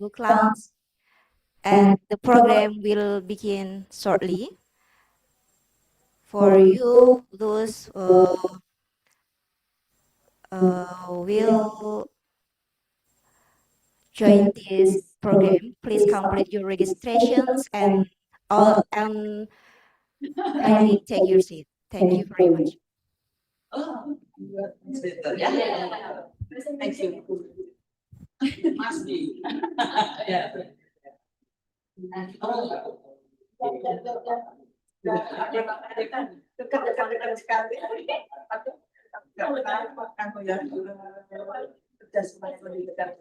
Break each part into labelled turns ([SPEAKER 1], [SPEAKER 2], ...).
[SPEAKER 1] book launch, and the program will begin shortly. For you, those will join this program, please complete your registrations and kindly take your seat. Thank you very much.
[SPEAKER 2] Thank you. Masih. Dekat sekali. Nggak pernah kamu ya kerja semuanya lebih dekat.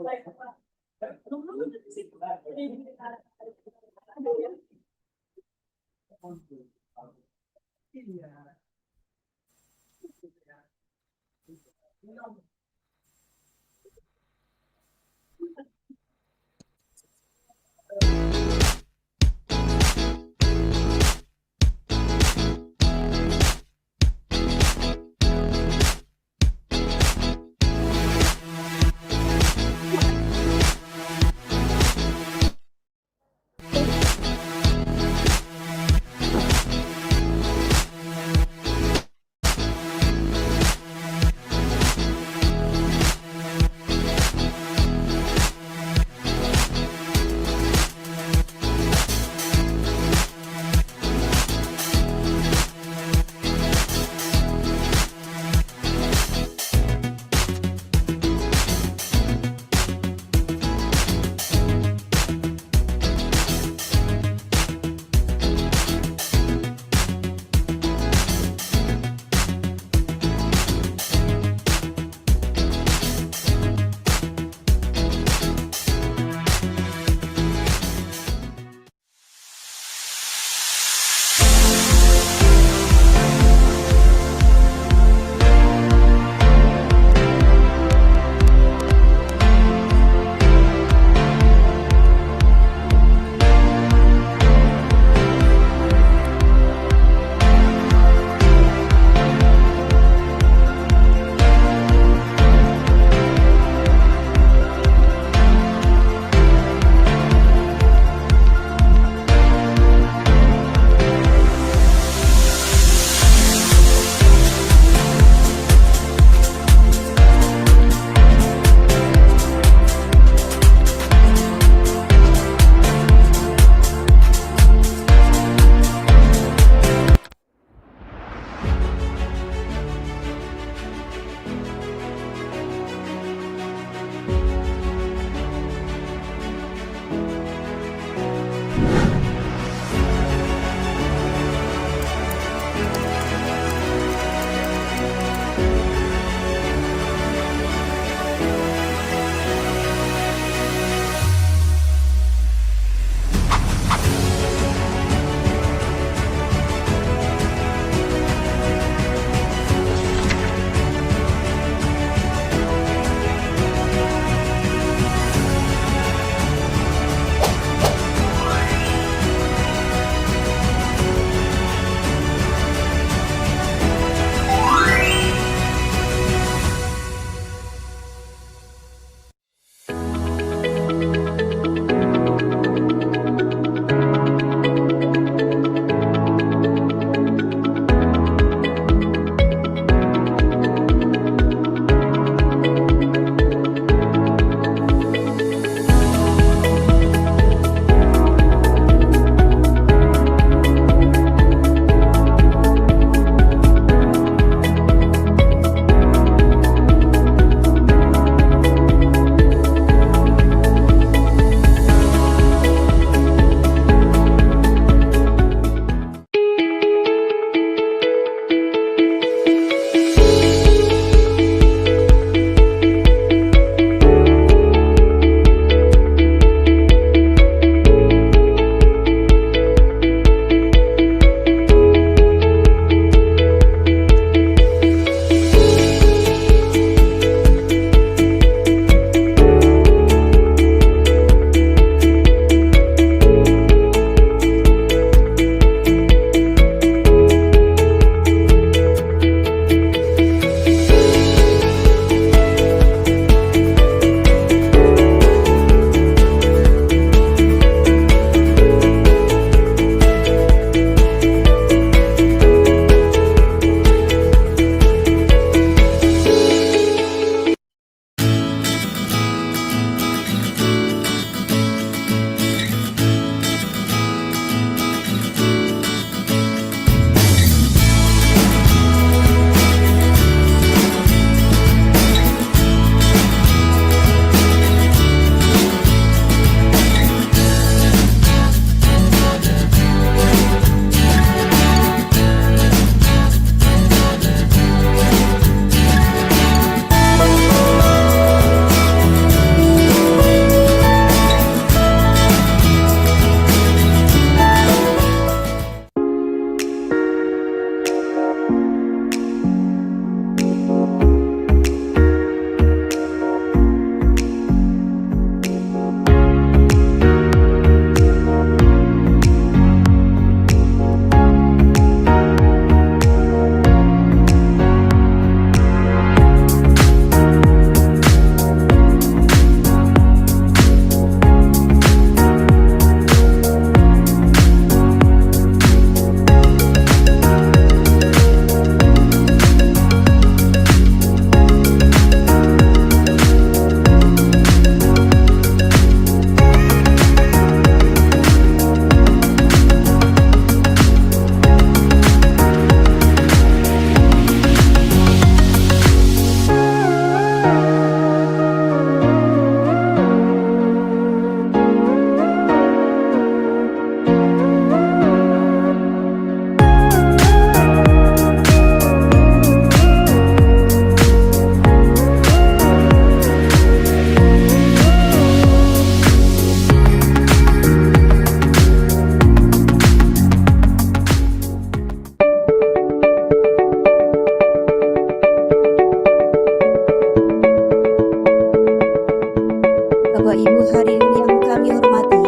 [SPEAKER 1] hadirin yang kami hormati,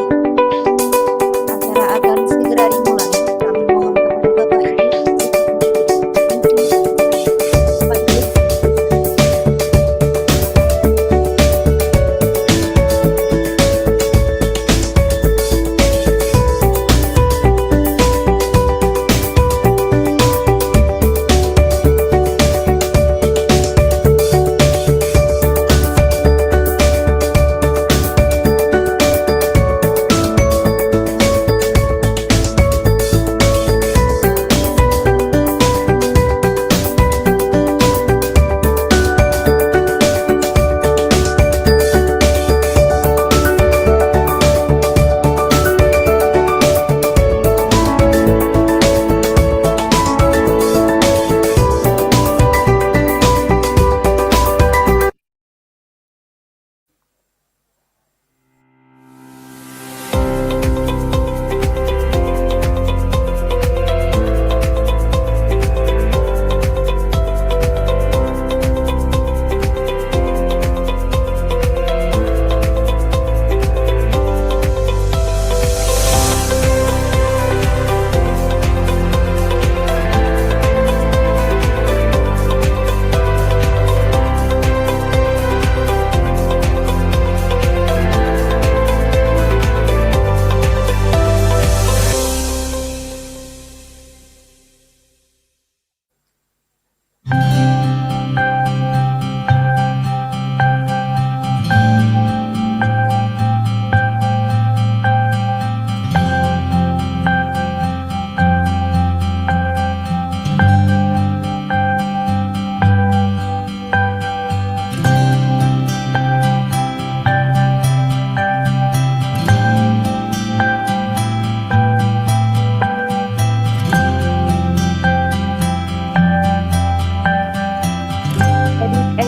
[SPEAKER 1] acara akan segera dimulai. Kami mohon kepada Bapak Ibu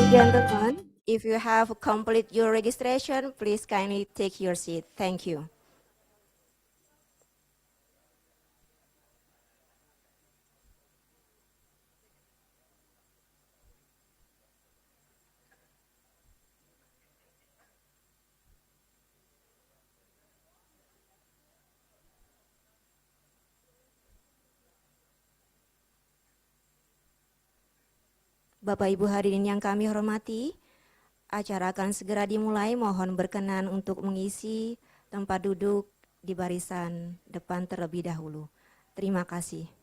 [SPEAKER 1] gentlemen, if you have completed your registration, please kindly take your seat. Thank you. Bapak Ibu hadirin yang kami hormati, acara akan segera dimulai. Mohon berkenan untuk mengisi tempat duduk di barisan depan terlebih dahulu. Terima kasih.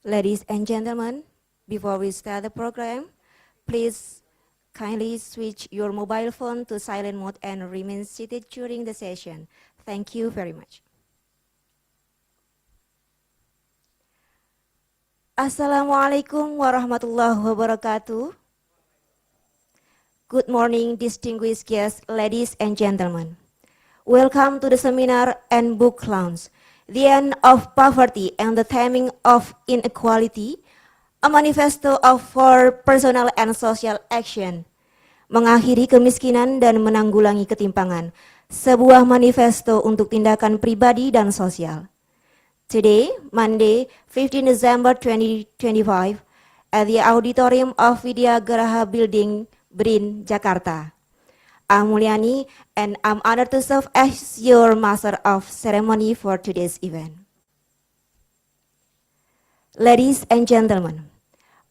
[SPEAKER 1] Ladies and gentlemen, before we start the program, please kindly switch your mobile phone to silent mode and remain seated during the session. Thank you very much. Assalamualaikum warahmatullahi wabarakatuh. Good morning, distinguished guests, ladies and gentlemen. Welcome to the seminar and book launch, The End of Poverty and the Taming of Inequality, a Manifesto for Personal and Social Action, Mengakhiri Kemiskinan dan Menanggulangi Ketimpangan, Sebuah Manifesto untuk Tindakan Pribadi dan Sosial. Today, Monday, 15 December 2025, at the Auditorium of Widya Graha Building, BRIN, Jakarta. I'm Mulyani, and I'm honored to serve as your Master of Ceremony for today's event. Ladies and gentlemen,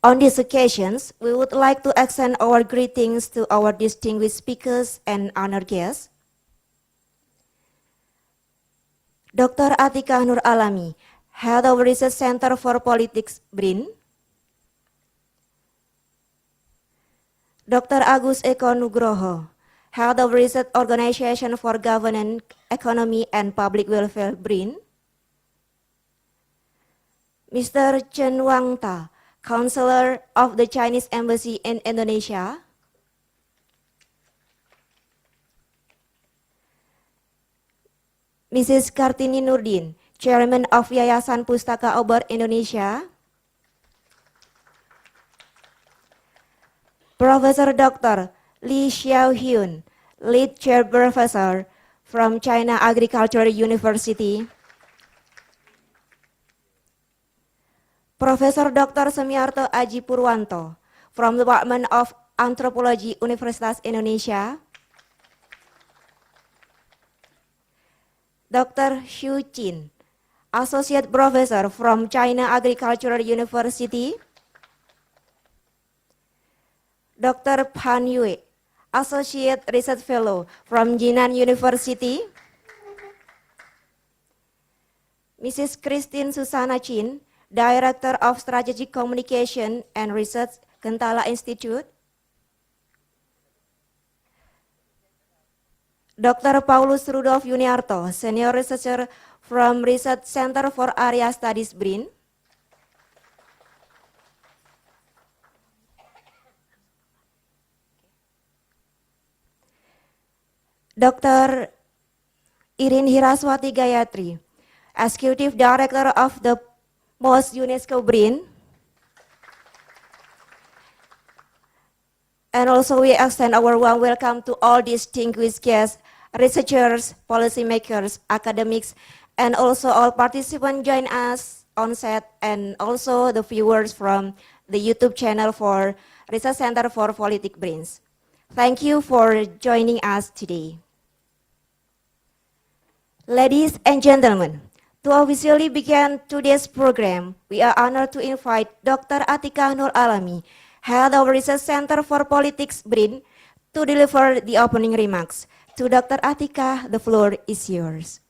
[SPEAKER 1] On these occasions, we would like to extend our greetings to our distinguished speakers and honored guests. Dr. Atika Nur Alami, Head of Research Center for Politics, BRIN. Dr. Agus Eko Nugroho, Head of Research Organization for Governance, Economy, and Public Welfare, BRIN. Mr. Chen Wangta, Counselor of the Chinese Embassy in Indonesia. Mrs. Kartini Nurdin, Chairman of Yayasan Pustaka Obor Indonesia. Professor Dr. Li Xiaohyun, Lead Chair Professor from China Agricultural University. Professor Dr. Semiarto Aji Purwanto from the Department of Anthropology Universitas Indonesia. Dr. Xu Qin, Associate Professor from China Agricultural University. Dr. Pan Yue, Associate Research Fellow from Jinan University. Mrs. Christine Susana Chin, Director of Strategic Communication and Research, Gentala Institute. Dr. Paulus Rudolf Yuniarto, Senior Researcher from Research Center for Area Studies, BRIN. Dr. Irin Hiraswati Gayatri, Executive Director of the Most UNESCO BRIN. And also we extend our warm welcome to all distinguished guests, researchers, policymakers, academics, and also all participants join us on set, and also the viewers from the YouTube channel for Research Center for Politics BRINs. Thank you for joining us today. Ladies and gentlemen, to officially begin today's program, we are honored to invite Dr. Atika Nur Alami, Head of Research Center for Politics, BRIN, to deliver the opening remarks. To Dr. Atika, the floor is yours.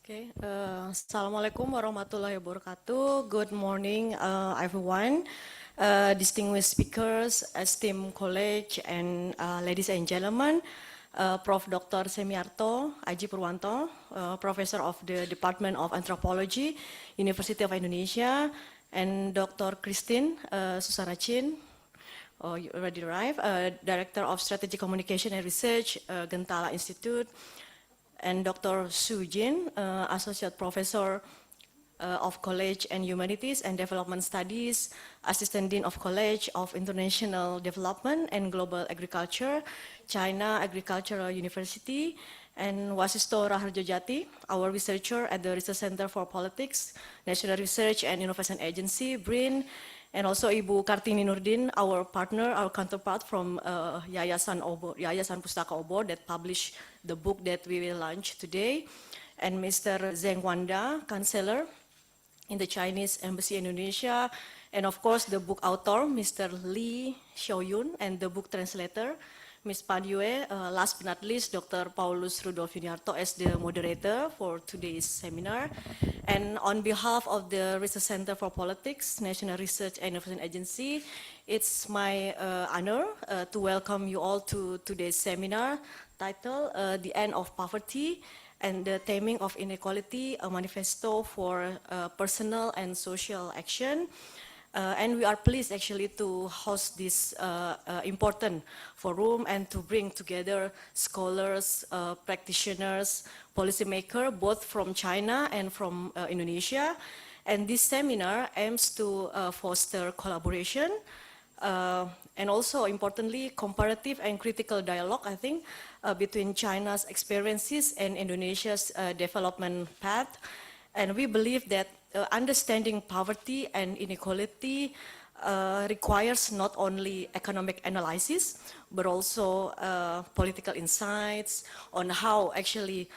[SPEAKER 3] Okay, Assalamualaikum warahmatullahi wabarakatuh. Good morning, everyone. Distinguished speakers, esteemed colleagues, and ladies and gentlemen. Prof. Dr. Semiarto Aji Purwanto, Professor of the Department of Anthropology, University of Indonesia, and Dr. Christine Susana Chin, you already arrived, Director of Strategic Communication and Research, Gentala Institute, and Dr. Xu Jin, Associate Professor of College and Humanities and Development Studies, Assistant Dean of College of International Development and Global Agriculture, China Agricultural University, and Wasisto Raharjojati, our researcher at the Research Center for Politics, National Research and Innovation Agency, BRIN, and also Ibu Kartini Nurdin, our partner, our counterpart from Yayasan Pustaka Obor that published the book that we will launch today, and Mr. Zheng Wanda, Counselor in the Chinese Embassy in Indonesia, and of course the book author, Mr. Li Xiaohyun, and the book translator, Ms. Padue, last but not least, Dr. Paulus Rudolf Yuniarto as the moderator for today's seminar. And on behalf of the Research Center for Politics, National Research and Innovation Agency, it's my honor to welcome you all to today's seminar titled The End of Poverty and the Taming of Inequality, a Manifesto for Personal and Social Action. And we are pleased actually to host this important forum and to bring together scholars, practitioners, policymakers, both from China and from Indonesia. And this seminar aims to foster collaboration and also importantly, comparative and critical dialogue, I think, between China's experiences and Indonesia's development path. And we believe that understanding poverty and inequality requires not only economic analysis, but also political insights on how actually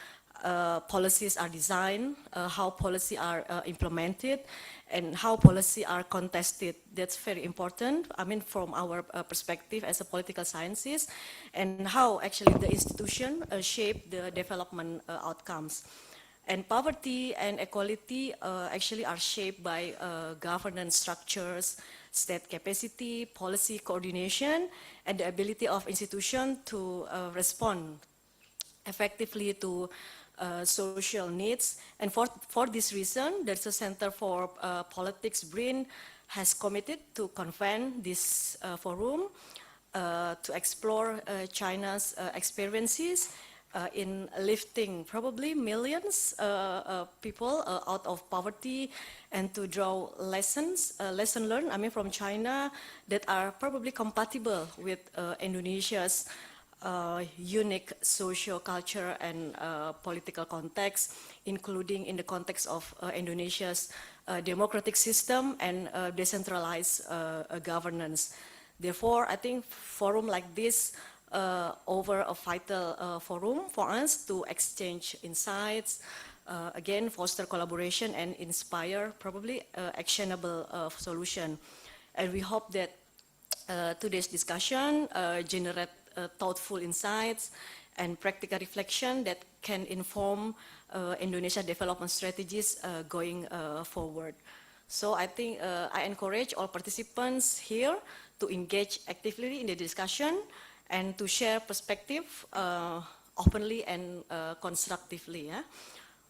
[SPEAKER 3] policies are designed, how policy are implemented, and how policy are contested. That's very important, I mean, from our perspective as a political scientist, and how actually the institution shape the development outcomes. And poverty and equality actually are shaped by governance structures, state capacity, policy coordination, and the ability of institutions to respond effectively to social needs. And for this reason, there's a Center for Politics, BRIN, has committed to convene this forum to explore China's experiences in lifting probably millions people out of poverty, and to draw lesson learned, I mean, from China that are probably compatible with Indonesia's unique social culture and political context, including in the context of Indonesia's democratic system and decentralized governance. Therefore, I think forum like this over a vital forum for us to exchange insights, again, foster collaboration and inspire probably actionable solution. And we hope that today's discussion generate thoughtful insights and practical reflection that can inform Indonesia development strategies going forward. So I think I encourage all participants here to engage actively in the discussion and to share perspective openly and constructively. Yeah?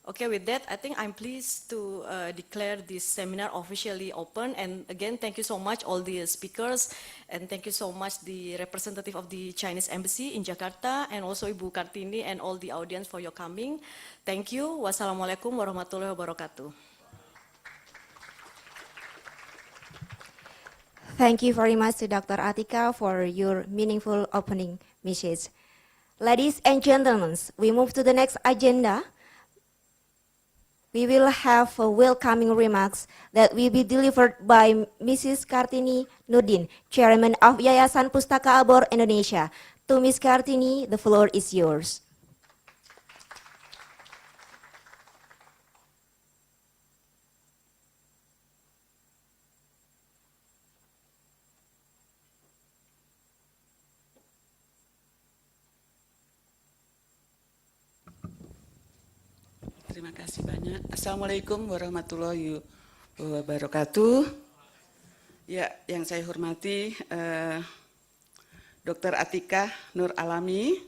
[SPEAKER 3] Okay, with that, I think I'm pleased to declare this seminar officially open. And again, thank you so much all the speakers, and thank you so much the representative of the Chinese Embassy in Jakarta, and also Ibu Kartini and all the audience for your coming. Thank you. Wassalamualaikum warahmatullahi wabarakatuh.
[SPEAKER 1] Thank you very much to Dr. Atika for your meaningful opening message. Ladies and gentlemen, we move to the next agenda. We will have welcoming remarks that will be delivered by Mrs. Kartini Nurdin, Chairman of Yayasan Pustaka Abor Indonesia. To Ms. Kartini, the floor is yours.
[SPEAKER 4] Terima kasih banyak. Assalamualaikum warahmatullahi wabarakatuh. Ya, yang saya hormati Dr. Atika Nur Alami,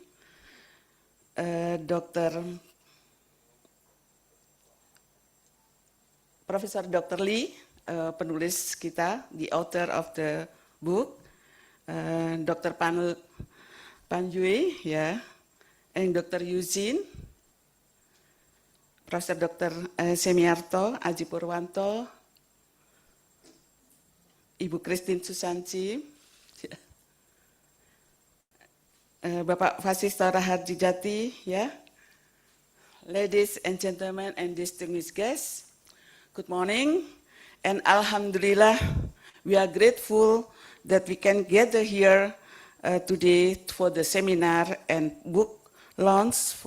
[SPEAKER 4] Profesor Dr. Lee, penulis kita, the author of the book, Dr. Panjui, ya, and Dr. Yuzin, Profesor Dr. Semiarto, Aji Purwanto, Ibu Christine Susanti, Bapak Vasista Raharjijati, ya, ladies and gentlemen and distinguished guests, good morning, and Alhamdulillah, we are grateful that we can gather here today for the seminar and book launch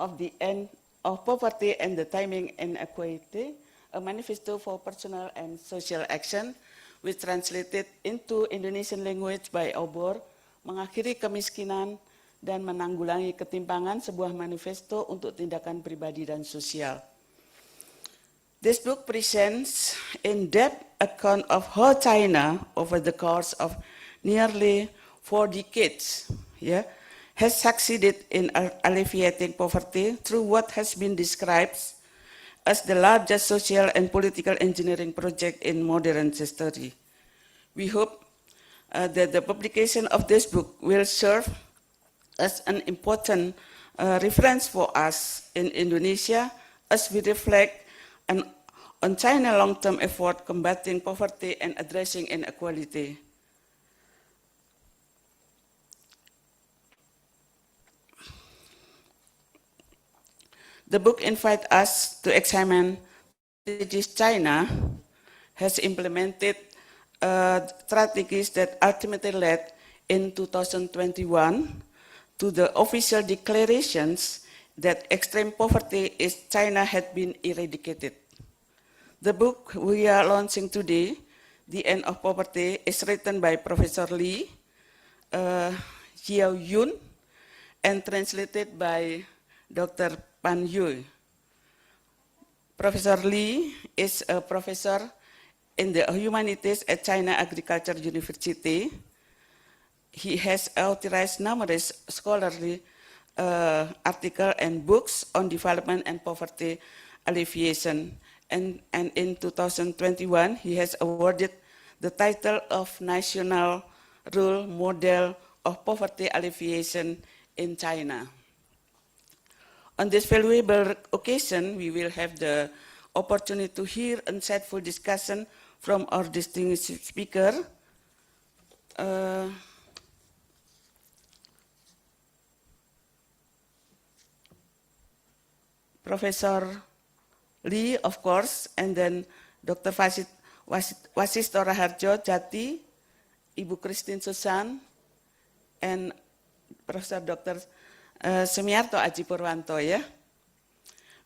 [SPEAKER 4] of the end of Poverty and the Timing Inequality, a manifesto for personal and social action, which translated into Indonesian language by Obor, Mengakhiri Kemiskinan dan Menanggulangi Ketimpangan, Sebuah Manifesto untuk Tindakan Pribadi dan Sosial. This book presents in-depth account of how China, over the course of nearly 4 decades, has succeeded in alleviating poverty through what has been described as the largest social and political engineering project in modern history. We hope that the publication of this book will serve as an important reference for us in Indonesia as we reflect on China's long-term effort combating poverty and addressing inequality. The book invites us to examine strategies China has implemented strategies that ultimately led in 2021 to the official declarations that extreme poverty in China had been eradicated. The book we are launching today, The End of Poverty, is written by Professor Lee Xiao Yun and translated by Dr. Pan Yu. Professor Lee is a professor in the humanities at China Agricultural University. He has authored numerous scholarly articles and books on development and poverty alleviation. And in 2021, he has awarded the title of National Role Model of Poverty Alleviation in China. On this valuable occasion, we will have the opportunity to hear insightful discussion from our distinguished speaker. Professor Lee, of course, and then Dr. Wasisto Raharjo Jati, Ibu Christine Susan, and Professor Dr. Semiarto Aji Purwanto, yeah?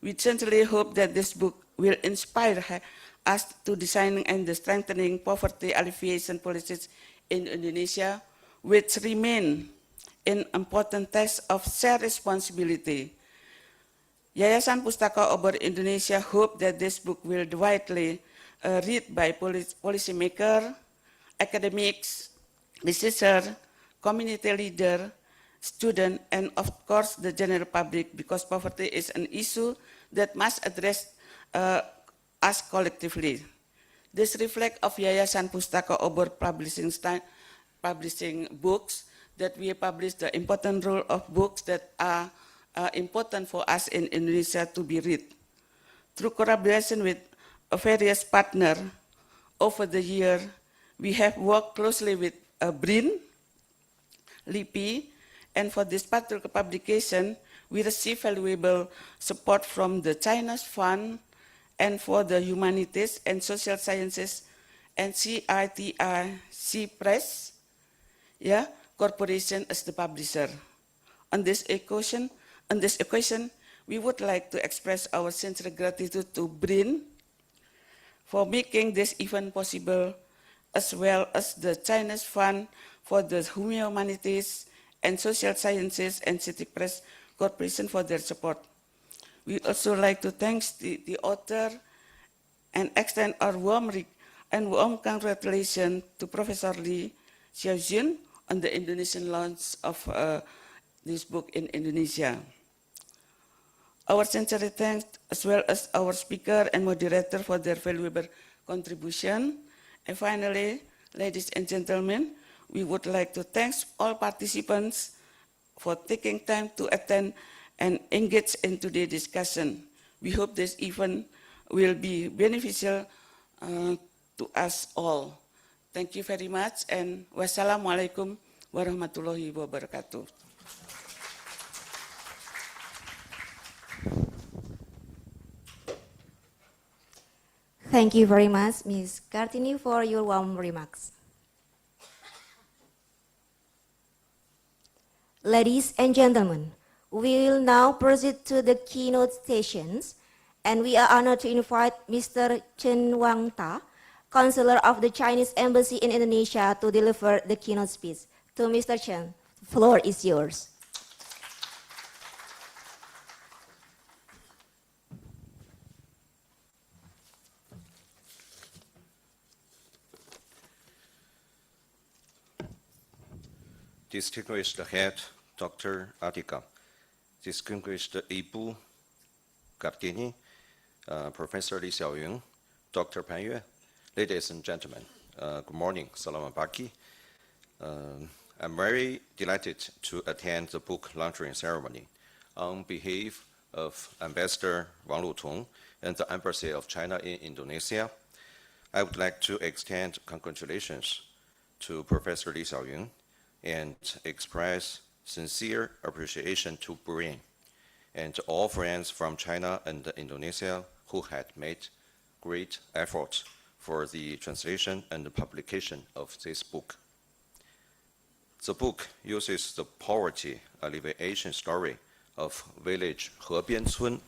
[SPEAKER 4] We sincerely hope that this book will inspire us to designing and strengthening poverty alleviation policies in Indonesia, which remain an important test of shared responsibility. Yayasan Pustaka Obor Indonesia hope that this book will be widely read by policymakers, academics, researchers, community leaders, students, and of course the general public, because poverty is an issue that must address us collectively. This reflects of Yayasan Pustaka Obor publishing books, that we publish the important role of books that are important for us in Indonesia to be read. Through collaboration with various partners over the year, we have worked closely with BRIN, LIPI, and for this particular publication, we receive valuable support from the China's Fund and for the Humanities and Social Sciences and CITIC Press Corporation as the publisher. On this occasion, we would like to express our sincere gratitude to BRIN for making this event possible, as well as the Chinese Fund for the Humanities and Social Sciences and CITIC Press Corporation for their support. We also like to thank the author and extend our warm congratulations to Professor Lee Xiao Yun on the Indonesian launch of this book in Indonesia. Our sincere thanks as well as our speaker and moderator for their valuable contribution. And finally, ladies and gentlemen, we would like to thank all participants for taking time to attend and engage in today's discussion. We hope this event will be beneficial to us all. Thank you very much, and wassalamualaikum warahmatullahi wabarakatuh.
[SPEAKER 1] Thank you very much, Ms. Kartini, for your warm remarks. Ladies and gentlemen, we will now proceed to the keynote sessions, and we are honored to invite Mr. Chen Wangta, Counselor of the Chinese Embassy in Indonesia, to deliver the keynote speech. To Mr. Chen, the floor is yours.
[SPEAKER 5] Distinguished Head, Dr. Atika, distinguished Ibu Kartini, Professor Lee Xiaoyun, Dr. Pan Yue, ladies and gentlemen, good morning, selamat pagi. I'm very delighted to attend the book launching ceremony on behalf of Ambassador Wang Lutong and the Embassy of China in Indonesia. I would like to extend congratulations to Professor Lee Xiaoyun and express sincere appreciation to BRIN and all friends from China and Indonesia who had made great efforts for the translation and the publication of this book. The book uses the poverty alleviation story of village Hebiancun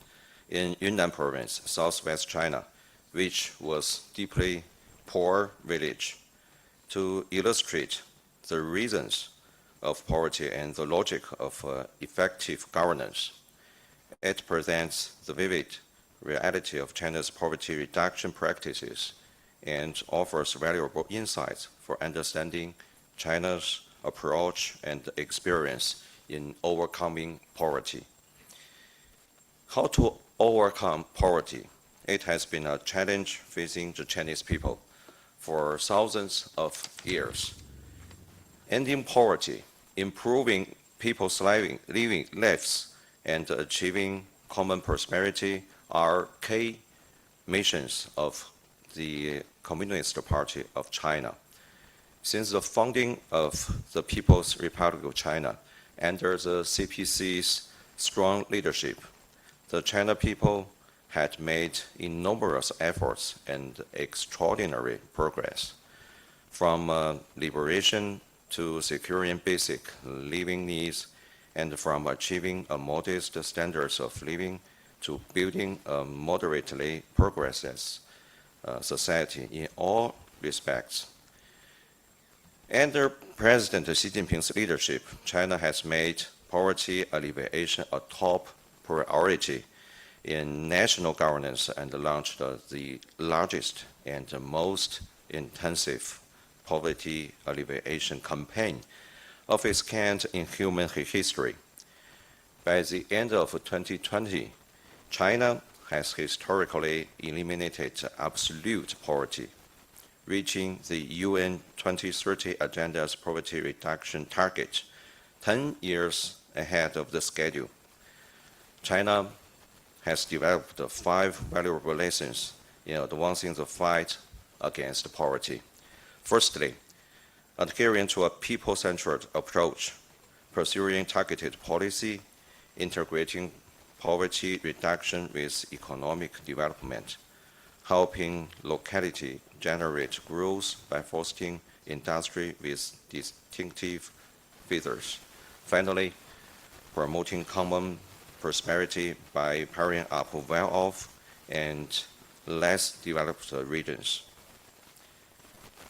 [SPEAKER 5] in Yunnan province, southwest China, which was deeply poor village, to illustrate the reasons of poverty and the logic of effective governance. It presents the vivid reality of China's poverty reduction practices and offers valuable insights for understanding China's approach and experience in overcoming poverty. How to overcome poverty? It has been a challenge facing the Chinese people for thousands of years. Ending poverty, improving people's living lives, and achieving common prosperity are key missions of the Communist Party of China. Since the founding of the People's Republic of China, under the CPC's strong leadership, the China people had made enormous efforts and extraordinary progress. From liberation to securing basic living needs, and from achieving a modest standards of living to building a moderately progressive society in all respects. Under President Xi Jinping's leadership, China has made poverty alleviation a top priority in national governance and launched the largest and most intensive poverty alleviation campaign of its kind in human history. By the end of 2020, China has historically eliminated absolute poverty, reaching the UN 2030 Agenda's poverty reduction target 10 years ahead of the schedule. China has developed 5 valuable lessons in advancing the fight against poverty. Firstly, adhering to a people-centered approach, pursuing targeted policy, integrating poverty reduction with economic development, helping locality generate growth by fostering industry with distinctive features. Finally, promoting common prosperity by powering up well-off and less developed regions.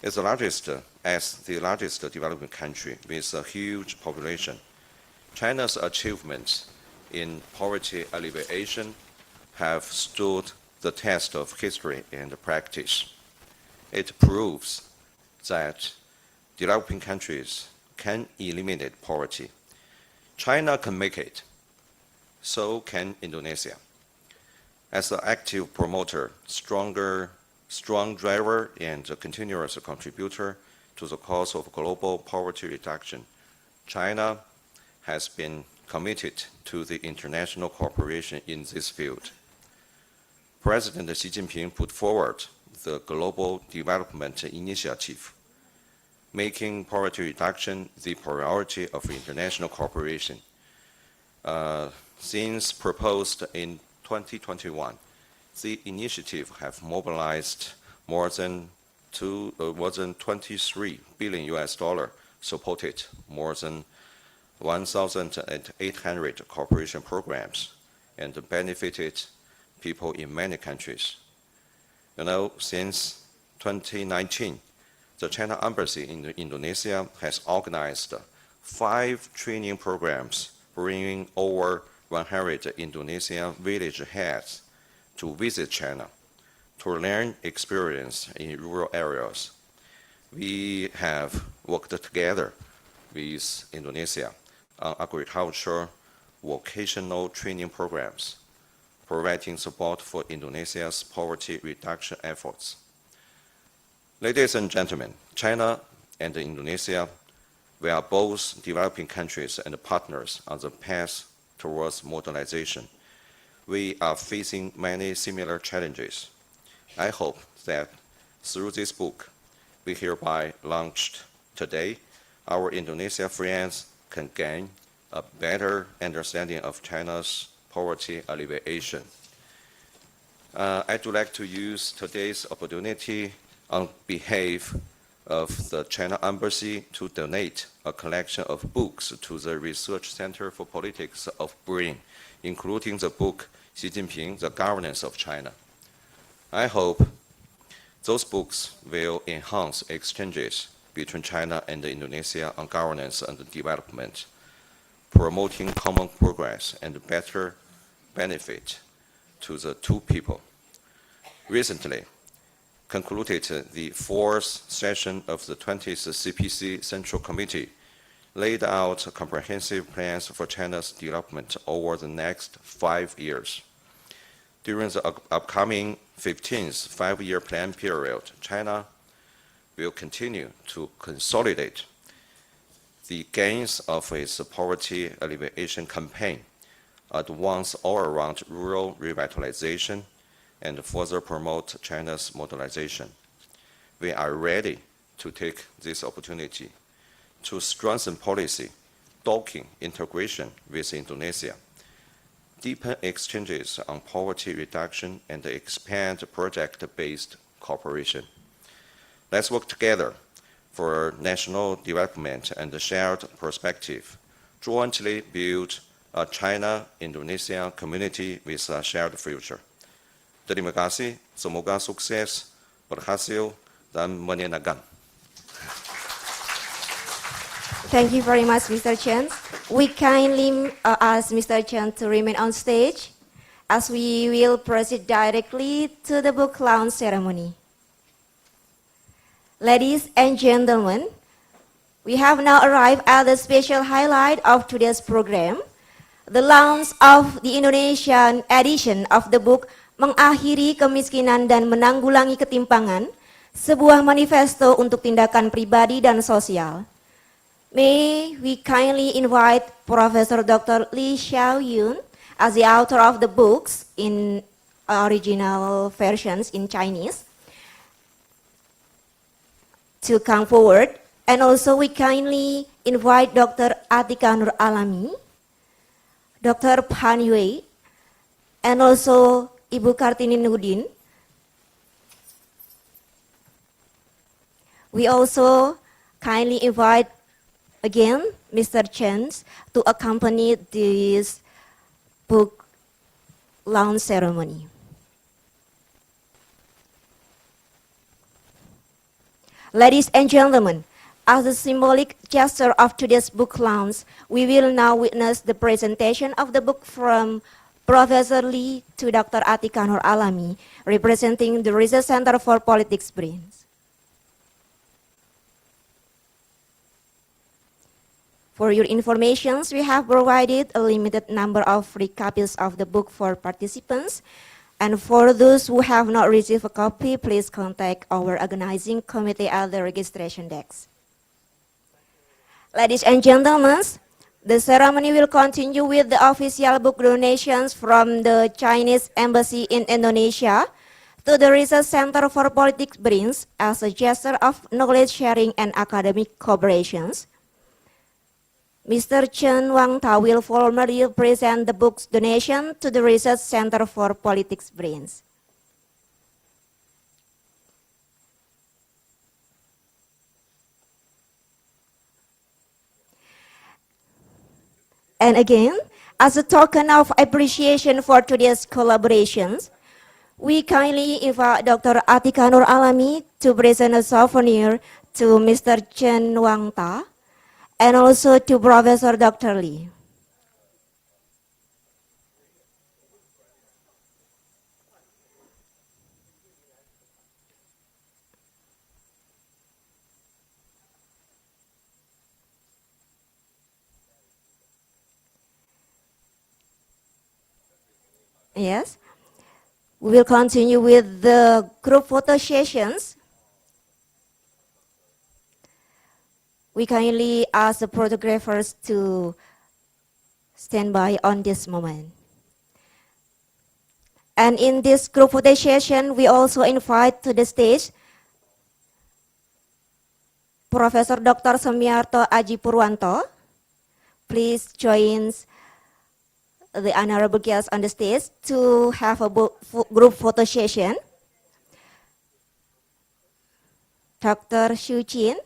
[SPEAKER 5] As the largest developing country with a huge population, China's achievements in poverty alleviation have stood the test of history and practice. It proves that developing countries can eliminate poverty. China can make it, so can Indonesia. As an active promoter, strong driver, and a continuous contributor to the cause of global poverty reduction, China has been committed to the international cooperation in this field. President Xi Jinping put forward the Global Development Initiative, making poverty reduction the priority of international cooperation. Since proposed in 2021, the initiative have mobilized more than 23 billion US dollar, supported more than 1,800 cooperation programs, and benefited people in many countries. Since 2019, the China Embassy in Indonesia has organized 5 training programs, bringing over 100 Indonesian village heads to visit China to learn experience in rural areas. We have worked together with Indonesia on agriculture vocational training programs, providing support for Indonesia's poverty reduction efforts. Ladies and gentlemen, China and Indonesia, we are both developing countries and partners on the path towards modernization. We are facing many similar challenges. I hope that through this book we hereby launched today, our Indonesia friends can gain a better understanding of China's poverty alleviation. I'd like to use today's opportunity on behalf of the China Embassy to donate a collection of books to the Research Center for Politics of BRIN, including the book Xi Jinping, The Governance of China. I hope those books will enhance exchanges between China and Indonesia on governance and development, promoting common progress and better benefit to the two people. Recently, concluded the fourth session of the 20th CPC Central Committee laid out comprehensive plans for China's development over the next 5 years. During the upcoming 15th five-year plan period, China will continue to consolidate the gains of its poverty alleviation campaign, advance all-around rural revitalization, and further promote China's modernization. We are ready to take this opportunity to strengthen policy, docking integration with Indonesia, deepen exchanges on poverty reduction, and expand project-based cooperation. Let's work together for national development and shared perspective, jointly build a China-Indonesia community with a shared future. Terima kasih, semoga sukses, berhasil, dan menyenangkan.
[SPEAKER 1] Thank you very much, Mr. Chen. We kindly ask Mr. Chen to remain on stage as we will proceed directly to the book launch ceremony. Ladies and gentlemen, we have now arrived at the special highlight of today's program, the launch of the Indonesian edition of the book Mengakhiri Kemiskinan dan Menanggulangi Ketimpangan, Sebuah Manifesto untuk Tindakan Pribadi dan Sosial. May we kindly invite Professor Dr. Li Xiaoyun as the author of the books in original versions in Chinese to come forward. And also we kindly invite Dr. Atika Nur Alami, Dr. Pan Yue, and also Ibu Kartini Nudin. We also kindly invite again Mr. Chen to accompany this book launch ceremony. Ladies and gentlemen, as a symbolic gesture of today's book launch, we will now witness the presentation of the book from Professor Li to Dr. Atika Nur Alami, representing the Research Center for Politics BRIN. For your information, we have provided a limited number of free copies of the book for participants. And for those who have not received a copy, please contact our organizing committee at the registration desk. Ladies and gentlemen, the ceremony will continue with the official book donations from the Chinese Embassy in Indonesia to the Research Center for Politics BRIN as a gesture of knowledge sharing and academic cooperations. Mr. Chen Wangta will formally present the book's donation to the Research Center for Politics BRIN. And again, as a token of appreciation for today's collaborations, we kindly invite Dr. Atika Nur Alami to present a souvenir to Mr. Chen Wangta and also to Professor Dr. Li. Yes, we will continue with the group photo sessions. We kindly ask the photographers to stand by on this moment. And in this group photo session, we also invite to the stage Professor Dr. Semiarto Aji Purwanto. Please join the honorable guests on the stage to have a group photo session. Dr. Xu Jin,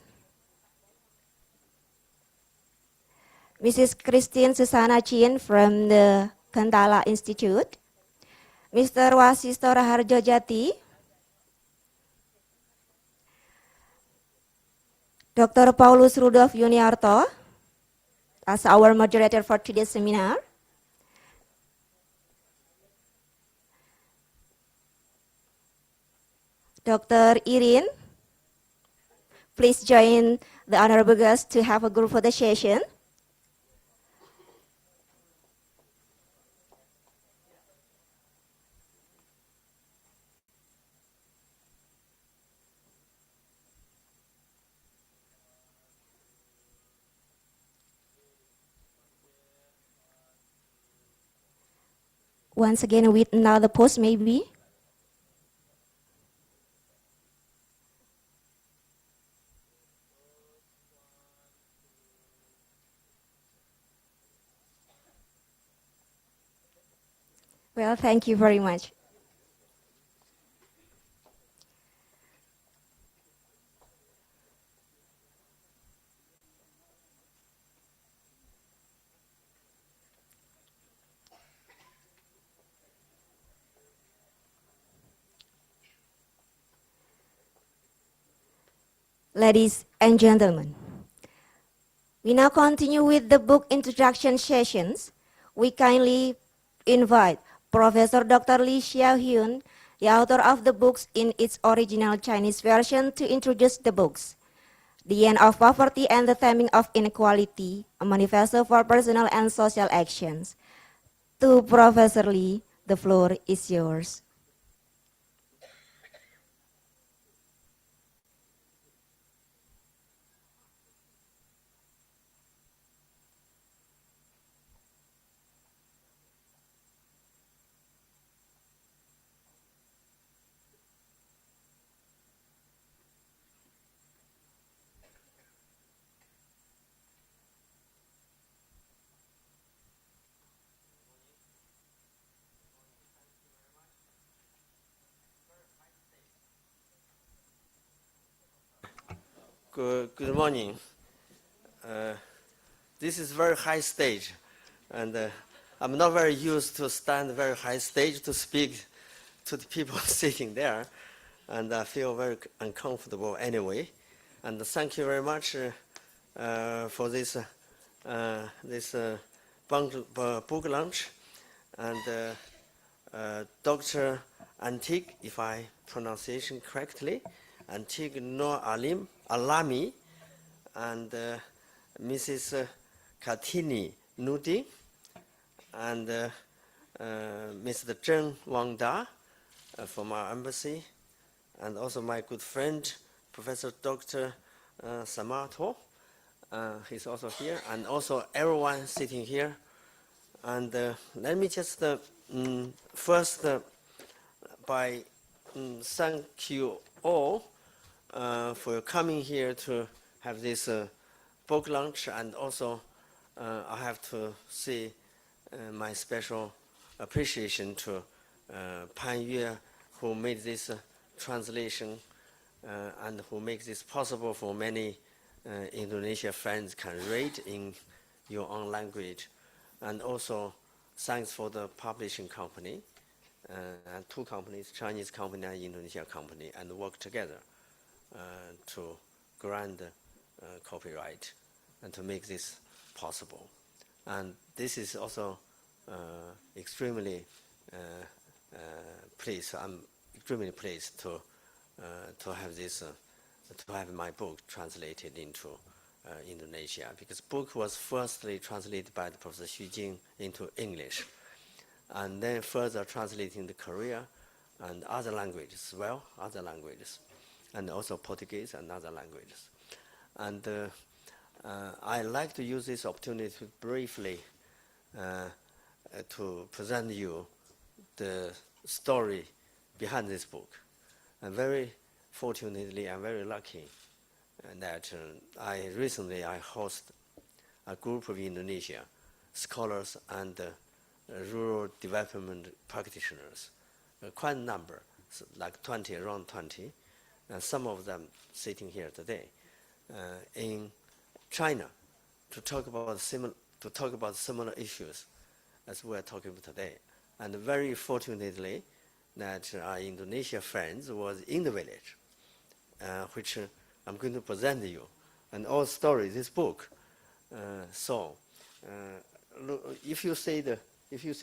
[SPEAKER 1] Mrs. Christine Susana Chin from the Kandala Institute, Mr. Wasisto Raharjo Jati, Dr. Paulus Rudolf Yuniarto as our moderator for today's seminar, Dr. Irin, please join the honorable guests to have a group photo session. Once again with another pose maybe. Well, thank you very much. Ladies and gentlemen, we now continue with the book introduction sessions. We kindly invite Professor Dr. Li Xiaohyun, the author of the books in its original Chinese version, to introduce the books. The End of Poverty and the Taming of Inequality, a manifesto for personal and social actions. To Professor Li, the floor is yours.
[SPEAKER 6] Good morning. This is very high stage, and I'm not very used to stand very high stage to speak to the people sitting there, and I feel very uncomfortable anyway. And thank you very much for this book launch, and Dr. Antique, if I pronunciation correctly, Antique Noor Alami, and Mrs. Kartini Nudi, and Mr. Zheng Wangda from our embassy, and also my good friend, Professor Dr. Samato, he's also here, and also everyone sitting here. And let me just first thank you all for coming here to have this book launch, and also I have to say my special appreciation to Pan Yue, who made this translation and who makes this possible for many Indonesia friends can read in your own language. And also thanks for the publishing company, and two companies, Chinese company and Indonesian company, and work together to grant copyright and to make this possible. And this is also extremely pleased. I'm extremely pleased to have this, to have my book translated into Indonesia, because book was firstly translated by Professor Xu Jin into English, and then further translated into Korea and other languages as well, and also Portuguese and other languages. And I like to use this opportunity to briefly to present you the story behind this book. And very fortunately, I'm very lucky that I recently host a group of Indonesia scholars and rural development practitioners, quite a number, so like 20, around 20, and some of them sitting here today, in China, to talk about similar issues as we're talking about today. And very fortunately, that our Indonesia friends was in the village, which I'm going to present to you, and all stories, this book. Look, if you see the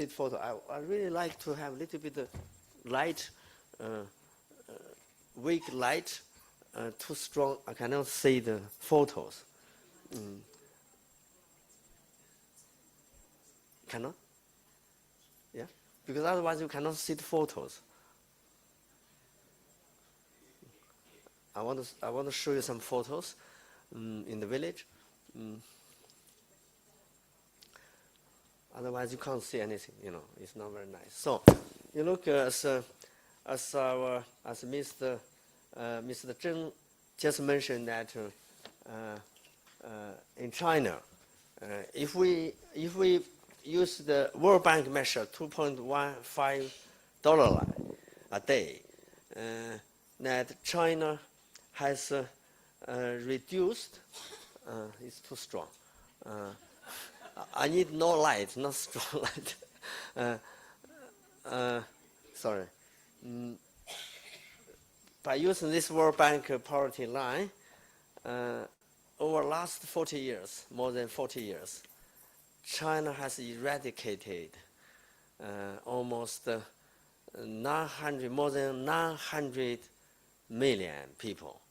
[SPEAKER 6] photo, I really like to have a little bit of light, weak light, too strong. I cannot see the photos. Cannot? Yeah? Because otherwise you cannot see the photos. I want to show you some photos in the village. Otherwise you can't see anything, you know, it's not very nice. So, you look as Mr. Zheng just mentioned that in China, if we use the World Bank measure $2.15 a day, that China has reduced. It's too strong. I need no light, not strong light. Sorry. By using this World Bank poverty line, over the last 40 years, more than 40 years, China has eradicated almost more than 900 million people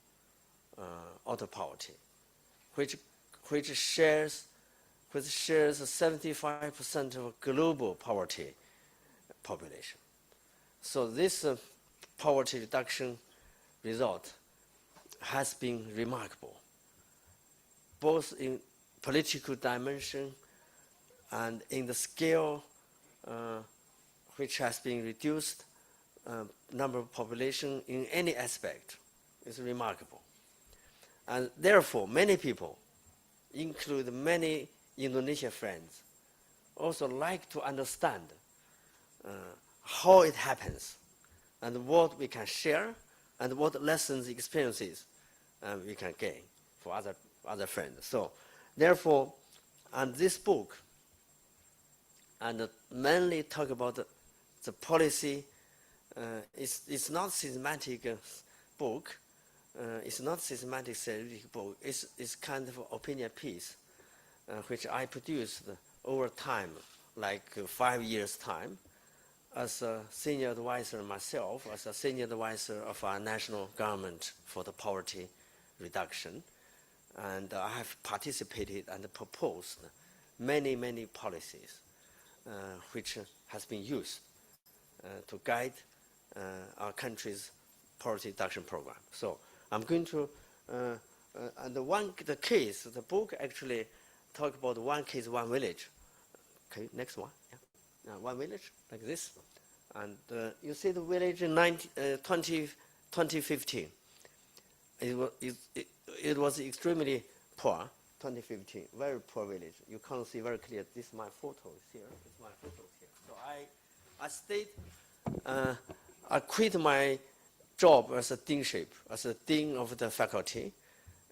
[SPEAKER 6] out of poverty, which shares 75% of global poverty population. So this poverty reduction result has been remarkable, both in political dimension and in the scale which has been reduced number of population in any aspect. Is remarkable. And therefore, many people, include many Indonesian friends, also like to understand how it happens and what we can share and what lessons, experiences we can gain for other friends. So therefore, and this book, and mainly talk about the policy, it's not systematic book, it's not systematic theoretic book, it's kind of opinion piece, which I produced over time, like 5 years time, as a senior advisor myself, as a senior advisor of our national government for the poverty reduction. And I have participated and proposed many, many policies which has been used to guide our country's poverty reduction program. So I'm going to, and the case, the book actually talk about one case, one village. Okay, next one. Yeah. One village, like this. And you see the village in 2015. It was extremely poor, 2015, very poor village. You can't see very clear. This is my photos here. This is my photos here. So I stayed, I quit my job as a deanship, as a dean of the faculty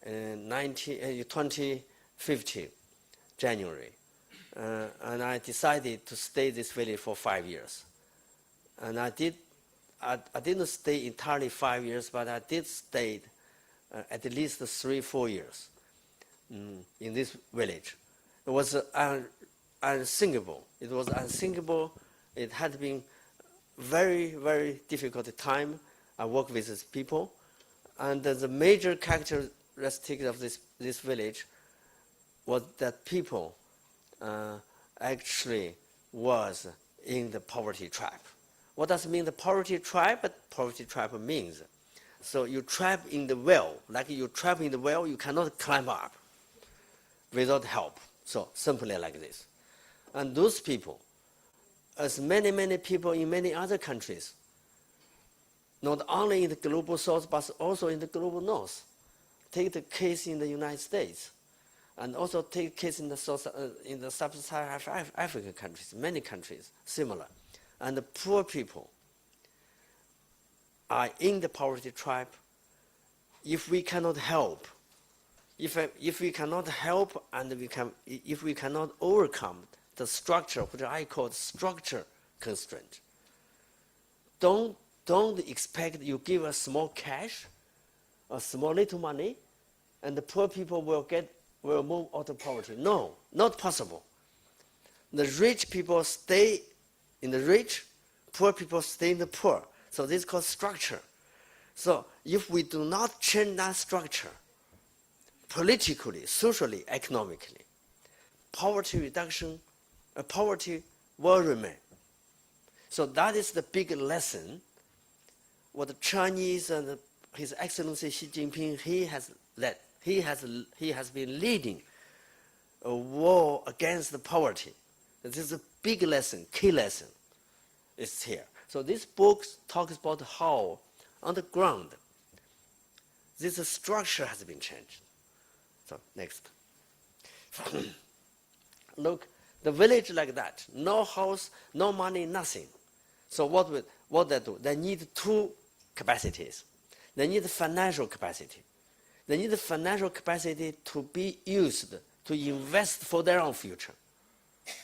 [SPEAKER 6] in 2015, January. And I decided to stay this village for 5 years. And I didn't stay entirely 5 years, but I did stay at least 3-4 years in this village. It was unthinkable. It was unthinkable. It had been very, very difficult time. I worked with these people. And the major characteristic of this village was that people actually was in the poverty trap. What does it mean, the poverty trap? Poverty trap means, so you trap in the well, like you trap in the well, you cannot climb up without help. So simply like this. And those people, as many, many people in many other countries, not only in the global south, but also in the global north. Take the case in the United States. And also take case in the sub-Saharan African countries, many countries, similar. And the poor people are in the poverty trap. If we cannot help, if we cannot help and if we cannot overcome the structure, which I call structure constraint, don't expect you give a small cash, a small little money, and the poor people will move out of poverty. No, not possible. The rich people stay in the rich, poor people stay in the poor. So this is called structure. So if we do not change that structure, politically, socially, economically, poverty reduction, poverty will remain. So that is the big lesson. What the Chinese and His Excellency Xi Jinping, he has been leading a war against the poverty. This is a big lesson, key lesson. It's here. So this book talks about how, on the ground, this structure has been changed. So next. Look, the village like that, no house, no money, nothing. So what they do? They need two capacities. They need financial capacity. They need the financial capacity to be used to invest for their own future.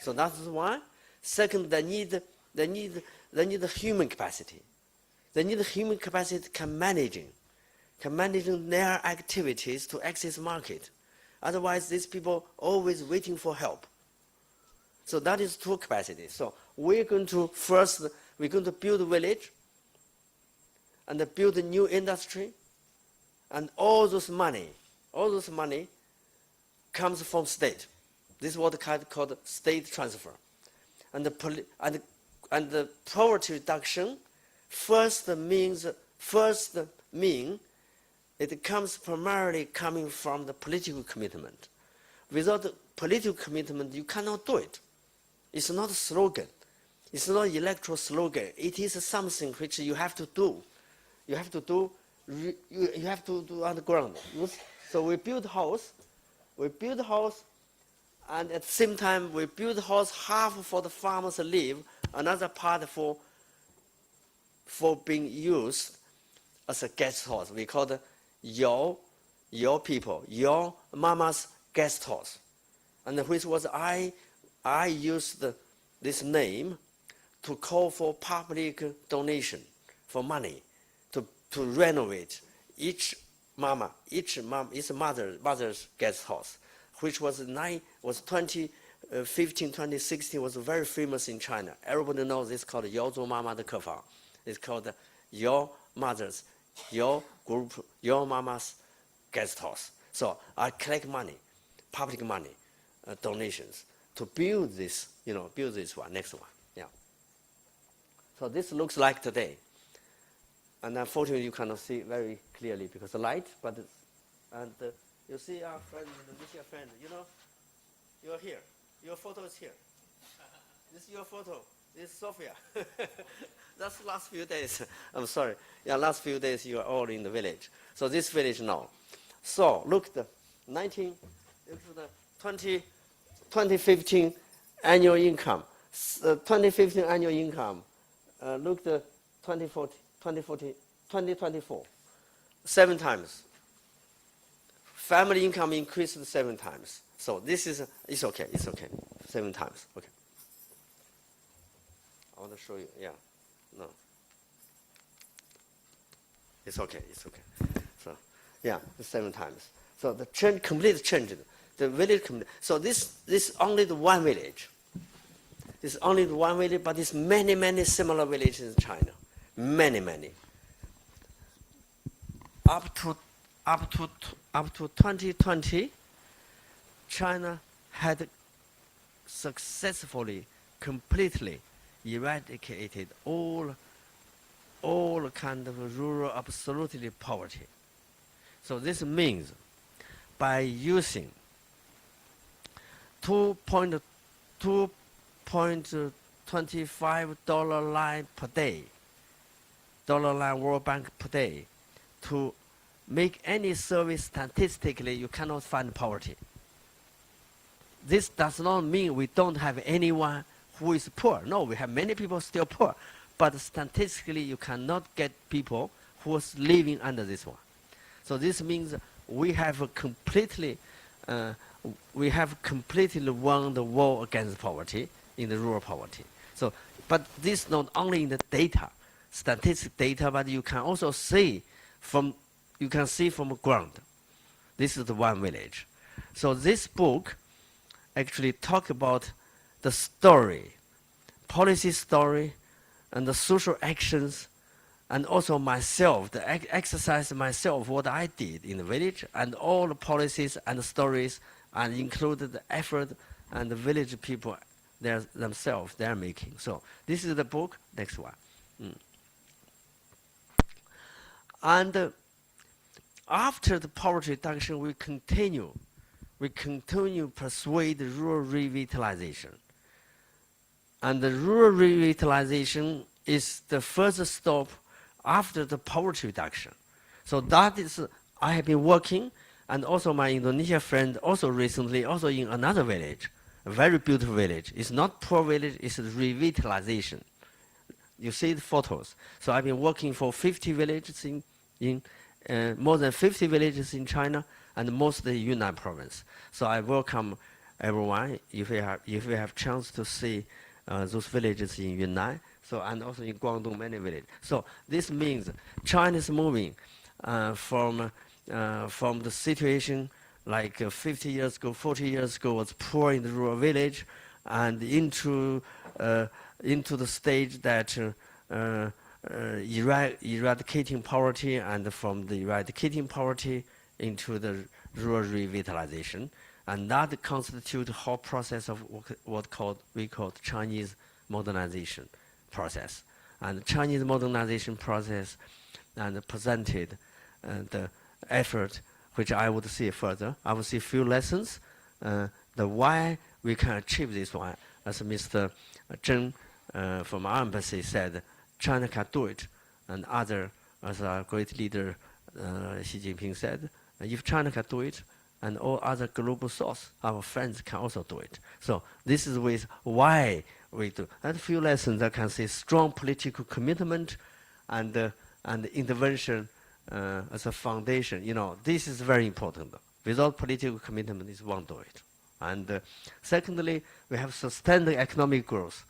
[SPEAKER 6] So that's one. Second, they need the human capacity. They need the human capacity to managing their activities to access market. Otherwise, these people always waiting for help. So that is two capacities. So we're going to build a village and build a new industry, and all those money comes from state. This is what called state transfer. And the poverty reduction first mean it comes primarily coming from the political commitment. Without the political commitment, you cannot do it. It's not a slogan. It's not an electoral slogan. It is something which you have to do. You have to do on the ground. So we build house, and at the same time we build house half for the farmers to live, another part for being used as a guest house. We call it your people, your mama's guest house. And which was I used this name to call for public donation for money to renovate each mother's guest house, which was 2015, 2016 was very famous in China. Everybody knows it's called Yaozhou Mama de Kefang. It's called your mother's, your group, your mama's guest house. So I collect money, public money, donations to build this, build this one, next one. Yeah. So this looks like today. And unfortunately, you cannot see very clearly because of light, but you see our friend, Indonesia friend, you're here. Your photo is here. This is your photo. This is Sophia. That's the last few days. I'm sorry. Yeah, last few days you are all in the village. So this village now. So look, the 2015 annual income. 2015 annual income. Look the 2024, 7 times. Family income increased 7 times. So this is, it's okay, 7 times, okay. I want to show you, yeah, no. It's okay. So, yeah, 7 times. So the change, complete change, the village, so this is only the one village. This is only the one village, but there's many similar villages in China. Many. Up to 2020, China had successfully, completely eradicated all kind of rural absolutely poverty. So this means by using $2.25 line per day, dollar line World Bank per day, to make any service statistically, you cannot find poverty. this does not mean we don't have anyone who is poor. No, we have many people still poor. But statistically, you cannot get people who is living under this one. So this means we have completely won the war against poverty in the rural poverty. So, but this not only in the data, statistic data, but you can also see from the ground. This is the one village. So this book actually talk about the story, policy story, and the social actions, and also myself, the exercise myself, what I did in the village, and all the policies and the stories, and included the effort and the village people themselves they're making. So this is the book. Next one. And after the poverty reduction, we continue persuade rural revitalization. And the rural revitalization is the first stop after the poverty reduction. So that is, I have been working, and also my Indonesia friend also recently, also in another village, a very beautiful village. It's not poor village, it's revitalization. You see the photos. So I've been working for 50 villages more than 50 villages in China, and mostly Yunnan province. So I welcome everyone if you have chance to see those villages in Yunnan. So and also in Guangdong, many villages. So this means China is moving from the situation like 50 years ago, 40 years ago was poor in the rural village, and into the stage that eradicating poverty, and from the eradicating poverty into the rural revitalization. And that constitutes the whole process of what we call Chinese modernization process. And the Chinese modernization process and presented the effort, which I would see further. I will see a few lessons, the why we can achieve this one. As Mr. Zheng from our embassy said, China can do it. And as our great leader Xi Jinping said, if China can do it, and all other global south, our friends can also do it. So this is with why we do. And a few lessons I can say: strong political commitment and intervention as a foundation. You know, this is very important. Without political commitment, it won't do it. And secondly, we have sustained economic growth.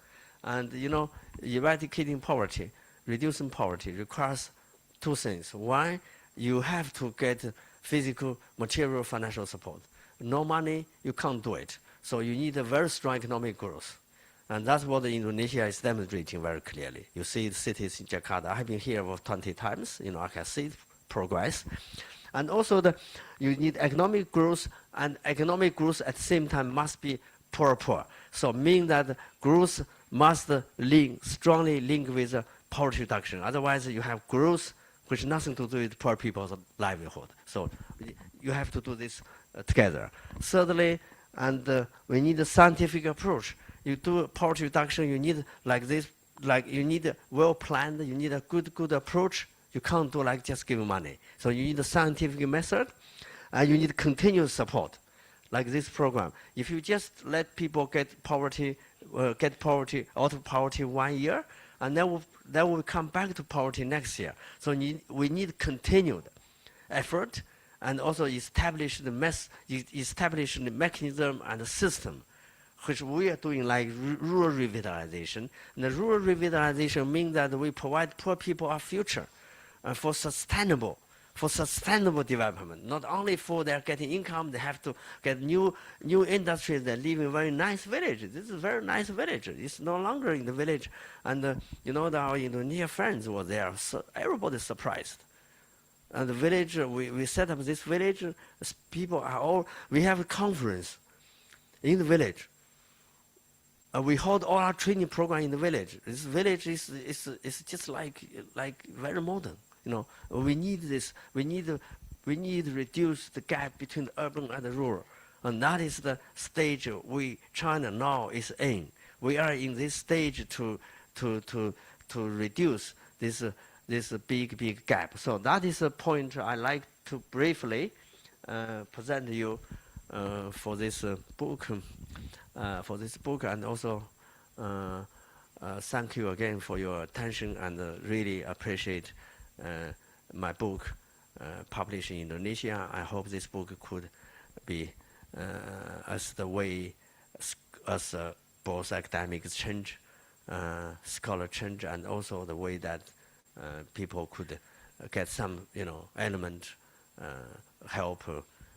[SPEAKER 6] And you know, eradicating poverty, reducing poverty requires two things. One, you have to get physical, material, financial support. No money, you can't do it. So you need a very strong economic growth. And that's what Indonesia is demonstrating very clearly. You see the cities in Jakarta. I have been here over 20 times. You know, I can see progress. And also you need economic growth, and economic growth at the same time must be poor. So meaning that growth must strongly link with poverty reduction. Otherwise you have growth which nothing to do with poor people's livelihood. So you have to do this together. Thirdly, and we need a scientific approach. You do poverty reduction, you need you need a well-planned, you need a good approach. You can't do like just give money. So you need a scientific method, and you need continuous support, like this program. If you just let people get poverty out of poverty 1 year, and then will come back to poverty next year. So we need continued effort, and also establish the mechanism and the system, which we are doing like rural revitalization. And the rural revitalization means that we provide poor people a future for sustainable development. Not only for their getting income, they have to get new industries. They live in very nice villages. This is a very nice village. It's no longer in the village. And you know, our Indonesian friends were there. So everybody's surprised. And the village, we set up this village. People are all, we have a conference in the village. We hold all our training program in the village. This village is just like very modern. You know, we need this. We need to reduce the gap between the urban and the rural, and that is the stage China now is in. We are in this stage to reduce this big gap. So that is a point I like to briefly present to you for this book, and also thank you again for your attention, and really appreciate my book published in Indonesia. I hope this book could be as the way as both academic exchange, scholar change, and also the way that people could get some, element help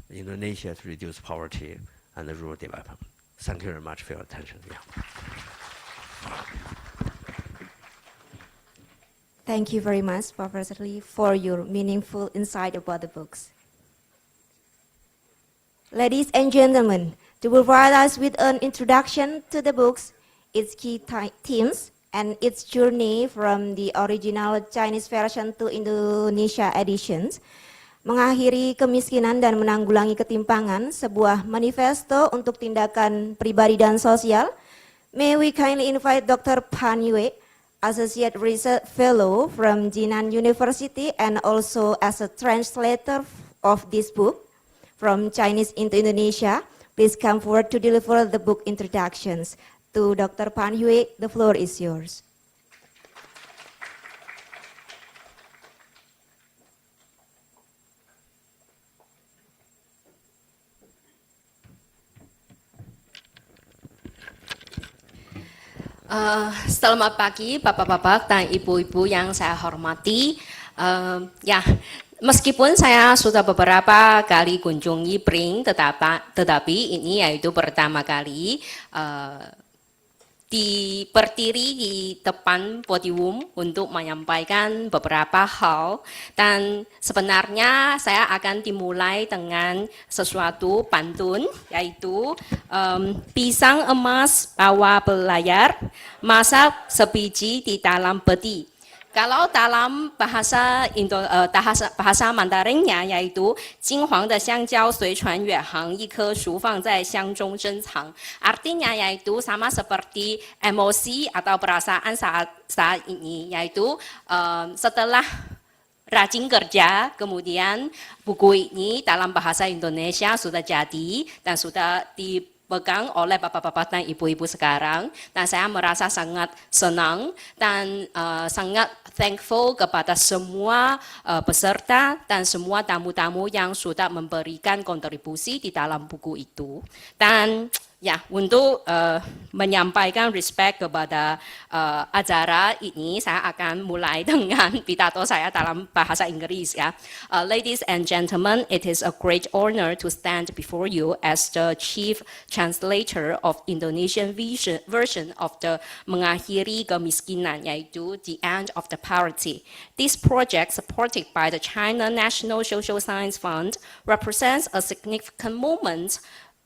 [SPEAKER 6] Indonesia to reduce poverty and rural development. Thank you very much for your attention. Yeah.
[SPEAKER 1] Thank you very much, Professor Lee, for your meaningful insight about the books. Ladies and gentlemen, to provide us with an introduction to the books, its key themes, and its journey from the original Chinese version to Indonesia editions, Mengakhiri Kemiskinan dan Menanggulangi Ketimpangan, Sebuah Manifesto untuk Tindakan Pribadi dan Sosial, may we kindly invite Dr. Pan Yue, Associate Research Fellow from Jinan University and also as a translator of this book from Chinese into Indonesia. Please come forward to deliver the book introductions. To Dr. Pan Yue, the floor is yours.
[SPEAKER 7] Selamat pagi Bapak-Bapak dan Ibu-Ibu yang saya hormati. Meskipun saya sudah beberapa kali kunjungi BRIN, tetapi ini yaitu pertama kali berdiri di depan podium untuk menyampaikan beberapa hal, dan sebenarnya saya akan dimulai dengan sesuatu pantun, yaitu pisang emas bawa belayar, masak sebiji di dalam peti. Kalau dalam bahasa Mandarinnya yaitu 金黄的香蕉随船远航，一棵熟放在箱中珍藏. Artinya yaitu sama seperti emosi atau perasaan saat ini, yaitu setelah rajin kerja, kemudian buku ini dalam bahasa Indonesia sudah jadi dan sudah dipegang oleh bapak-bapak dan ibu-ibu sekarang, dan saya merasa sangat senang dan sangat thankful kepada semua peserta dan semua tamu-tamu yang sudah memberikan kontribusi di dalam buku itu. Dan untuk menyampaikan respect kepada acara ini, saya akan mulai dengan pidato saya dalam bahasa Inggris. Ladies and gentlemen, it is a great honor to stand before you as the chief translator of Indonesian version of the Mengakhiri Kemiskinan, yaitu the end of the poverty. This project, supported by the China National Social Science Fund, represents a significant moment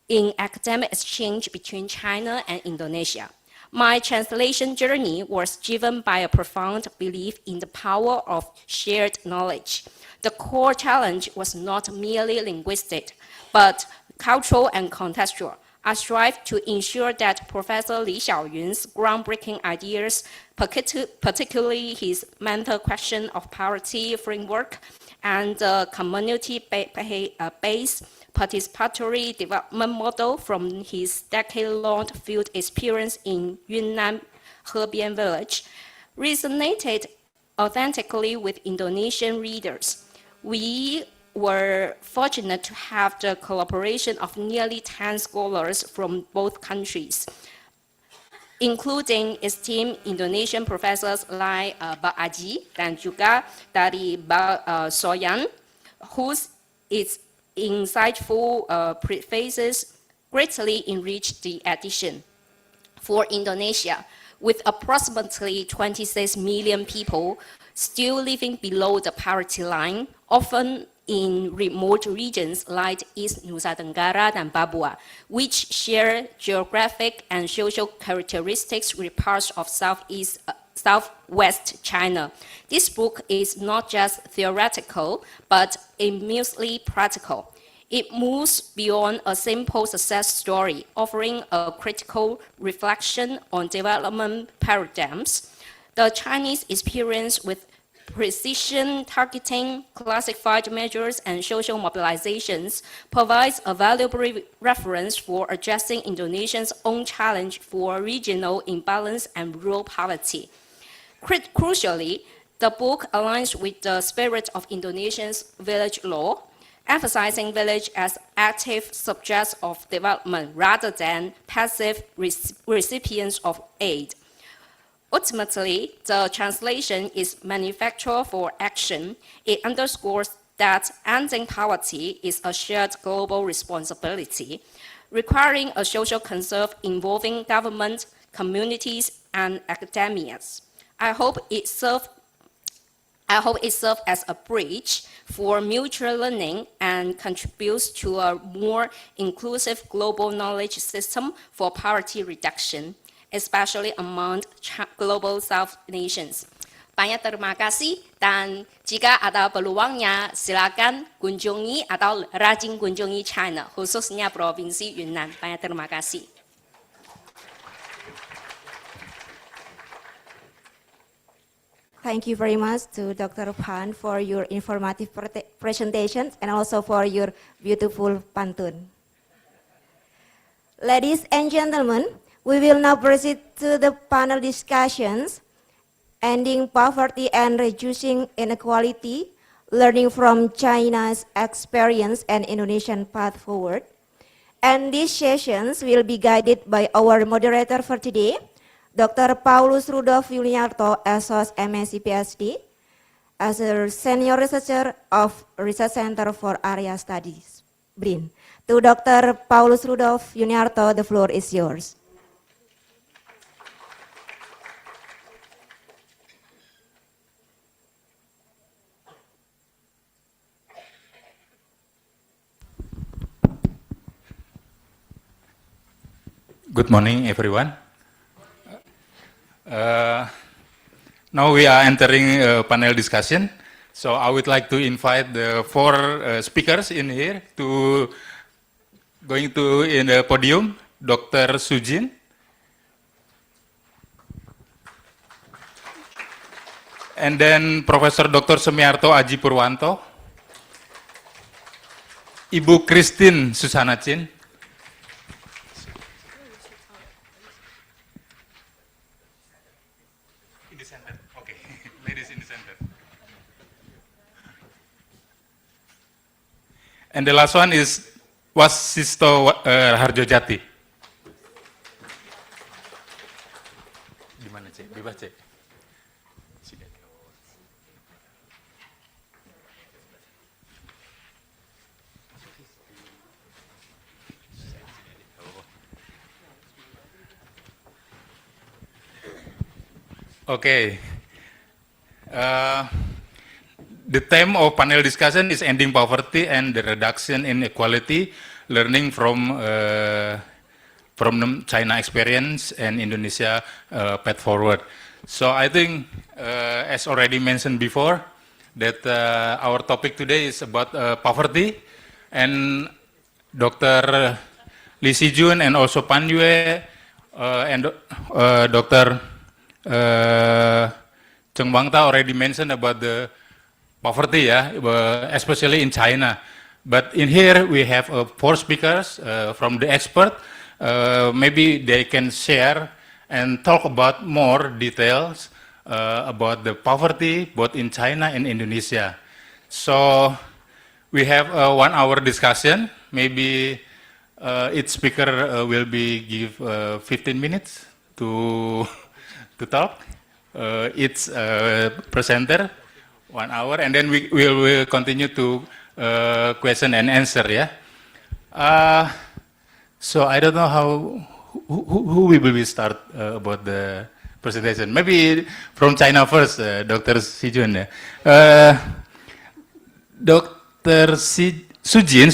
[SPEAKER 7] in academic exchange between China and Indonesia. My translation journey was driven by a profound belief in the power of shared knowledge. The core challenge was not merely linguistic, but cultural and contextual. I strive to ensure that Professor Li Xiaoyun's groundbreaking ideas, particularly his mental question of poverty framework and the community-based participatory development model from his decade-long field experience in Yunnan Hebian village, resonated authentically with Indonesian readers. We were fortunate to have the collaboration of nearly 10 scholars from both countries, including esteemed Indonesian professors like Pak Aji dan juga dari Pak Soyan, whose insightful prefaces greatly enriched the edition. For Indonesia, with approximately 26 million people still living below the poverty line, often in remote regions like East Nusa Tenggara and Papua, which share geographic and social characteristics with parts of Southwest China. This book is not just theoretical, but immensely practical. It moves beyond a simple success story, offering a critical reflection on development paradigms. The Chinese experience with precision targeting, classified measures, and social mobilizations provides a valuable reference for addressing Indonesia's own challenge for regional imbalance and rural poverty. Crucially, the book aligns with the spirit of Indonesia's village law, emphasizing village as active subjects of development rather than passive recipients of aid. Ultimately, the translation is manufacture for action. It underscores that ending poverty is a shared global responsibility, requiring a social concern involving government, communities, and academias. I hope it serves as a bridge for mutual learning and contributes to a more inclusive global knowledge system for poverty reduction, especially among global South nations. Banyak terima kasih, dan jika ada peluangnya, silakan kunjungi atau rajin kunjungi China, khususnya Provinsi Yunnan. Banyak terima kasih.
[SPEAKER 1] Thank you very much to Dr. Pan for your informative presentations and also for your beautiful pantun. Ladies and gentlemen, we will now proceed to the panel discussions, Ending Poverty and Reducing Inequality, Learning from China's Experience and Indonesian Path Forward. And these sessions will be guided by our moderator for today, Dr. Paulus Rudolf Yuniarto, Assos MSc PhD, as a Senior Researcher of Research Center for Area Studies, BRIN. To Dr. Paulus Rudolf Yuniarto, the floor is yours.
[SPEAKER 8] Good morning, everyone. Now we are entering a panel discussion. So I would like to invite the four speakers in here to going to in the podium, Dr. Sujin, and then Professor Dr. Semiarto Aji Purwanto, Ibu Christine Susanacin, and the last one is Wasisto Harjojati. Di mana, Cek? Bebas, Cek. Okay. The theme of panel discussion is Ending Poverty and the Reduction in Inequality, Learning from the China Experience and Indonesia Path Forward. So I think, as already mentioned before, that our topic today is about poverty, and Dr. Lee Si-jun and also Pan Yue and Dr. Cheng Wangta already mentioned about the poverty, especially in China. But in here we have four speakers from the expert. Maybe they can share and talk about more details about the poverty both in China and Indonesia. So we have a 1 hour discussion. Maybe each speaker will be give 15 minutes to talk. Each presenter 1 hour, and then we will continue to question and answer. So I don't know who we will start about the presentation. Maybe from China first, Dr. Si-jun. Dr. Sujin,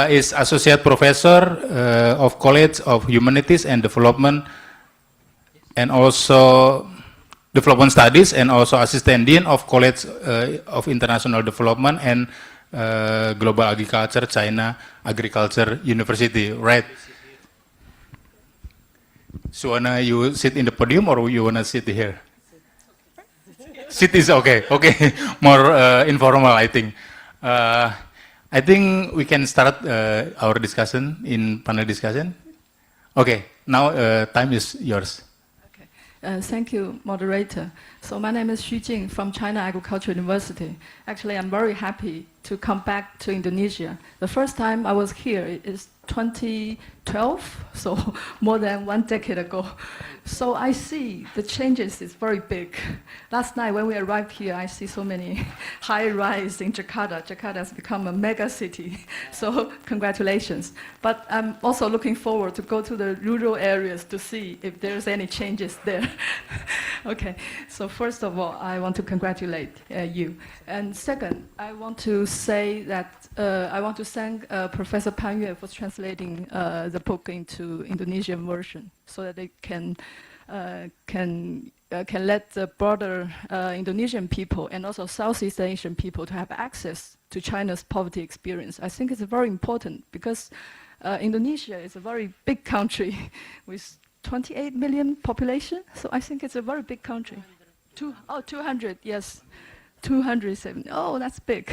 [SPEAKER 8] is Associate Professor of College of Humanities and Development, and also Development Studies, and also Assistant Dean of College of International Development and Global Agriculture, China Agriculture University, right? So you sit in the podium or you wanna sit here? Sit is okay. Okay, more informal, I think. I think we can start our discussion in panel discussion. Okay, now time is yours.
[SPEAKER 9] Thank you, moderator. So my name is Xu Jing from China Agricultural University. Actually, I'm very happy to come back to Indonesia. The first time I was here is 2012, so more than 1 decade ago. So I see the changes is very big. Last night when we arrived here, I see so many high-rise in Jakarta. Jakarta has become a mega city, so congratulations. But I'm also looking forward to go to the rural areas to see if there's any changes there. Okay, so first of all, I want to congratulate you. And second, I want to say that I want to thank Professor Pan Yue for translating the book into Indonesian version so that they can let the broader Indonesian people and also Southeast Asian people to have access to China's poverty experience. I think it's very important because Indonesia is a very big country with 28 million population, so I think it's a very big country. 200, yes. 270. Oh, that's big.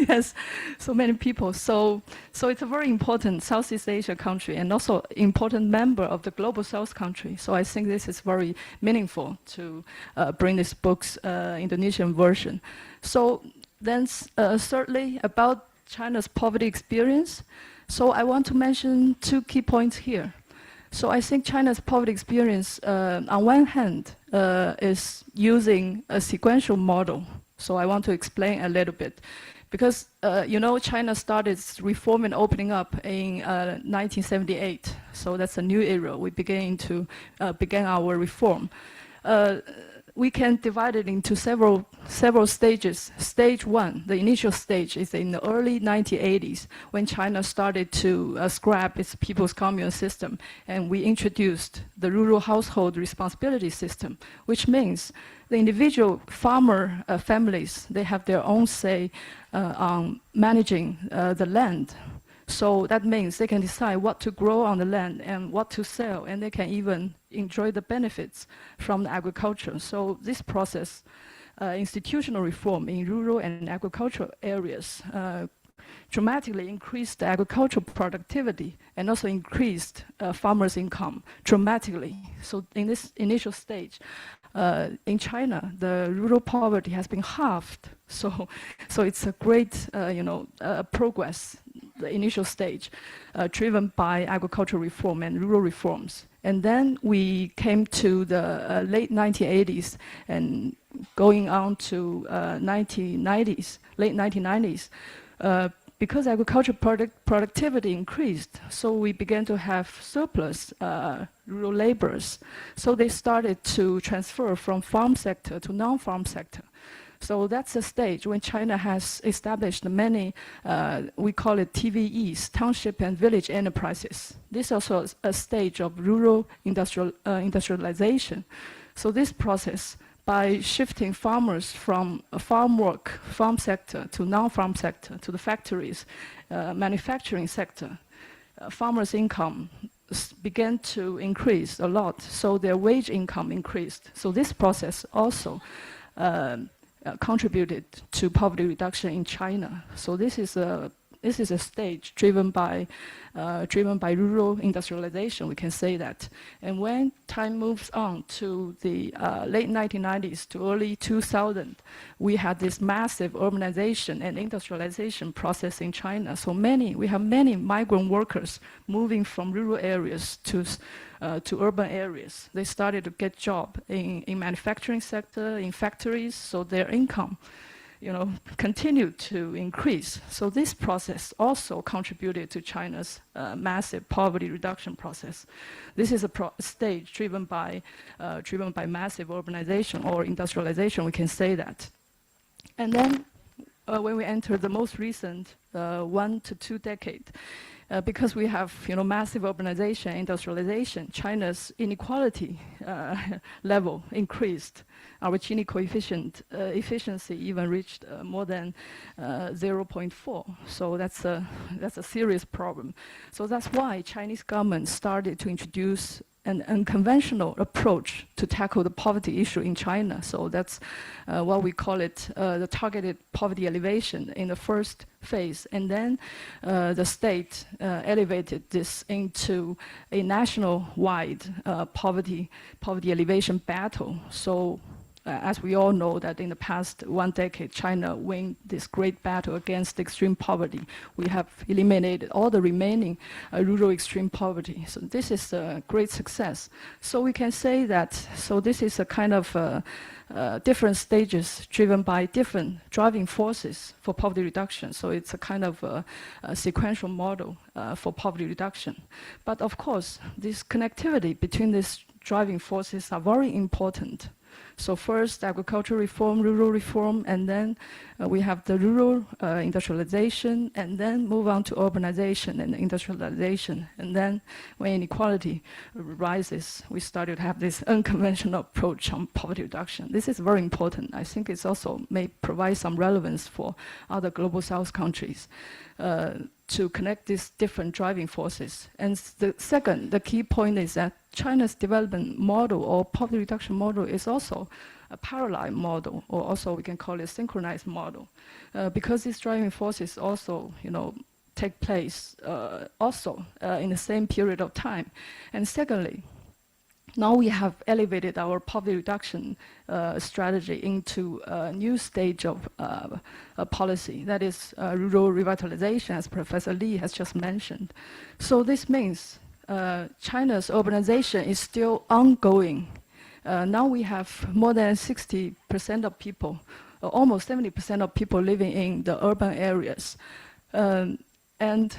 [SPEAKER 9] Yes, so many people. So it's a very important Southeast Asia country and also important member of the Global South country. So I think this is very meaningful to bring this book's Indonesian version. So then thirdly, about China's poverty experience. So I want to mention 2 key points here. So I think China's poverty experience, on one hand, is using a sequential model. So I want to explain a little bit. Because, you know, China started reform and opening up in 1978. So that's a new era. We began our reform. We can divide it into several stages. Stage 1, the initial stage, is in the early 1980s when China started to scrap its people's communal system, and we introduced the rural household responsibility system, which means the individual farmer families, they have their own say on managing the land. So that means they can decide what to grow on the land and what to sell, and they can even enjoy the benefits from the agriculture. So this process, institutional reform in rural and agricultural areas, dramatically increased the agricultural productivity and also increased farmers' income dramatically. So in this initial stage, in China, the rural poverty has been halved. So it's a great, progress, the initial stage, driven by agricultural reform and rural reforms. And then we came to the late 1980s and going on to 1990s, late 1990s. Because agricultural productivity increased, so we began to have surplus rural laborers. So they started to transfer from farm sector to non-farm sector. So that's the stage when China has established many, we call it TVEs, township and village enterprises. This is also a stage of rural industrialization. So this process, by shifting farmers from farm work, farm sector, to non-farm sector, to the factories, manufacturing sector, farmers' income began to increase a lot, so their wage income increased. So this process also contributed to poverty reduction in China. So this is a stage driven by rural industrialization, we can say that. And when time moves on to the late 1990s to early 2000, we had this massive urbanization and industrialization process in China. So we have many migrant workers moving from rural areas to urban areas. They started to get job in manufacturing sector, in factories, so their income continued to increase. So this process also contributed to China's massive poverty reduction process. This is a stage driven by massive urbanization or industrialization, we can say that. And then when we enter the most recent 1 to 2 decades, because we have massive urbanization, industrialization, China's inequality level increased. Our Gini coefficient efficiency even reached more than 0.4. So that's a serious problem. So that's why Chinese government started to introduce an unconventional approach to tackle the poverty issue in China. So that's what we call it the targeted poverty elevation in the first phase. And then the state elevated this into a national-wide poverty elevation battle. So as we all know that in the past 1 decade, China won this great battle against extreme poverty. We have eliminated all the remaining rural extreme poverty. So this is a great success. So we can say that, so this is a kind of different stages driven by different driving forces for poverty reduction. So it's a kind of a sequential model for poverty reduction. But of course, this connectivity between these driving forces are very important. So first, agricultural reform, rural reform, and then we have the rural industrialization, and then move on to urbanization and industrialization. And then when inequality rises, we started to have this unconventional approach on poverty reduction. This is very important. I think it's also may provide some relevance for other global South countries to connect these different driving forces. And the second, the key point is that China's development model or poverty reduction model is also a parallel model, or also we can call it a synchronized model, because these driving forces also, take place also in the same period of time. And secondly, now we have elevated our poverty reduction strategy into a new stage of policy, that is rural revitalization, as Professor Li has just mentioned. So this means China's urbanization is still ongoing. Now we have more than 60% of people, almost 70% of people living in the urban areas. And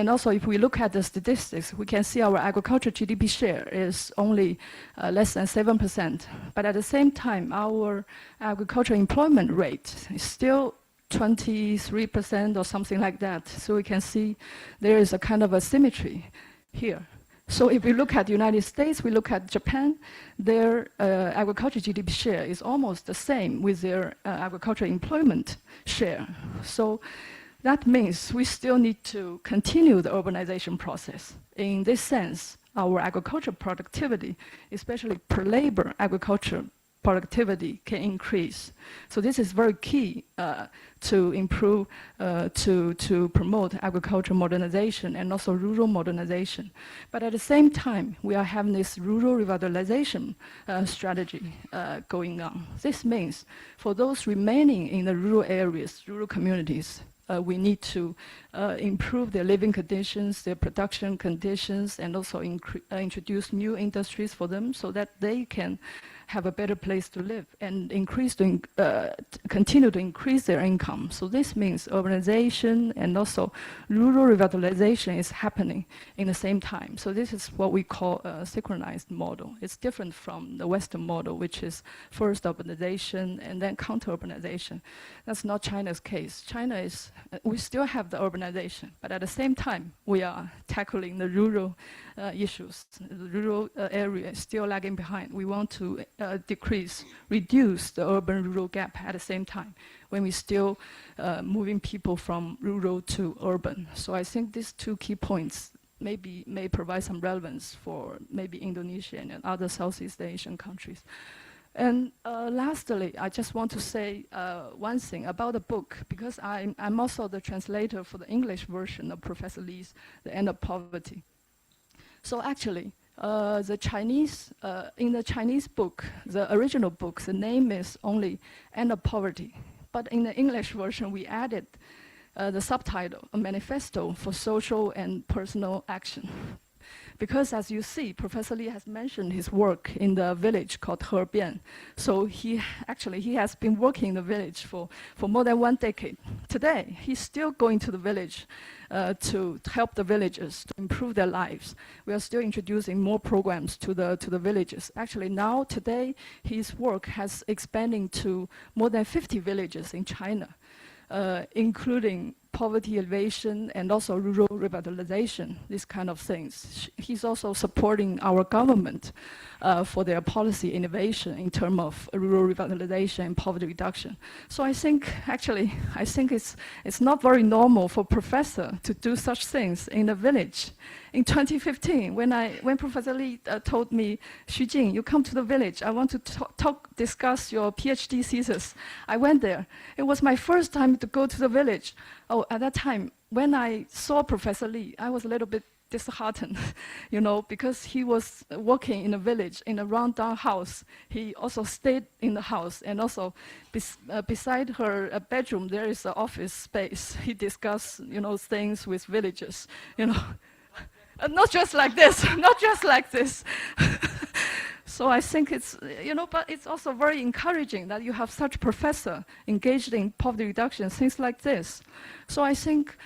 [SPEAKER 9] also, if we look at the statistics, we can see our agriculture GDP share is only less than 7%. But at the same time, our agriculture employment rate is still 23% or something like that. So we can see there is a kind of a symmetry here. So if we look at the United States, we look at Japan, their agriculture GDP share is almost the same with their agriculture employment share. So that means we still need to continue the urbanization process. In this sense, our agriculture productivity, especially per labor agriculture productivity, can increase. So this is very key to improve, to promote agriculture modernization and also rural modernization. But at the same time, we are having this rural revitalization strategy going on. This means for those remaining in the rural areas, rural communities, we need to improve their living conditions, their production conditions, and also introduce new industries for them so that they can have a better place to live and continue to increase their income. So this means urbanization and also rural revitalization is happening in the same time. So this is what we call a synchronized model. It's different from the Western model, which is first urbanization and then counter-urbanization. That's not China's case. China is, we still have the urbanization, but at the same time, we are tackling the rural issues. The rural area is still lagging behind. We want to reduce the urban-rural gap at the same time when we still moving people from rural to urban. So I think these two key points may provide some relevance for maybe Indonesia and other Southeast Asian countries. And lastly, I just want to say one thing about the book, because I'm also the translator for the English version of Professor Li's The End of Poverty. So actually, the Chinese, in the Chinese book, the original book, the name is only End of Poverty. But in the English version, we added the subtitle, A Manifesto for Social and Personal Action. Because as you see, Professor Li has mentioned his work in the village called Hebian. So he has been working in the village for more than 1 decade. Today, he's still going to the village to help the villagers to improve their lives. We are still introducing more programs to the villages. Actually, now, today, his work has expanding to more than 50 villages in China, including poverty alleviation and also rural revitalization, these kind of things. He's also supporting our government for their policy innovation in terms of rural revitalization and poverty reduction. So I think, actually, it's not very normal for a professor to do such things in a village. In 2015, when Professor Li told me, Xu Jing, you come to the village, I want to discuss your PhD thesis. I went there. It was my first time to go to the village. Oh, at that time, when I saw Professor Li, I was a little bit disheartened, you know, because he was working in a village in a rundown house. He also stayed in the house, and also beside her bedroom there is an office space. He discussed, you know, things with villagers, you know. Not just like this, not just like this. So I think it's, you know, but it's also very encouraging that you have such professor engaged in poverty reduction, things like this. So I think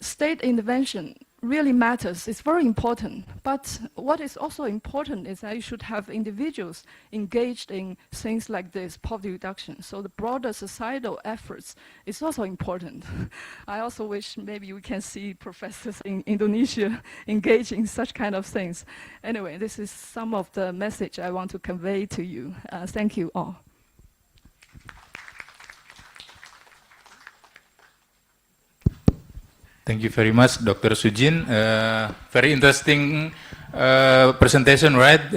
[SPEAKER 9] state intervention really matters. It's very important. But what is also important is that you should have individuals engaged in things like this, poverty reduction. So the broader societal efforts is also important. I also wish maybe we can see professors in Indonesia engage in such kind of things. Anyway, this is some of the message I want to convey to you. Thank you all.
[SPEAKER 8] Thank you very much, Dr. Sujin. Very interesting presentation, right?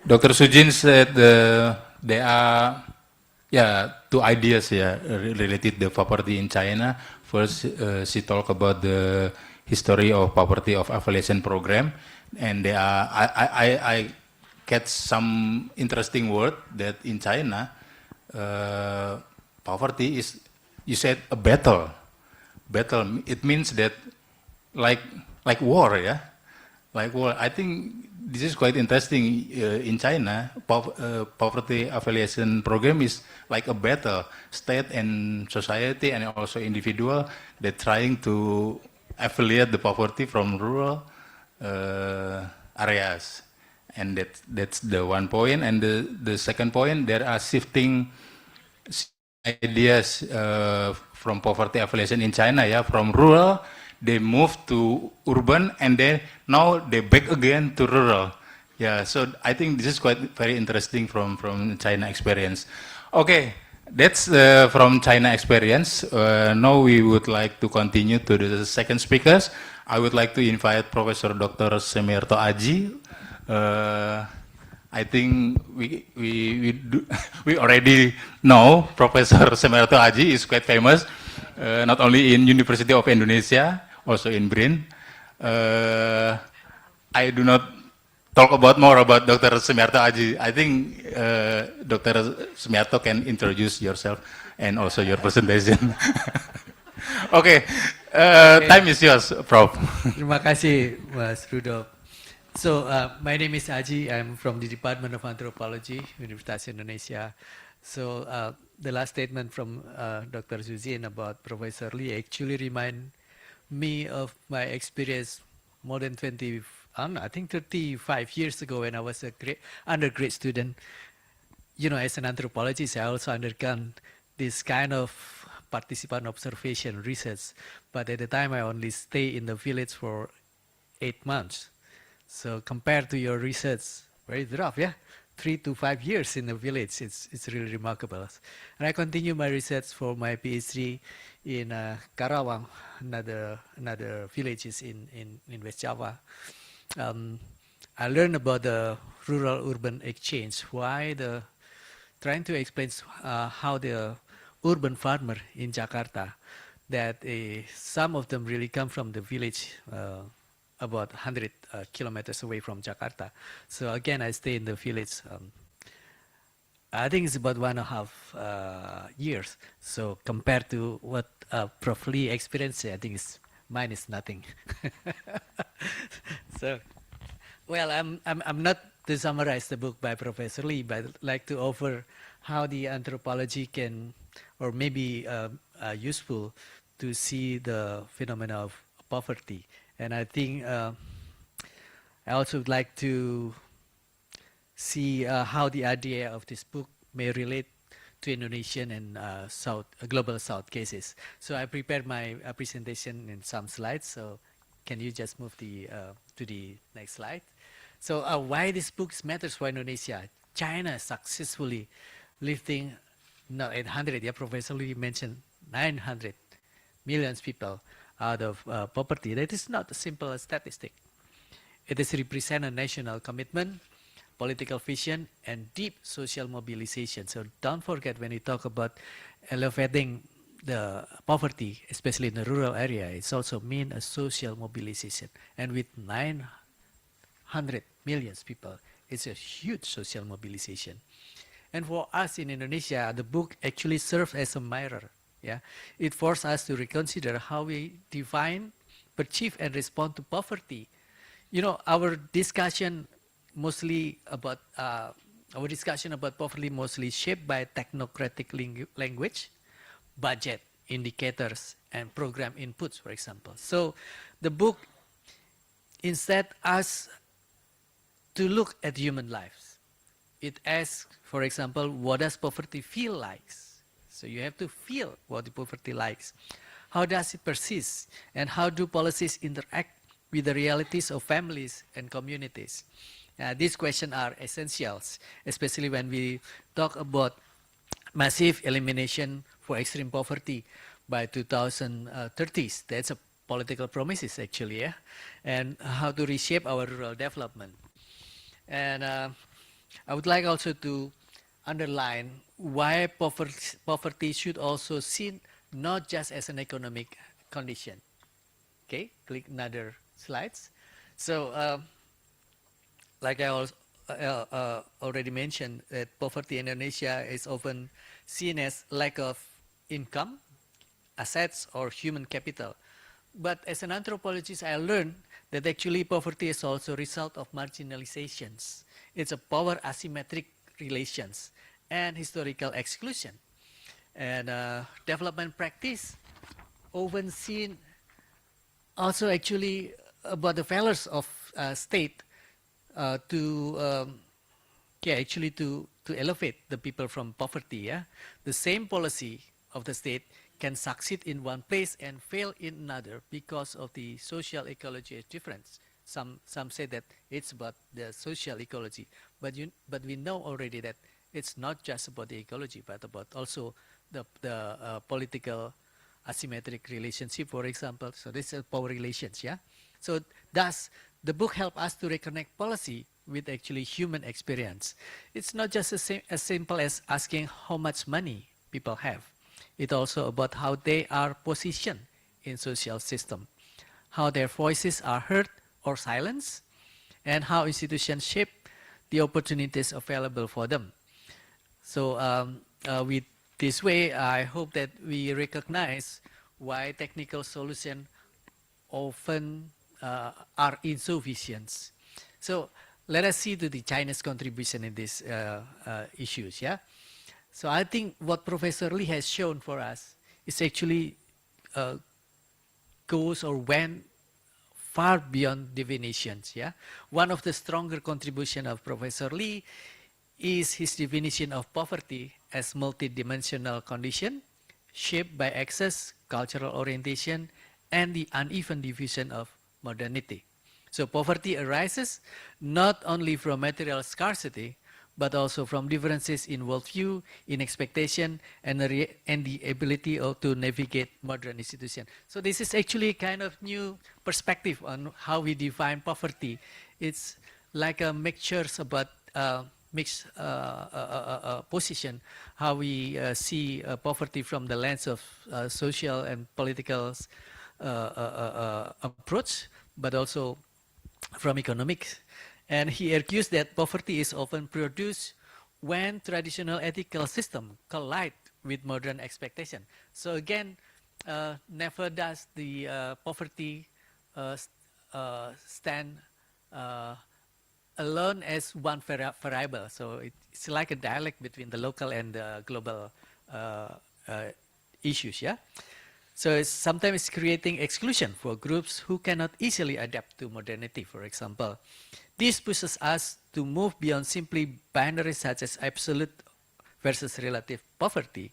[SPEAKER 8] Dr. Sujin said there are, two ideas related to poverty in China. First, she talked about the history of poverty of affiliation program, and there are, I get some interesting word that in China, poverty is, you said, a battle. Battle, it means that like war, yeah? Like war. I think this is quite interesting in China. Poverty affiliation program is like a battle. State and society and also individual, they're trying to affiliate the poverty from rural areas. And that's the one point. And the second point, there are shifting ideas from poverty affiliation in China, from rural, they move to urban, and then now they back again to rural. So I think this is quite very interesting from China experience. Okay, that's from China experience. Now we would like to continue to the second speakers. I would like to invite Professor Dr. Semerto Aji. I think we already know Professor Semerto Aji is quite famous, not only in University of Indonesia, also in BRIN. I do not talk more about Dr. Semerto Aji. I think Dr. Semerto can introduce yourself and also your presentation. Okay, time is yours, Prof.
[SPEAKER 10] Terima kasih, Mas Rudolf. So, my name is Aji. I'm from the Department of Anthropology, Universitas Indonesia. So, the last statement from Dr. Suzin about Professor Lee actually remind me of my experience more than 35 years ago when I was a undergrad student. You know, as an anthropologist, I also undergone this kind of participant observation research. But at the time, I only stay in the village for 8 months. So compared to your research, very rough, 3 to 5 years in the village, it's really remarkable. And I continue my research for my PhD in Karawang, another villages in West Java. I learned about the rural-urban exchange, trying to explain how the urban farmer in Jakarta, that some of them really come from the village about 100 kilometers away from Jakarta. So again, I stay in the village. I think it's about 1.5 years. So compared to what Prof. Lee experienced, I think mine is nothing. So, well, I'm not to summarize the book by Professor Lee, but I'd like to offer how the anthropology can, or maybe useful to see the phenomena of poverty. And I think I also would like to see how the idea of this book may relate to Indonesian and global South cases. So I prepared my presentation in some slides. So can you just move to the next slide? So why this book matters for Indonesia? China successfully lifting, not 800, yeah, Professor Lee mentioned 900 million people out of poverty. That is not a simple statistic. It is represent a national commitment, political vision, and deep social mobilization. So don't forget, when we talk about elevating the poverty, especially in the rural area, it's also mean a social mobilization. And with 900 million people, it's a huge social mobilization. And for us in Indonesia, the book actually serves as a mirror. Yeah, it forces us to reconsider how we define, perceive, and respond to poverty. You know, our discussion about poverty mostly shaped by technocratic language, budget, indicators, and program inputs, for example. So the book instead asks to look at human lives. It asks, for example, what does poverty feel like? So you have to feel what the poverty likes. How does it persist? And how do policies interact with the realities of families and communities? These questions are essentials, especially when we talk about massive elimination for extreme poverty by 2030s. That's a political promises, actually, yeah? And how to reshape our rural development. And I would like also to underline why poverty should also seen not just as an economic condition. Okay, click another slides. So, like I already mentioned, that poverty in Indonesia is often seen as lack of income, assets, or human capital. But as an anthropologist, I learned that actually poverty is also a result of marginalizations. It's a power asymmetric relations and historical exclusion. And development practice often seen also actually about the failures of state to elevate the people from poverty. Yeah? The same policy of the state can succeed in one place and fail in another because of the social ecology difference. Some say that it's about the social ecology, but we know already that it's not just about the ecology, but about also the political asymmetric relationship, for example. So this is power relations, yeah. So thus the book helps us to reconnect policy with actually human experience. It's not just as simple as asking how much money people have. It's also about how they are positioned in social system, how their voices are heard or silenced, and how institutions shape the opportunities available for them. So with this way, I hope that we recognize why technical solutions often are insufficient. So let us see to the China's contribution in these issues. Yeah. So I think what Professor Lee has shown for us is actually goes or went far beyond definitions. Yeah. One of the stronger contribution of Professor Lee is his definition of poverty as multidimensional condition shaped by access, cultural orientation, and the uneven division of modernity. So poverty arises not only from material scarcity, but also from differences in worldview, in expectation, and the ability to navigate modern institutions. So this is actually kind of new perspective on how we define poverty. It's like a mixture about mixed position, how we see poverty from the lens of social and political approach, but also from economics. And he argues that poverty is often produced when traditional ethical systems collide with modern expectation. So again, never does the poverty stand alone as one variable. So it's like a dialect between the local and the global issues. Yeah. So it's sometimes creating exclusion for groups who cannot easily adapt to modernity, for example. This pushes us to move beyond simply binaries such as absolute versus relative poverty,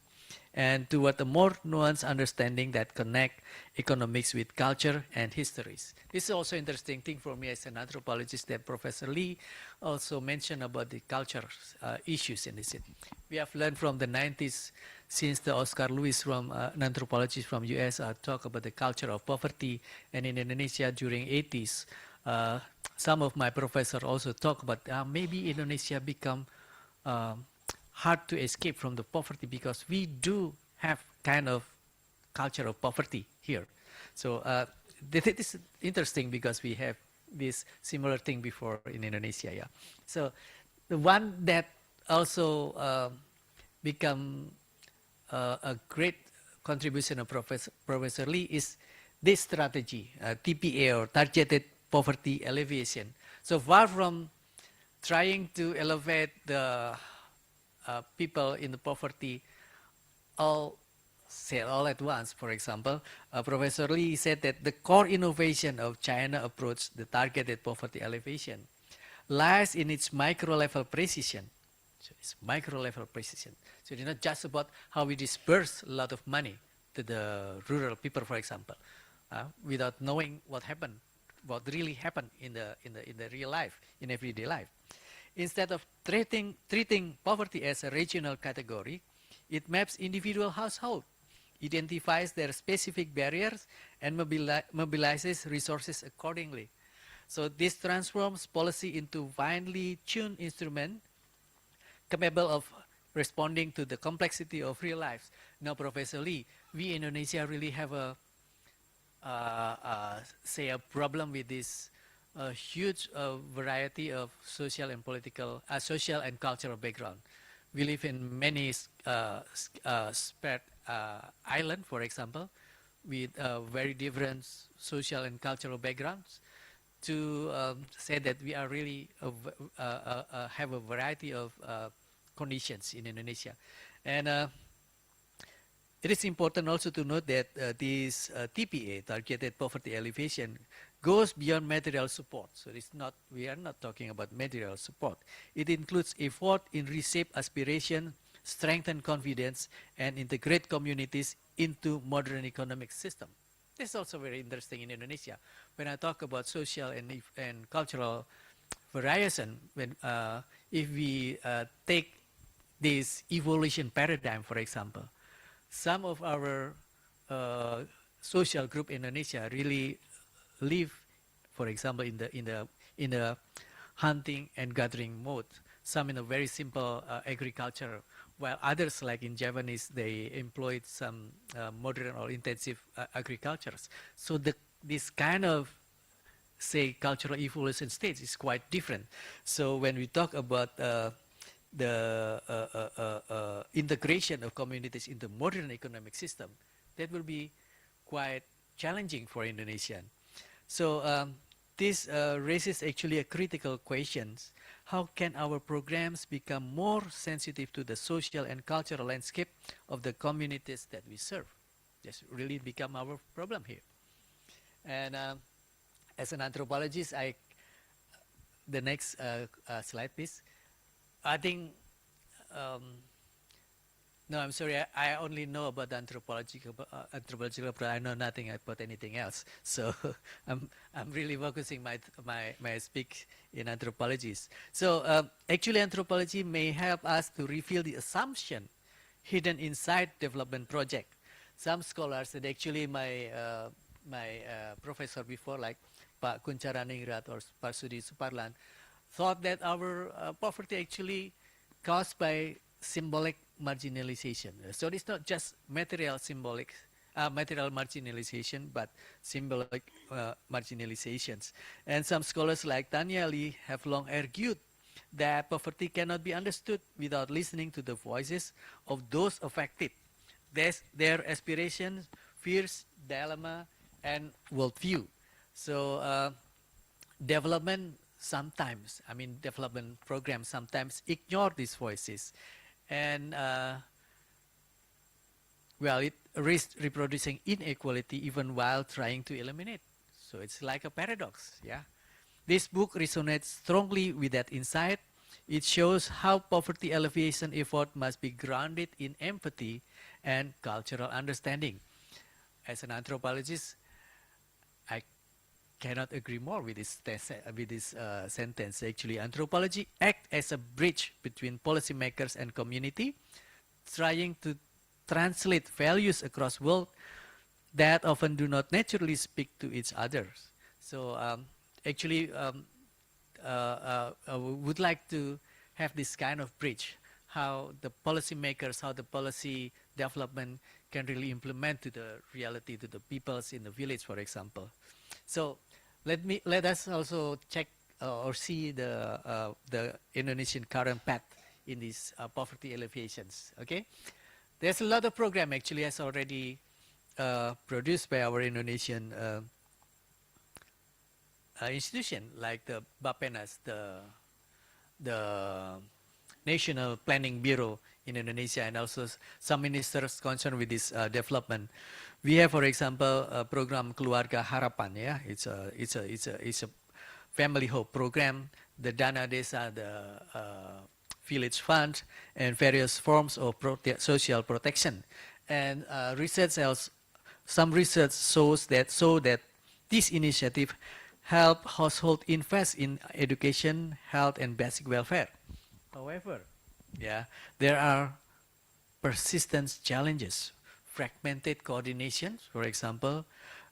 [SPEAKER 10] and toward a more nuanced understanding that connect economics with culture and histories. This is also interesting thing for me as an anthropologist that Professor Lee also mentioned about the culture issues in this. We have learned from the 90s, since the Oscar Lewis from an anthropologist from US talked about the culture of poverty, and in Indonesia during 80s, some of my professors also talk about maybe Indonesia become hard to escape from the poverty because we do have kind of culture of poverty here. So this is interesting because we have this similar thing before in Indonesia. Yeah. So the one that also become a great contribution of Professor Lee is this strategy, TPA, or Targeted Poverty Alleviation. So far from trying to elevate the people in the poverty all at once, for example, Professor Lee said that the core innovation of China approach, the targeted poverty alleviation, lies in its micro-level precision. So it's micro-level precision. So it's not just about how we disperse a lot of money to the rural people, for example, without knowing what happened, what really happened in the real life, in everyday life. Instead of treating poverty as a regional category, it maps individual households, identifies their specific barriers, and mobilizes resources accordingly. So this transforms policy into finely tuned instrument capable of responding to the complexity of real lives. Now, Professor Lee, we in Indonesia really have a problem with this huge variety of social and political, social and cultural background. We live in many spread islands, for example, with very different social and cultural backgrounds. To say that we are really have a variety of conditions in Indonesia, and it is important also to note that this TPA, Targeted Poverty Alleviation, goes beyond material support. So it's not, we are not talking about material support. It includes effort in reshape aspiration, strengthen confidence, and integrate communities into modern economic system. This is also very interesting in Indonesia. When I talk about social and cultural variation, when if we take this evolution paradigm, for example, some of our social group in Indonesia really live, for example, in the hunting and gathering mode. Some in a very simple agriculture, while others, like in Japanese, they employed some modern or intensive agricultures. So this kind of, say, cultural evolution stage is quite different. So when we talk about the integration of communities into modern economic system, that will be quite challenging for Indonesian. So this raises actually a critical questions. How can our programs become more sensitive to the social and cultural landscape of the communities that we serve? This really become our problem here. And as an anthropologist, the next slide, please. I think, no, I'm sorry, I only know about anthropological, but I know nothing about anything else. So I'm really focusing my speak in anthropologists. So actually anthropology may help us to reveal the assumption hidden inside development project. Some scholars, and actually my professor before, like Pak Kuncharaningrat or Pak Sudi Suparlan, thought that our poverty actually caused by symbolic marginalization. So it's not just material marginalization, but symbolic marginalizations. And some scholars like Tanya Lee have long argued that poverty cannot be understood without listening to the voices of those affected, their aspirations, fears, dilemma, and worldview. So development programs sometimes ignore these voices, and well, it risks reproducing inequality even while trying to eliminate. So it's like a paradox, yeah. This book resonates strongly with that insight. It shows how poverty alleviation effort must be grounded in empathy and cultural understanding. As an anthropologist, I cannot agree more with this sentence. Actually, anthropology acts as a bridge between policymakers and community, trying to translate values across world that often do not naturally speak to each other. So actually, we would like to have this kind of bridge, how the policymakers, how the policy development can really implement to the reality, to the peoples in the village, for example. So let us also check or see the Indonesian current path in these poverty alleviations. Okay, there's a lot of program actually has already produced by our Indonesian institution like the Bappenas, the National Planning Bureau in Indonesia, and also some ministers concerned with this development. We have, for example, a program Keluarga Harapan. Yeah, it's a family hope program. The Dana Desa, the village fund, and various forms of social protection. And some research shows that this initiative help household invest in education, health, and basic welfare. However, yeah, there are persistent challenges: fragmented coordination, for example,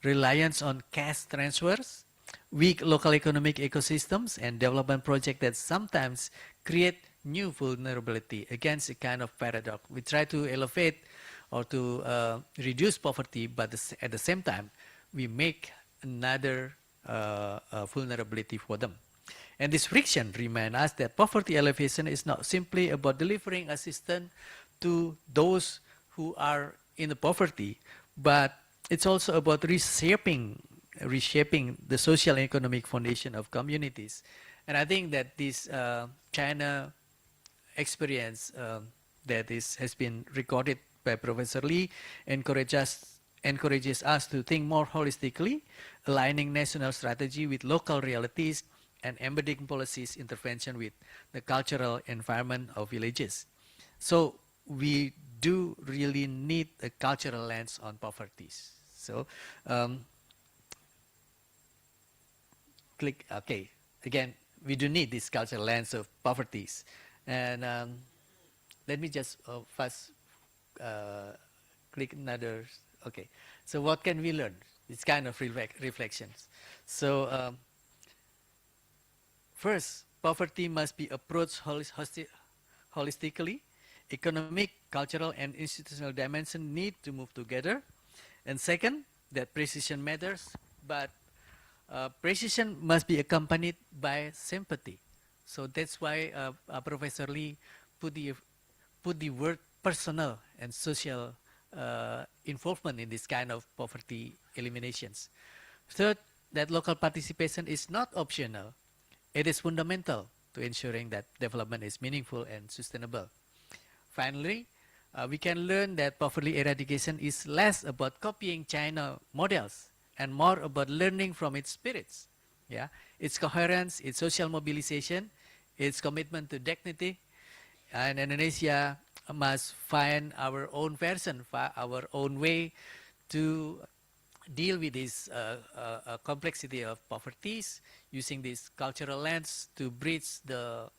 [SPEAKER 10] reliance on cash transfers, weak local economic ecosystems, and development projects that sometimes create new vulnerability. Against a kind of paradox, we try to elevate or to reduce poverty, but at the same time, we make another vulnerability for them. And this friction reminds us that poverty alleviation is not simply about delivering assistance to those who are in the poverty, but it's also about reshaping the social and economic foundation of communities. And I think that this China experience that has been recorded by Professor Lee encourages us to think more holistically, aligning national strategy with local realities and embedding policies intervention with the cultural environment of villages. So we do really need a cultural lens on poverty. So okay, again, we do need this cultural lens of poverty. And let me just first click another. Okay, so what can we learn? It's kind of reflections. So first, poverty must be approached holistically. Economic, cultural, and institutional dimension need to move together. And second, that precision matters, but precision must be accompanied by sympathy. So that's why Professor Lee put the word personal and social involvement in this kind of poverty eliminations. Third, that local participation is not optional. It is fundamental to ensuring that development is meaningful and sustainable. Finally, we can learn that poverty eradication is less about copying China models and more about learning from its spirits. Yeah, its coherence, its social mobilization, its commitment to dignity, and Indonesia must find our own version, our own way to deal with this complexity of poverties, using this cultural lens to bridge the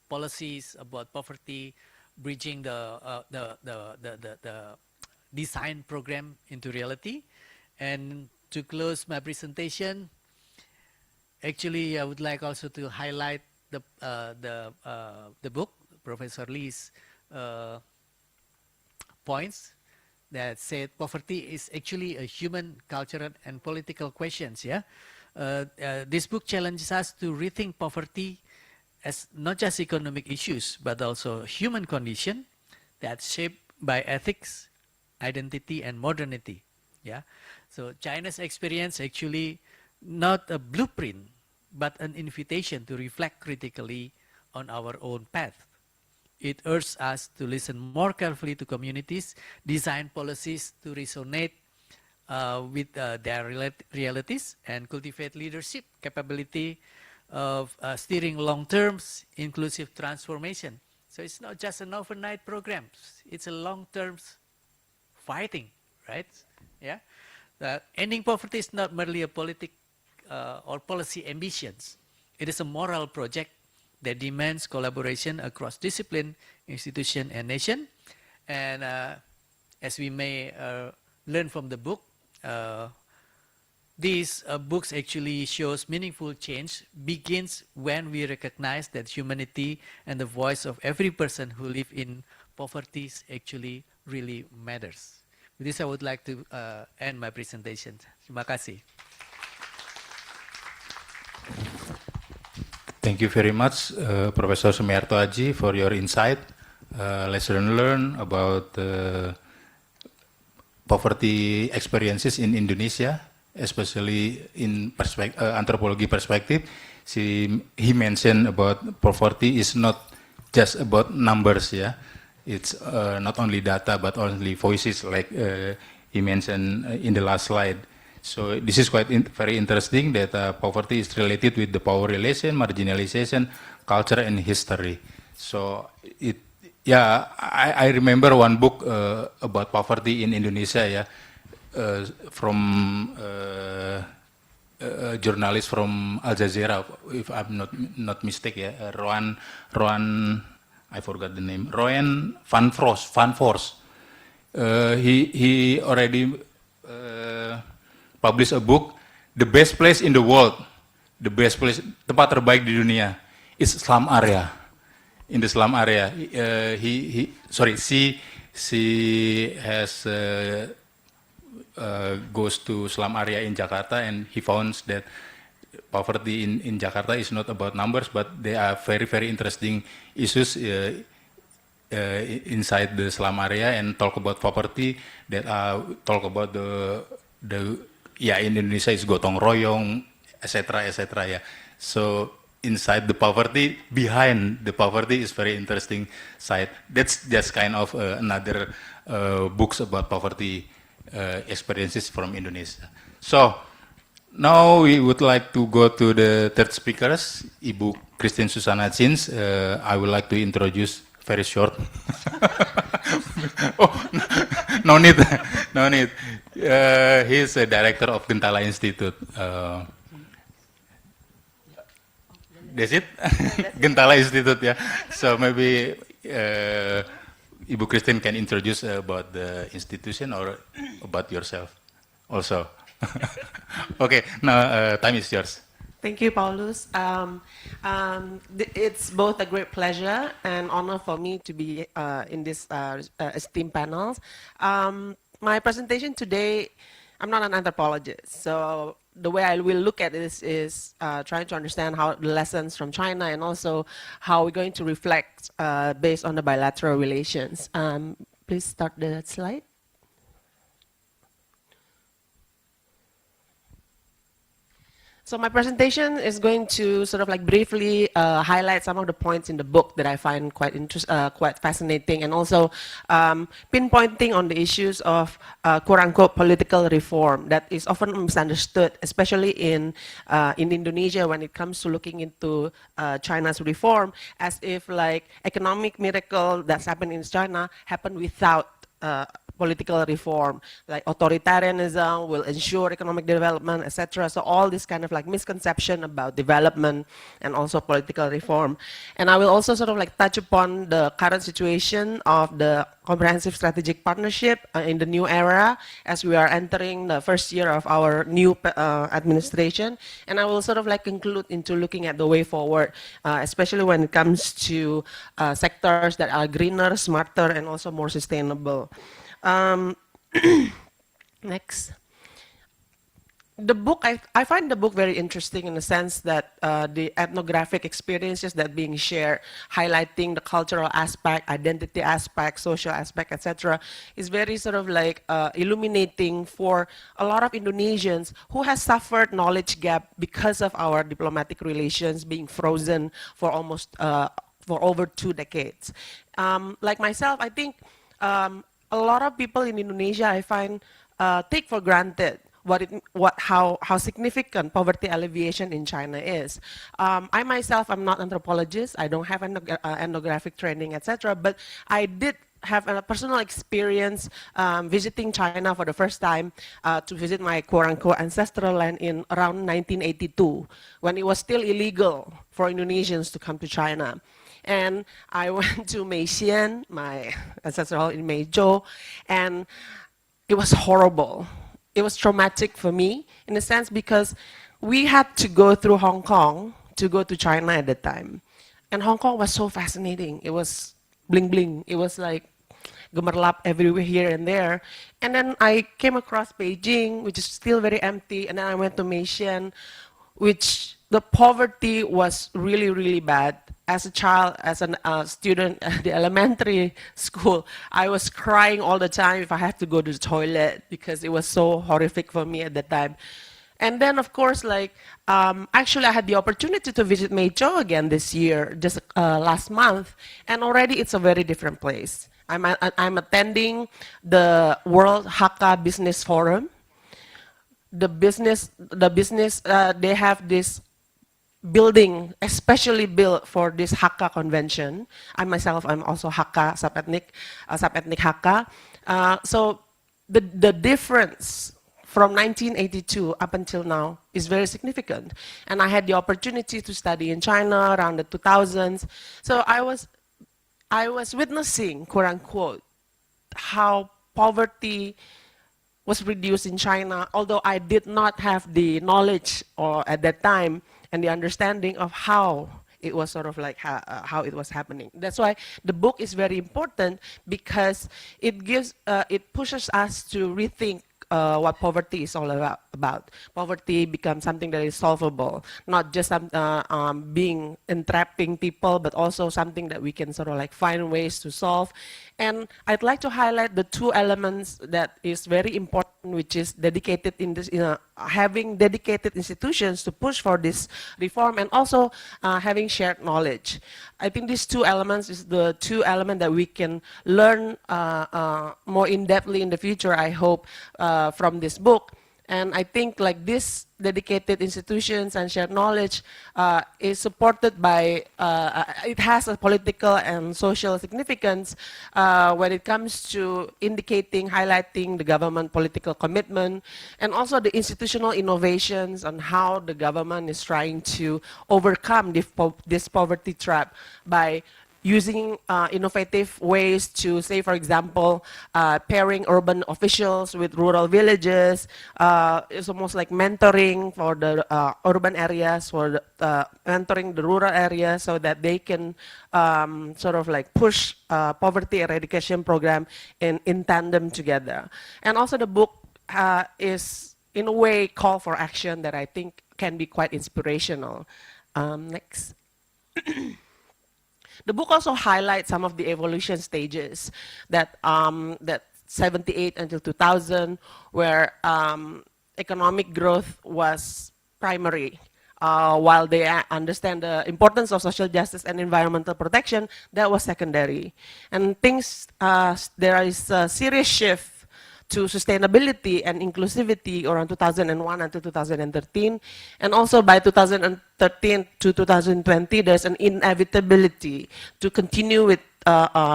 [SPEAKER 10] policies about poverty, bridging the design program into reality. And to close my presentation, actually, I would like also to highlight the book, Professor Lee's points that said poverty is actually a human, cultural, and political questions. Yeah, this book challenges us to rethink poverty as not just economic issues, but also human condition that's shaped by ethics, identity, and modernity. Yeah, so China's experience actually not a blueprint, but an invitation to reflect critically on our own path. It urges us to listen more carefully to communities, design policies to resonate with their realities, and cultivate leadership capability of steering long-term inclusive transformation. So it's not just an overnight program. It's a long-term fighting, right? Yeah. Ending poverty is not merely a or policy ambitions. It is a moral project that demands collaboration across discipline, institution, and nation. And as we may learn from the book, these books actually shows meaningful change begins when we recognize that humanity and the voice of every person who live in poverty actually really matters. With this, I would like to end my presentation. Terima kasih.
[SPEAKER 8] Thank you very much, Professor Sumiarto Aji, for your insight. Lesson learned about poverty experiences in Indonesia, especially in anthropology perspective. He mentioned about poverty is not just about numbers, yeah. It's not only data, but only voices, like he mentioned in the last slide. So this is quite very interesting that poverty is related with the power relation, marginalization, culture, and history. So I remember one book about poverty in Indonesia, yeah, from a journalist from Al Jazeera, if I'm not mistaken, yeah, Roan, I forgot the name, Roan van Vors. He already published a book, The Best Place in the World, the best place, tempat terbaik di dunia, is slum area. In the slum area, she has goes to slum area in Jakarta, and he found that poverty in Jakarta is not about numbers, but they are very, very interesting issues inside the slum area, and talk about poverty, that talk about in Indonesia is gotong royong, etc., etc. Yeah. So inside the poverty, behind the poverty is very interesting side. That's just kind of another books about poverty experiences from Indonesia. So now we would like to go to the third speakers, Ibu Christine Susana Chins. I would like to introduce very short. Oh, no need, no need. He's a director of Gentala Institute. That's it? Gentala Institute, yeah. So maybe Ibu Christine can introduce about the institution or about yourself also. Okay, now time is yours.
[SPEAKER 11] Thank you, Paulus. It's both a great pleasure and honor for me to be in this esteemed panels. My presentation today, I'm not an anthropologist, so the way I will look at this is trying to understand how the lessons from China and also how we're going to reflect based on the bilateral relations. Please start the slide. So my presentation is going to sort of like briefly highlight some of the points in the book that I find quite fascinating, and also pinpointing on the issues of quote-unquote political reform that is often misunderstood, especially in Indonesia when it comes to looking into China's reform, as if like economic miracle that's happened in China happened without political reform, like authoritarianism will ensure economic development, etc. So all this kind of like misconception about development and also political reform. And I will also sort of like touch upon the current situation of the comprehensive strategic partnership in the new era as we are entering the first year of our new administration. And I will sort of like conclude into looking at the way forward, especially when it comes to sectors that are greener, smarter, and also more sustainable. Next. The book, I find the book very interesting in the sense that the ethnographic experiences that being shared, highlighting the cultural aspect, identity aspect, social aspect, etc., is very sort of like illuminating for a lot of Indonesians who has suffered knowledge gap because of our diplomatic relations being frozen for almost for over 2 decades. Like myself, I think a lot of people in Indonesia, I find, take for granted how significant poverty alleviation in China is. I myself am not anthropologist. I don't have ethnographic training, etc. But I did have a personal experience visiting China for the first time to visit my quote-unquote ancestral land in around 1982, when it was still illegal for Indonesians to come to China. And I went to Meixian, my ancestral in Meizhou, and it was horrible. It was traumatic for me, in a sense, because we had to go through Hong Kong to go to China at the time. And Hong Kong was so fascinating. It was bling bling. It was like gemerlap everywhere here and there. And then I came across Beijing, which is still very empty. And then I went to Meixian, which the poverty was really, really bad. As a child, as a student at the elementary school, I was crying all the time if I had to go to the toilet because it was so horrific for me at that time. And then, of course, like, actually I had the opportunity to visit Meizhou again this year, just last month, and already it's a very different place. I'm attending the World Hakka Business Forum. They have this building especially built for this Hakka convention. I myself, I'm also Hakka, sub-ethnic Hakka. So the difference from 1982 up until now is very significant. And I had the opportunity to study in China around the 2000s. So I was witnessing, quote unquote, how poverty was reduced in China, although I did not have the knowledge or at that time and the understanding of how it was sort of like how it was happening. That's why the book is very important, because it gives, it pushes us to rethink what poverty is all about. Poverty becomes something that is solvable, not just being entrapping people, but also something that we can sort of like find ways to solve. And I'd like to highlight the two elements that is very important, which is dedicated in this, having dedicated institutions to push for this reform, and also having shared knowledge. I think these two elements is the two elements that we can learn more in-depthly in the future, I hope, from this book. And I think like this dedicated institutions and shared knowledge is supported by, it has a political and social significance when it comes to indicating, highlighting the government political commitment, and also the institutional innovations on how the government is trying to overcome this poverty trap by using innovative ways to, say, for example, pairing urban officials with rural villages. It's almost like mentoring for the urban areas, for mentoring the rural areas, so that they can sort of like push poverty eradication program in tandem together. And also the book is, in a way, call for action that I think can be quite inspirational. Next. The book also highlights some of the evolution stages that 78 until 2000, where economic growth was primary. While they understand the importance of social justice and environmental protection, that was secondary. And things, there is a serious shift to sustainability and inclusivity around 2001 until 2013. And also by 2013 to 2020, there's an inevitability to continue with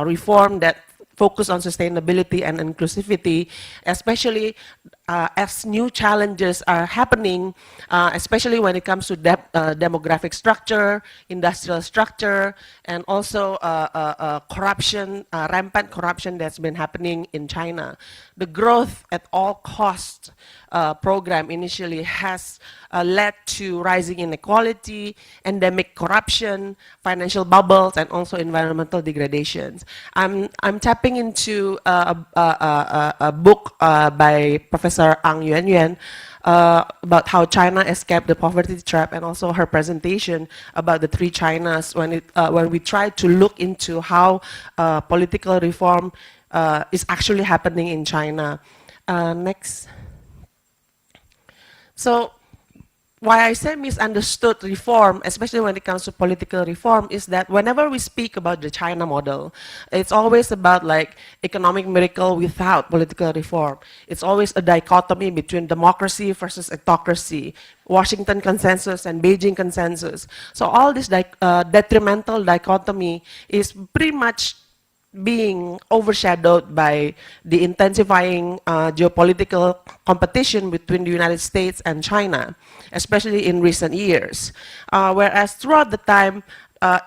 [SPEAKER 11] reform that focus on sustainability and inclusivity, especially as new challenges are happening, especially when it comes to demographic structure, industrial structure, and also corruption, rampant corruption that's been happening in China. The growth at all costs program initially has led to rising inequality, endemic corruption, financial bubbles, and also environmental degradations. I'm tapping into a book by Professor Ang Yuan about how China escaped the poverty trap, and also her presentation about the three Chinas when we try to look into how political reform is actually happening in China. Next. So why I say misunderstood reform, especially when it comes to political reform, is that whenever we speak about the China model, it's always about like economic miracle without political reform. It's always a dichotomy between democracy versus autocracy, Washington consensus and Beijing consensus. So all this detrimental dichotomy is pretty much being overshadowed by the intensifying geopolitical competition between the United States and China, especially in recent years. Whereas throughout the time,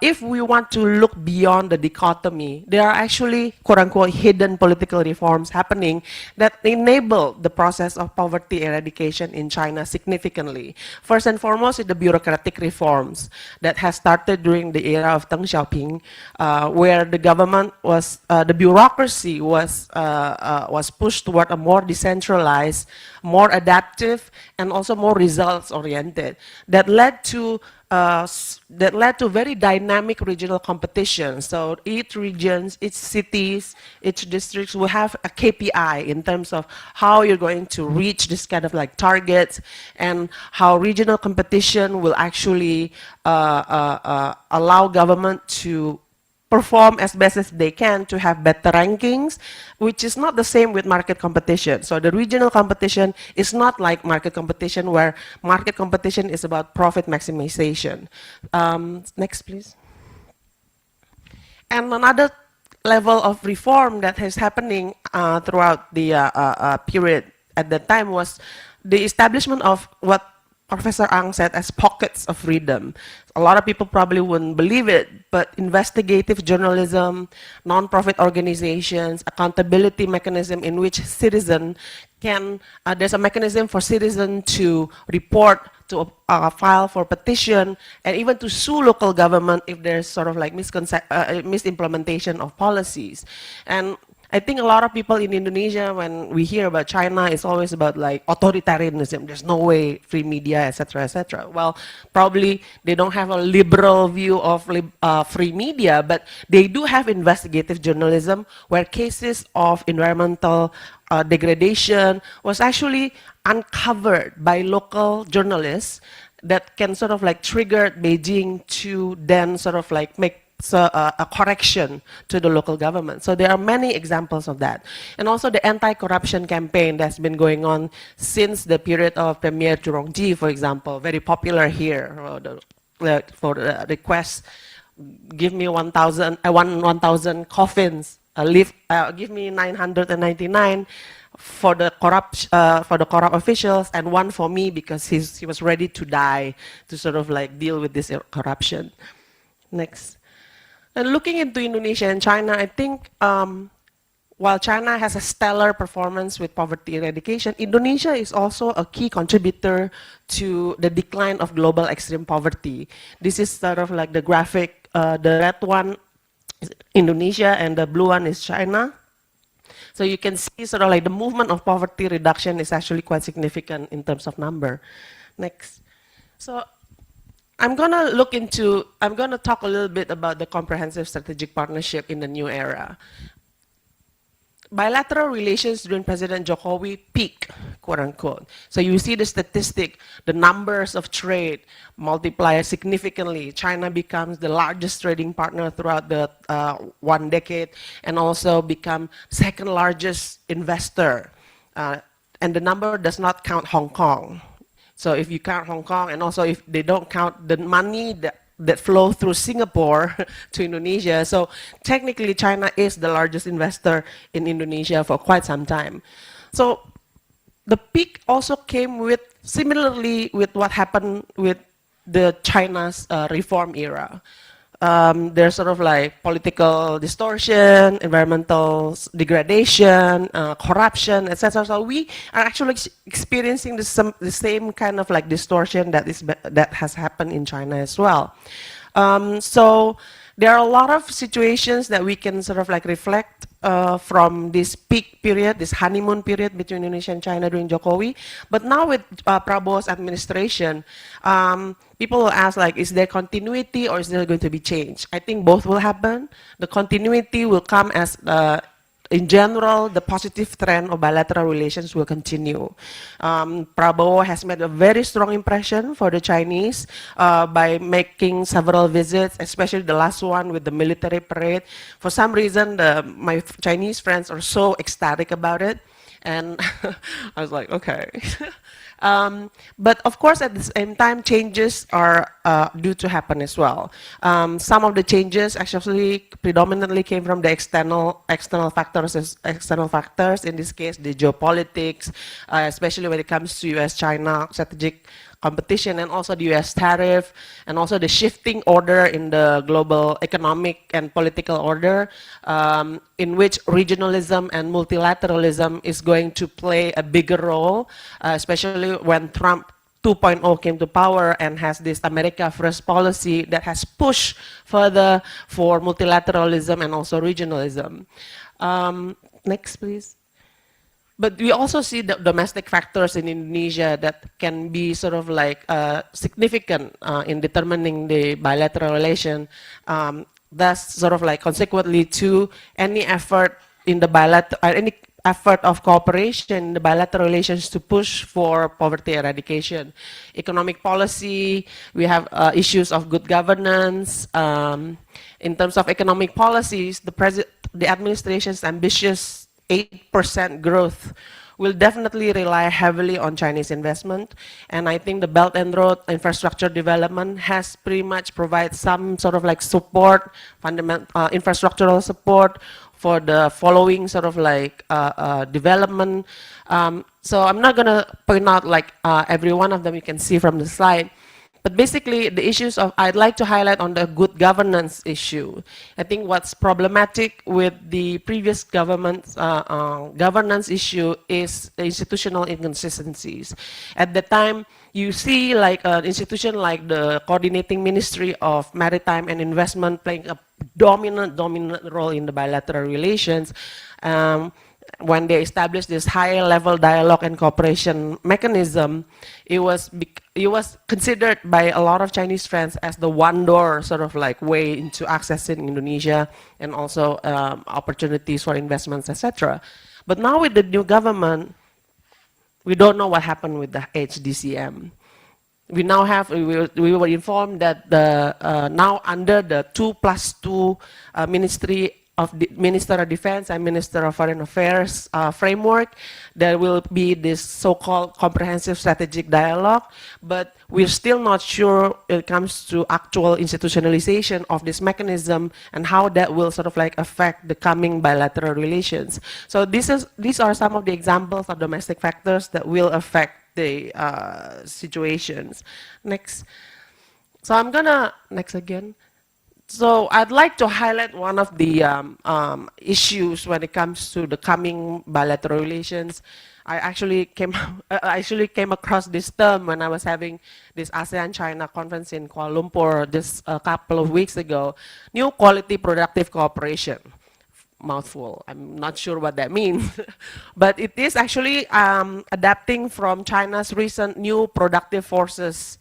[SPEAKER 11] if we want to look beyond the dichotomy, there are actually quote-unquote hidden political reforms happening that enable the process of poverty eradication in China significantly. First and foremost is the bureaucratic reforms that has started during the era of Deng Xiaoping, where the government was, the bureaucracy was pushed toward a more decentralized, more adaptive, and also more results-oriented. That led to very dynamic regional competition. So each regions, each cities, each districts will have a KPI in terms of how you're going to reach this kind of like targets, and how regional competition will actually allow government to perform as best as they can to have better rankings, which is not the same with market competition. So the regional competition is not like market competition, where market competition is about profit maximization. Next, please. And another level of reform that is happening throughout the period at that time was the establishment of what Professor Ang said as pockets of freedom. A lot of people probably wouldn't believe it, but investigative journalism, non-profit organizations, accountability mechanism in which citizen can, there's a mechanism for citizen to report, to file for petition, and even to sue local government if there's sort of like misimplementation of policies. And I think a lot of people in Indonesia, when we hear about China, it's always about like authoritarianism. There's no way, free media, etc., etc. Well, probably they don't have a liberal view of free media, but they do have investigative journalism, where cases of environmental degradation was actually uncovered by local journalists that can sort of like trigger Beijing to then sort of like make a correction to the local government. So there are many examples of that. And also the anti-corruption campaign that's been going on since the period of Premier Churongji, for example, very popular here for the request, give me 1,000 coffins, give me 999 for the corrupt officials, and one for me because he was ready to die to sort of like deal with this corruption. Next. And looking into Indonesia and China, I think while China has a stellar performance with poverty eradication, Indonesia is also a key contributor to the decline of global extreme poverty. This is sort of like the graphic, the red one is Indonesia and the blue one is China. So you can see sort of like the movement of poverty reduction is actually quite significant in terms of number. Next. So I'm going to talk a little bit about the comprehensive strategic partnership in the new era. Bilateral relations during President Jokowi peak, quote unquote. So you see the statistic, the numbers of trade multiply significantly. China becomes the largest trading partner throughout the 1 decade, and also become second largest investor. And the number does not count Hong Kong. So if you count Hong Kong, and also if they don't count the money that flow through Singapore to Indonesia, so technically China is the largest investor in Indonesia for quite some time. So the peak also came with, similarly with what happened with the China's reform era. There's sort of like political distortion, environmental degradation, corruption, etc. So we are actually experiencing the same kind of like distortion that has happened in China as well. So there are a lot of situations that we can sort of like reflect from this peak period, this honeymoon period between Indonesia and China during Jokowi. But now with Prabowo's administration, people will ask, like, is there continuity or is there going to be change? I think both will happen. The continuity will come as in general, the positive trend of bilateral relations will continue. Prabowo has made a very strong impression for the Chinese by making several visits, especially the last one with the military parade. For some reason, my Chinese friends are so ecstatic about it. And I was like, okay. But of course, at the same time, changes are due to happen as well. Some of the changes actually predominantly came from the external factors. In this case, the geopolitics, especially when it comes to U.S.-China strategic competition, and also the U.S. tariff, and also the shifting order in the global economic and political order, in which regionalism and multilateralism is going to play a bigger role, especially when Trump 2.0 came to power and has this America First policy that has pushed further for multilateralism and also regionalism. Next, please. But we also see the domestic factors in Indonesia that can be sort of like significant in determining the bilateral relation. Thus, sort of like consequently to any effort in the any effort of cooperation in the bilateral relations to push for poverty eradication. Economic policy, we have issues of good governance. In terms of economic policies, the administration's ambitious 8% growth will definitely rely heavily on Chinese investment. And I think the Belt and Road infrastructure development has pretty much provided some sort of like support, infrastructural support for the following sort of like development. So I'm not gonna point out like every one of them you can see from the slide. But basically, the issues I'd like to highlight on the good governance issue. I think what's problematic with the previous government's governance issue is the institutional inconsistencies. At the time, you see like an institution like the Coordinating Ministry of Maritime and Investment playing a dominant role in the bilateral relations. When they established this higher level dialogue and cooperation mechanism, it was considered by a lot of Chinese friends as the one door sort of like way into accessing Indonesia and also opportunities for investments, etc. But now with the new government, we don't know what happened with the HDCM. We now have, we were informed that now under the 2+2 Ministry of the Minister of Defense and Minister of Foreign Affairs framework, there will be this so-called comprehensive strategic dialogue, but we're still not sure when it comes to actual institutionalization of this mechanism and how that will sort of like affect the coming bilateral relations. So these are some of the examples of domestic factors that will affect the situations. Next. So I'm gonna, next again. So I'd like to highlight one of the issues when it comes to the coming bilateral relations. I actually came across this term when I was having this ASEAN-China conference in Kuala Lumpur just a couple of weeks ago. New quality productive cooperation. Mouthful. I'm not sure what that means. But it is actually adapting from China's recent new productive forces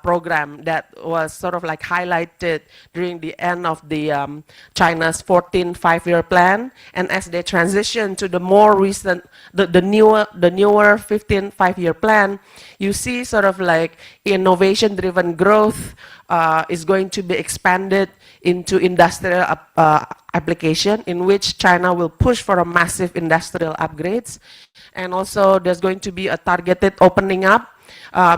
[SPEAKER 11] program that was sort of like highlighted during the end of the China's 14th five-year plan, and as they transition to the more recent, the newer 15th five-year plan, you see sort of like innovation-driven growth is going to be expanded into industrial application, in which China will push for a massive industrial upgrades, and also there's going to be a targeted opening up.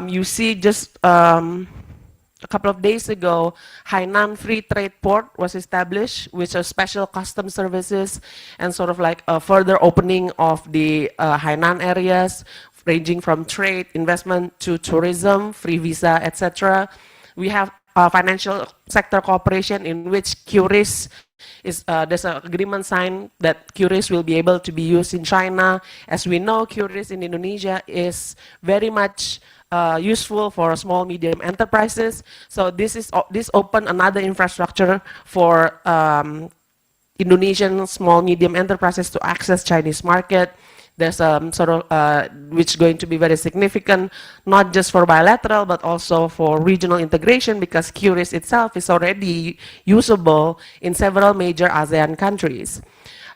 [SPEAKER 11] You see just a couple of days ago, Hainan Free Trade Port was established, which are special customs services and sort of like a further opening of the Hainan areas, ranging from trade, investment to tourism, free visa, etc. We have financial sector cooperation in which QRIS is, there's an agreement signed that QRIS will be able to be used in China. As we know, QRIS in Indonesia is very much useful for small medium enterprises. So this open another infrastructure for Indonesian small medium enterprises to access Chinese market. There's sort of which is going to be very significant, not just for bilateral but also for regional integration, because QRIS itself is already usable in several major ASEAN countries.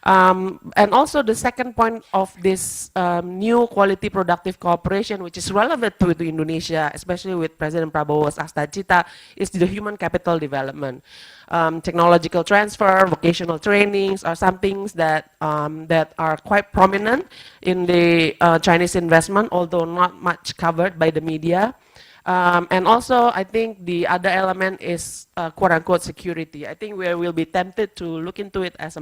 [SPEAKER 11] And also the second point of this new quality productive cooperation, which is relevant to Indonesia, especially with President Prabowo's Astacita, is the human capital development. Technological transfer, vocational trainings are some things that, that are quite prominent in the Chinese investment, although not much covered by the media. And also, I think the other element is quote-unquote security. I think we will be tempted to look into it as a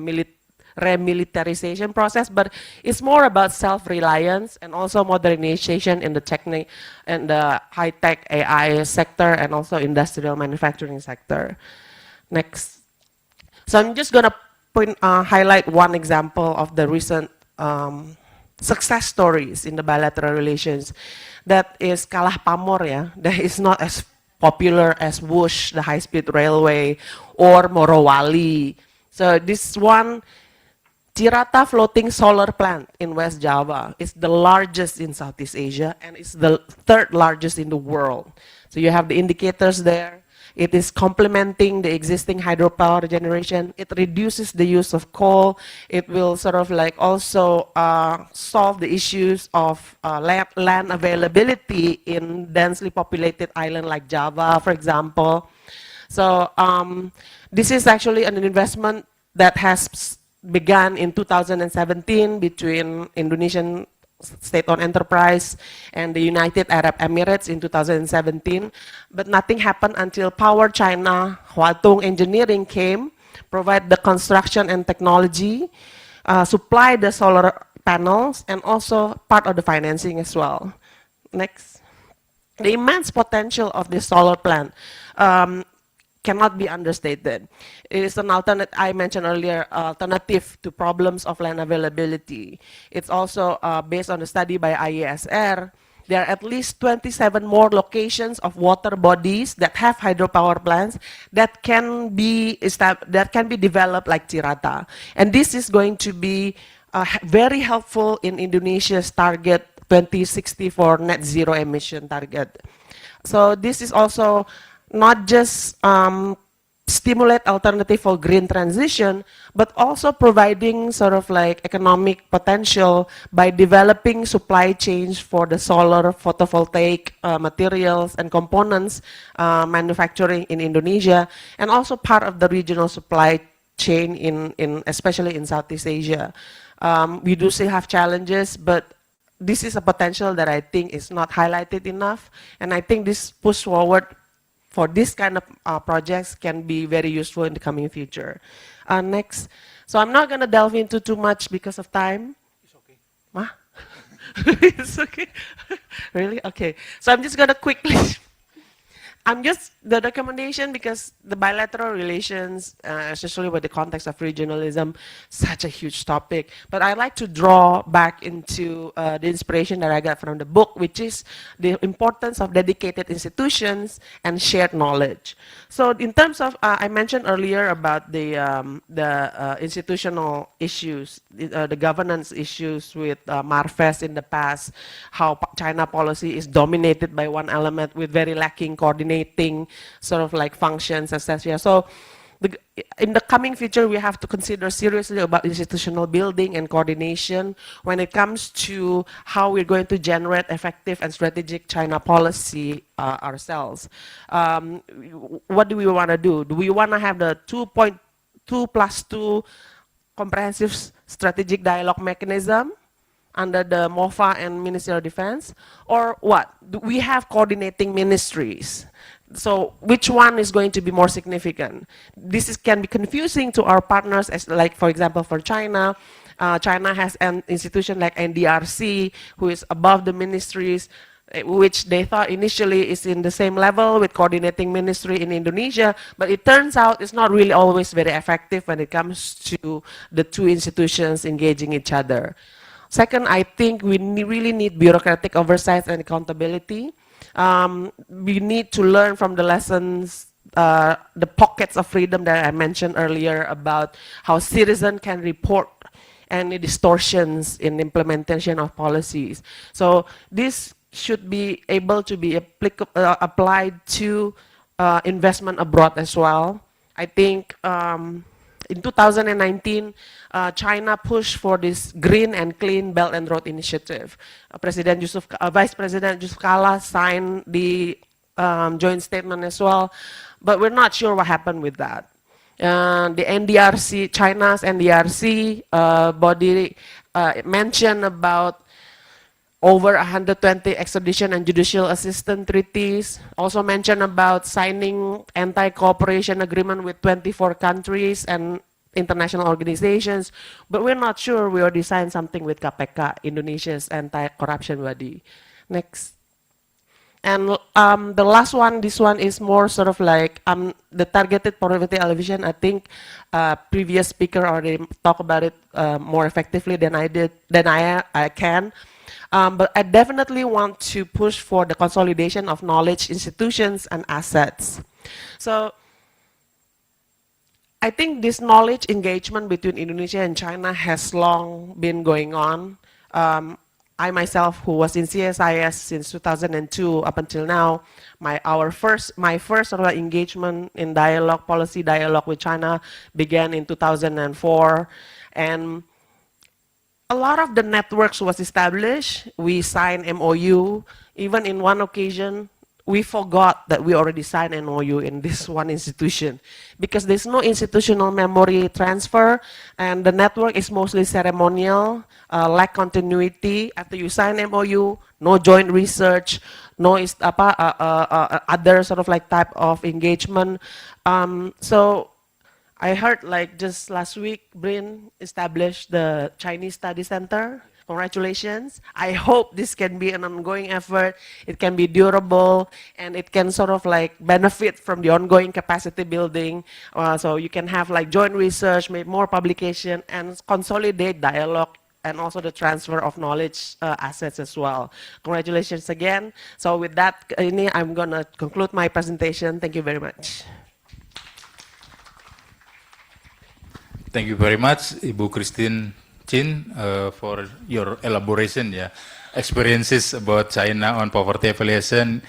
[SPEAKER 11] remilitarization process, but it's more about self-reliance and also modernization in the technique and the high-tech AI sector and also industrial manufacturing sector. Next. So I'm just gonna highlight one example of the recent success stories in the bilateral relations. That is kalah pamor ya, that is not as popular as Wush, the high-speed railway, or Morowali. So this one, Cirata floating solar plant in West Java is the largest in Southeast Asia and it's the third largest in the world. So you have the indicators there. It is complementing the existing hydropower generation. It reduces the use of coal. It will sort of like also solve the issues of land availability in densely populated island like Java, for example. So this is actually an investment that has begun in 2017 between Indonesian state-owned enterprise and the United Arab Emirates in 2017, but nothing happened until Power China Huatung Engineering came, provide the construction and technology, supply the solar panels, and also part of the financing as well. Next. The immense potential of this solar plant cannot be understated. It is an alternate, I mentioned earlier, alternative to problems of land availability. It's also based on a study by IESR. There are at least 27 more locations of water bodies that have hydropower plants that can be developed like Cirata. And this is going to be very helpful in Indonesia's target 2060 for net zero emission target. So this is also not just stimulate alternative for green transition, but also providing sort of like economic potential by developing supply chains for the solar photovoltaic materials and components manufacturing in Indonesia, and also part of the regional supply chain in especially in Southeast Asia. We do still have challenges, but this is a potential that I think is not highlighted enough, and I think this push forward for this kind of projects can be very useful in the coming future. Next. So I'm not going to delve into too much because of time. It's okay. Huh? It's okay. Really? Okay. So I'm just going to quickly the recommendation, because the bilateral relations, especially with the context of regionalism, such a huge topic. But I like to draw back into the inspiration that I got from the book, which is the importance of dedicated institutions and shared knowledge. So in terms of, I mentioned earlier about the institutional issues, the governance issues with Marves in the past, how China policy is dominated by one element with very lacking coordinating sort of like functions, etc. So in the coming future, we have to consider seriously about institutional building and coordination when it comes to how we're going to generate effective and strategic China policy ourselves. What do we want to do? Do we want to have the 2.2+2 comprehensive strategic dialogue mechanism under the MOFA and Ministry of Defense? Or what? Do we have coordinating ministries? So which one is going to be more significant? This can be confusing to our partners, as like, for example, for China. China has an institution like NDRC, who is above the ministries, which they thought initially is in the same level with coordinating ministry in Indonesia, but it turns out it's not really always very effective when it comes to the two institutions engaging each other. Second, I think we really need bureaucratic oversight and accountability. We need to learn from the lessons, the pockets of freedom that I mentioned earlier about how citizens can report any distortions in implementation of policies. So this should be able to be applied to investment abroad as well. I think in 2019, China pushed for this Green and Clean Belt and Road Initiative. Vice President Yusuf Kala signed the joint statement as well, but we're not sure what happened with that. The NDRC, China's NDRC body mentioned about over 120 extradition and judicial assistance treaties, also mentioned about signing anti-cooperation agreement with 24 countries and international organizations, but we're not sure we already signed something with KPK, Indonesia's anti-corruption body. Next. And the last one, this one is more sort of like the targeted poverty alleviation. I think previous speaker already talked about it more effectively than I did, than I can. But I definitely want to push for the consolidation of knowledge, institutions, and assets. So I think this knowledge engagement between Indonesia and China has long been going on. I myself, who was in CSIS since 2002 up until now, my first sort of engagement in policy dialogue with China began in 2004, and a lot of the networks was established. We signed MOU. Even in one occasion, we forgot that we already signed an MOU in this one institution because there's no institutional memory transfer, and the network is mostly ceremonial, lack continuity. After you sign MOU, no joint research, no other sort of like type of engagement. So I heard like just last week, BRIN established the Chinese Study Center. Congratulations. I hope this can be an ongoing effort. It can be durable, and it can sort of like benefit from the ongoing capacity building. So you can have like joint research, make more publication, and consolidate dialogue, and also the transfer of knowledge assets as well. Congratulations again. So with that, I'm gonna conclude my presentation. Thank you very much.
[SPEAKER 8] Thank you very much, Ibu Christine Chin, for your elaboration, experiences about China on poverty alleviation.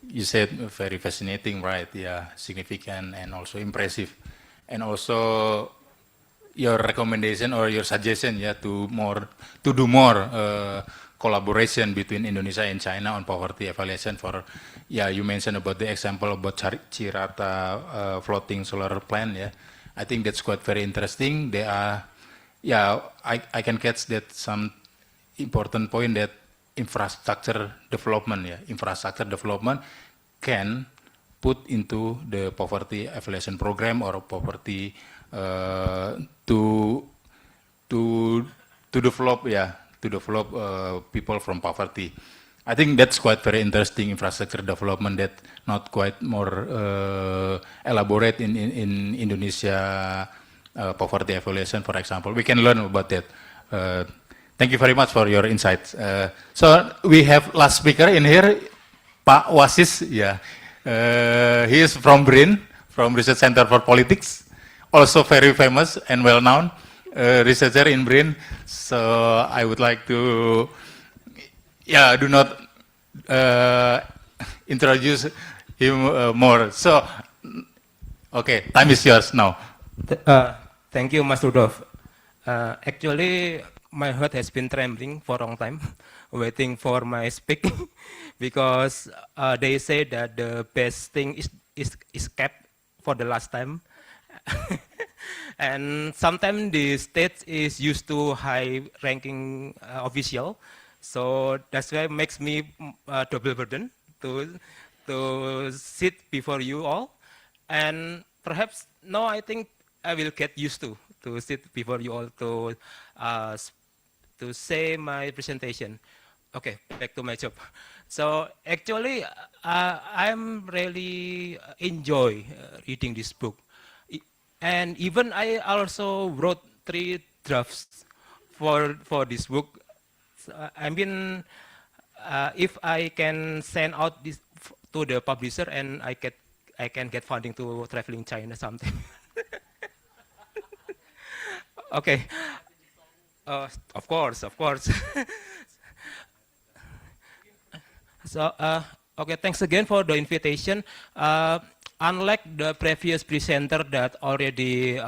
[SPEAKER 8] You said very fascinating, right? Yeah, significant and also impressive. And also your recommendation or your suggestion, to do more collaboration between Indonesia and China on poverty alleviation. For you mentioned about the example about Cirata floating solar plant, I think that's quite very interesting. They are, I can catch that some important point that infrastructure development, infrastructure development can put into the poverty alleviation program or poverty to develop, people from poverty. I think that's quite very interesting infrastructure development that not quite more elaborate in Indonesia poverty alleviation, for example. We can learn about that. Thank you very much for your insights. So we have last speaker in here, Pak Wasis. He is from BRIN, from Research Center for Politics, also very famous and well-known researcher in BRIN. So I would like to do not introduce him more. So, okay, time is yours now.
[SPEAKER 12] Thank you, Mas Rudolf. Actually, my heart has been trembling for a long time, waiting for my speaking, because they say that the best thing is kept for the last time. And sometimes the state is used to high-ranking official. So that's why it makes me double burden to sit before you all. And perhaps now I think I will get used to sit before you all to say my presentation. Okay, back to my job. So actually, I'm really enjoy reading this book. And even I also wrote 3 drafts for this book. I mean, if I can send out this to the publisher and I can get funding to traveling China sometime. Okay. Of course. So, okay, thanks again for the invitation. Unlike the previous presenter that already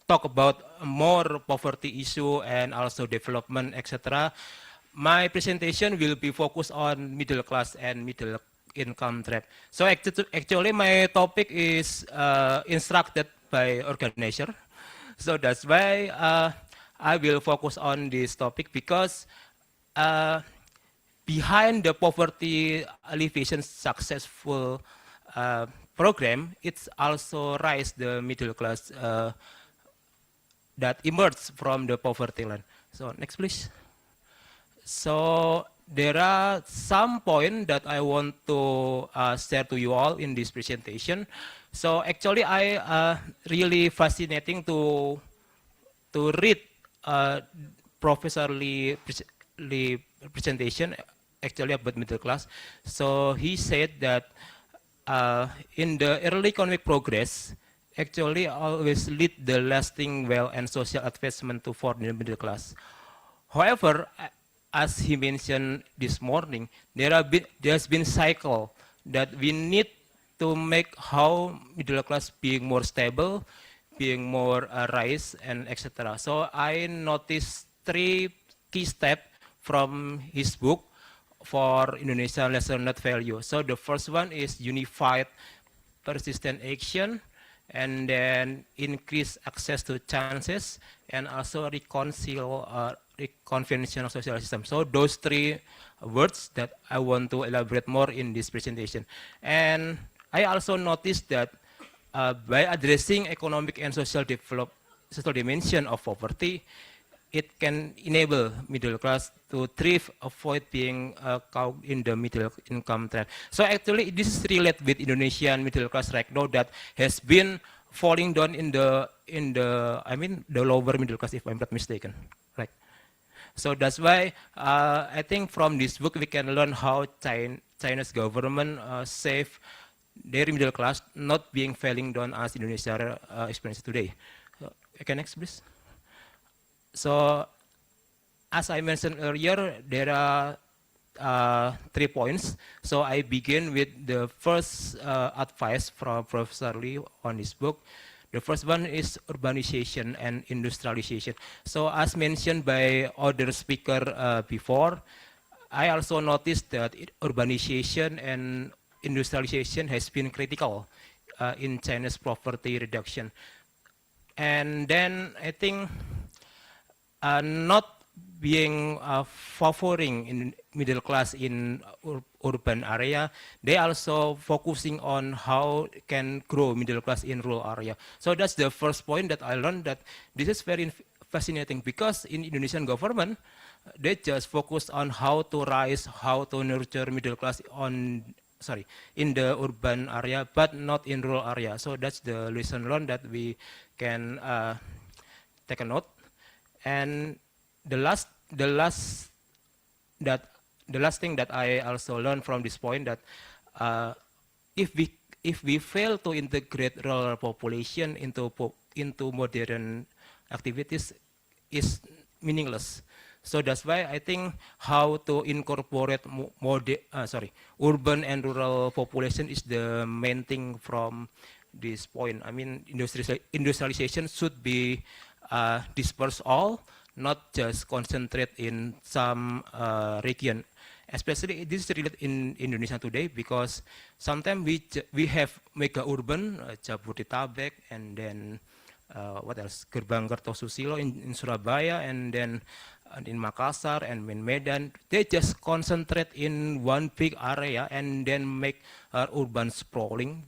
[SPEAKER 12] talk about more poverty issue and also development, etc. My presentation will be focused on middle class and middle income trap. So actually my topic is instructed by organizer. So that's why I will focus on this topic because behind the poverty alleviation successful program, it's also rise the middle class that emerged from the poverty line. So next please. So there are some points that I want to share to you all in this presentation. So actually I really fascinating to read Professor Lee presentation actually about middle class. So he said that in the early economic progress, actually always lead the lasting wealth and social advancement to for the middle class. However, as he mentioned this morning, there's been cycle that we need to make how middle class being more stable, being more rise, and etc. So I noticed 3 key steps from his book for Indonesia lesson not value. So the first one is unified persistent action, and then increase access to chances, and also conventional social system. So those 3 words that I want to elaborate more in this presentation. And I also noticed that by addressing economic and social dimension of poverty, it can enable middle class to thrive, avoid being caught in the middle income trap. So actually this is related with Indonesian middle class right now that has been falling down in the lower middle class, if I'm not mistaken, right? So that's why I think from this book we can learn how China's government save their middle class not being falling down as Indonesia experience today. Okay, next please. So as I mentioned earlier, there are 3 points. So I begin with the first advice from Professor Lee on this book. The first one is urbanization and industrialization. So as mentioned by other speaker before, I also noticed that urbanization and industrialization has been critical in China's poverty reduction. And then I think not being favoring in middle class in urban area, they also focusing on how can grow middle class in rural area. So that's the first point that I learned, that this is very fascinating, because in Indonesian government, they just focus on how to rise, how to nurture middle class in the urban area, but not in rural area. So that's the lesson learned that we can take a note. And the last thing that I also learned from this point, that if we fail to integrate rural population into modern activities, is meaningless. So that's why I think how to incorporate urban and rural population is the main thing from this point. I mean, industrialization should be dispersed all, not just concentrate in some region. Especially this is related in Indonesia today, because sometimes we have mega urban, Jabodetabek, and then what else? Gerbang Kertosusilo in Surabaya, and then in Makassar and in Medan. They just concentrate in one big area and then make urban sprawling.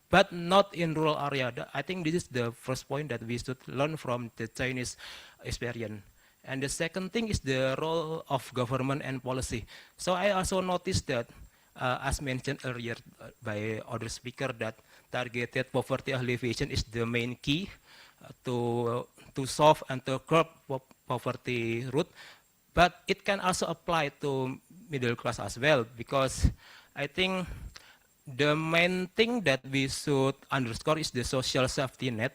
[SPEAKER 12] But not in rural area. I think this is the first point that we should learn from the Chinese experience. And the second thing is the role of government and policy. So I also noticed that, as mentioned earlier by other speaker, that targeted poverty alleviation is the main key to solve and to curb poverty root. But it can also apply to middle class as well, because I think the main thing that we should underscore is the social safety net.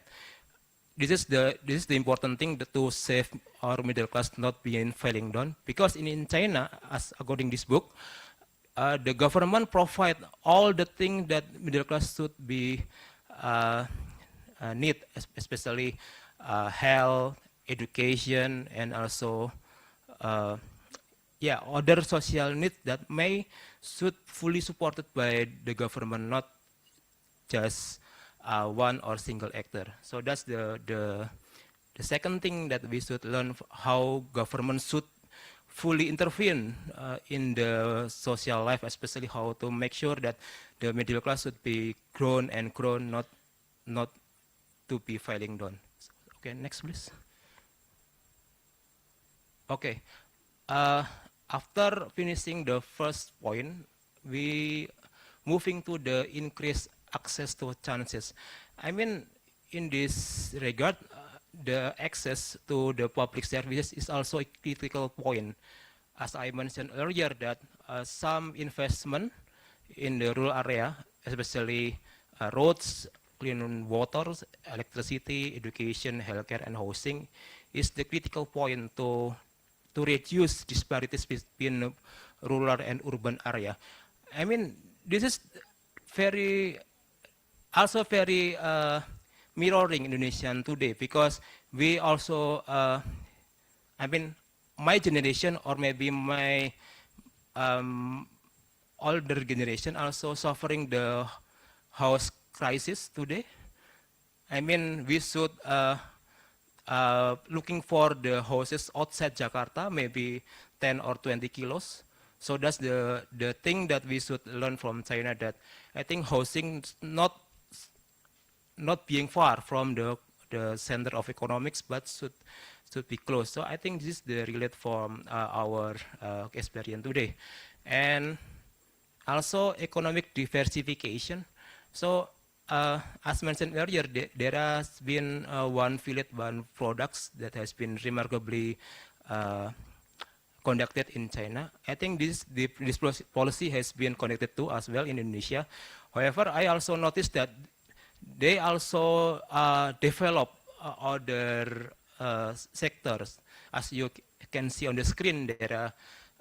[SPEAKER 12] This is the important thing to save our middle class not being falling down. Because in China, as according to this book, the government provide all the things that middle class should be need, especially health, education, and also other social needs that should fully supported by the government, not just one or single actor. So that's the second thing that we should learn, how government should fully intervene in the social life, especially how to make sure that the middle class should be grown and grown, not to be falling down. Okay, next please. Okay, after finishing the first point, we moving to the increased access to chances. I mean, in this regard, the access to the public services is also a critical point. As I mentioned earlier, that some investment in the rural area, especially roads, clean water, electricity, education, healthcare, and housing, is the critical point to reduce disparities between rural and urban area. I mean, this is also very mirroring Indonesian today, because we also, I mean, my generation or maybe my older generation also suffering the house crisis today. I mean, we should looking for the houses outside Jakarta, maybe 10 or 20 kilos. So that's the thing that we should learn from China, that I think housing not being far from the center of economics, but should be close. So I think this is the relate from our experience today. And also economic diversification. So as mentioned earlier, there has been one village, one products that has been remarkably conducted in China. I think this policy has been conducted too as well in Indonesia. However, I also noticed that they also develop other sectors. As you can see on the screen, there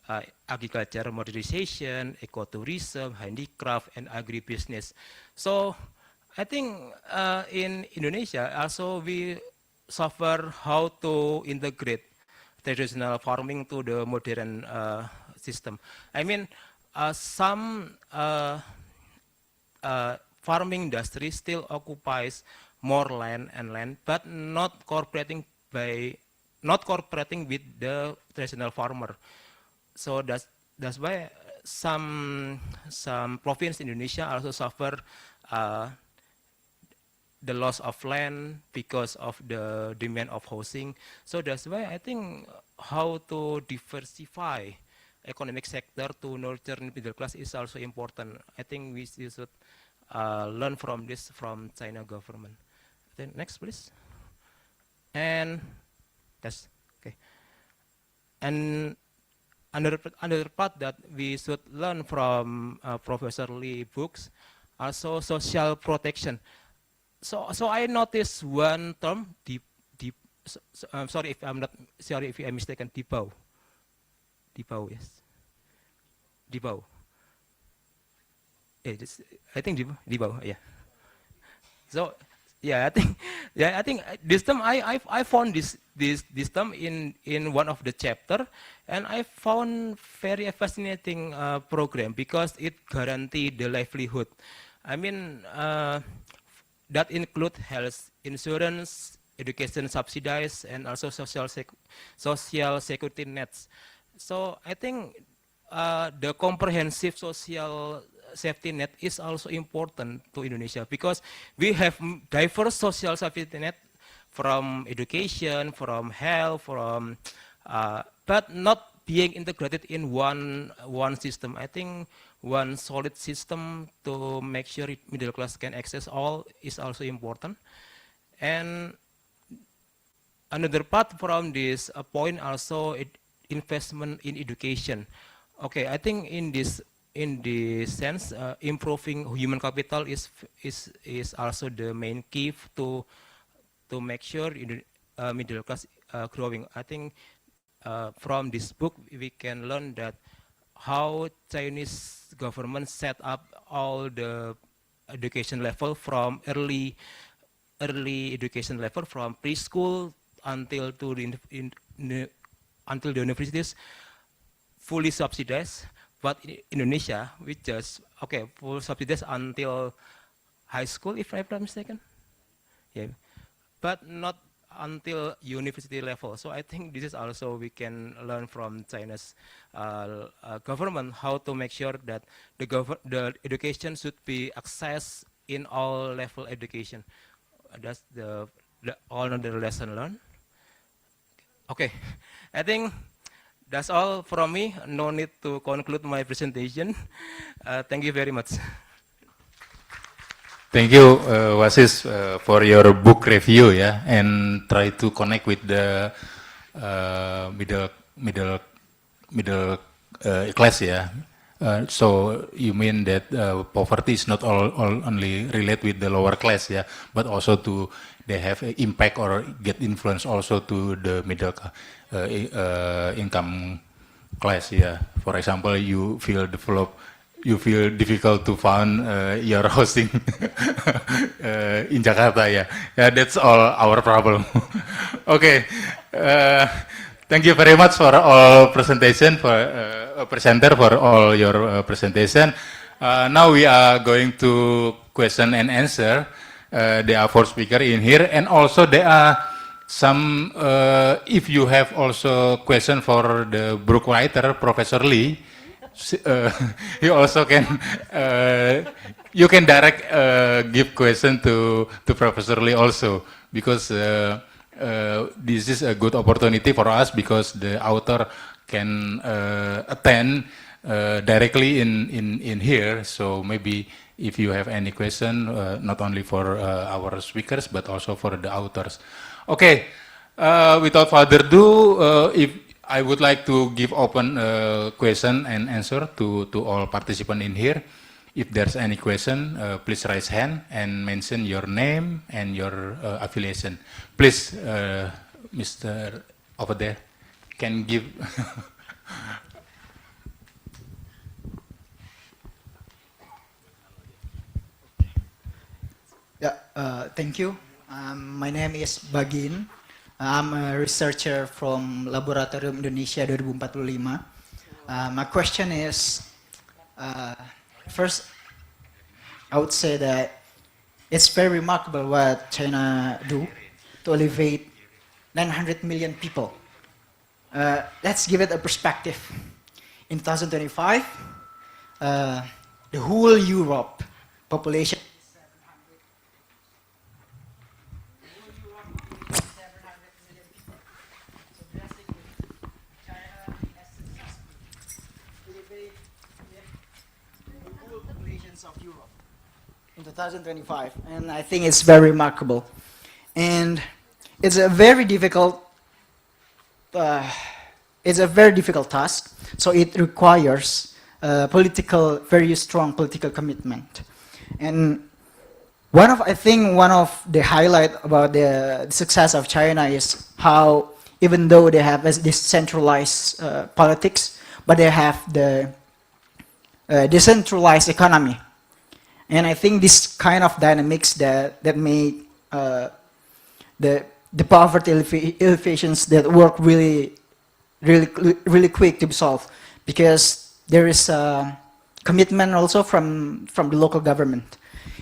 [SPEAKER 12] are agriculture modernization, ecotourism, handicraft, and agribusiness. So I think in Indonesia also we suffer how to integrate traditional farming to the modern system. I mean, some farming industry still occupies more land, but not cooperating with the traditional farmer. So that's why some province in Indonesia also suffer the loss of land because of the demand of housing. So that's why I think how to diversify economic sector to nurture middle class is also important. I think we should learn from this from China government. Then next, please. And that's okay. And another part that we should learn from Professor Lee books, also social protection. So I noticed one term, I'm sorry if I'm mistaken, Dibau, yes, Dibau. I think Dibau, yeah. So yeah, I think this term I found this term in one of the chapter, and I found very fascinating program because it guaranteed the livelihood. I mean, that include health insurance, education subsidized, and also social security nets. So I think the comprehensive social safety net is also important to Indonesia, because we have diverse social safety net from education, from health, but not being integrated in one system. I think one solid system to make sure middle class can access all is also important. And another part from this point also investment in education. Okay, I think in this sense, improving human capital is also the main key to make sure middle class growing. I think from this book we can learn that how Chinese government set up all the education level from early early education level from preschool until to until the universities fully subsidized. But in Indonesia, we just full subsidized until high school, if I'm not mistaken. Yeah, but not until university level. So I think this is also we can learn from China's government how to make sure that the education should be accessed in all level education. That's the another lesson learned. Okay, I think that's all from me. No need to conclude my presentation. Thank you very much.
[SPEAKER 8] Thank you, Wasis, for your book review, yeah, and try to connect with the middle class, yeah. So you mean that poverty is not only relate with the lower class, yeah, but also to they have impact or get influence also to the middle income class, yeah. For example, you feel difficult to find your housing in Jakarta, yeah. Yeah, that's all our problem. Okay, thank you very much for all presentation presenter for all your presentation. Now we are going to question and answer. There are 4 speakers in here, and also there are some. If you have also question for the book writer, Professor Lee. You also can you can direct give question to Professor Lee also, because this is a good opportunity for us because the author can attend directly in here. So maybe if you have any question, not only for our speakers but also for the authors. Okay, without further ado, if I would like to give open question and answer to all participants in here. If there's any question, please raise hand and mention your name and your affiliation. Please, Mr. over there, can give.
[SPEAKER 13] Yeah, thank you. My name is Bagin. I'm a researcher from Laboratorium Indonesia 2045. My question is, first, I would say that it's very remarkable what China do to elevate 900 million people. Let's give it a perspective. In 2025, the whole Europe population of Europe in 2025, and I think it's very remarkable, and it's a very difficult task. So it requires very strong political commitment. And I think one of the highlight about the success of China is how, even though they have this centralized politics, but they have the decentralized economy. And I think this kind of dynamics that make the poverty elevations that work really quick to be solved, because there is a commitment also from the local government.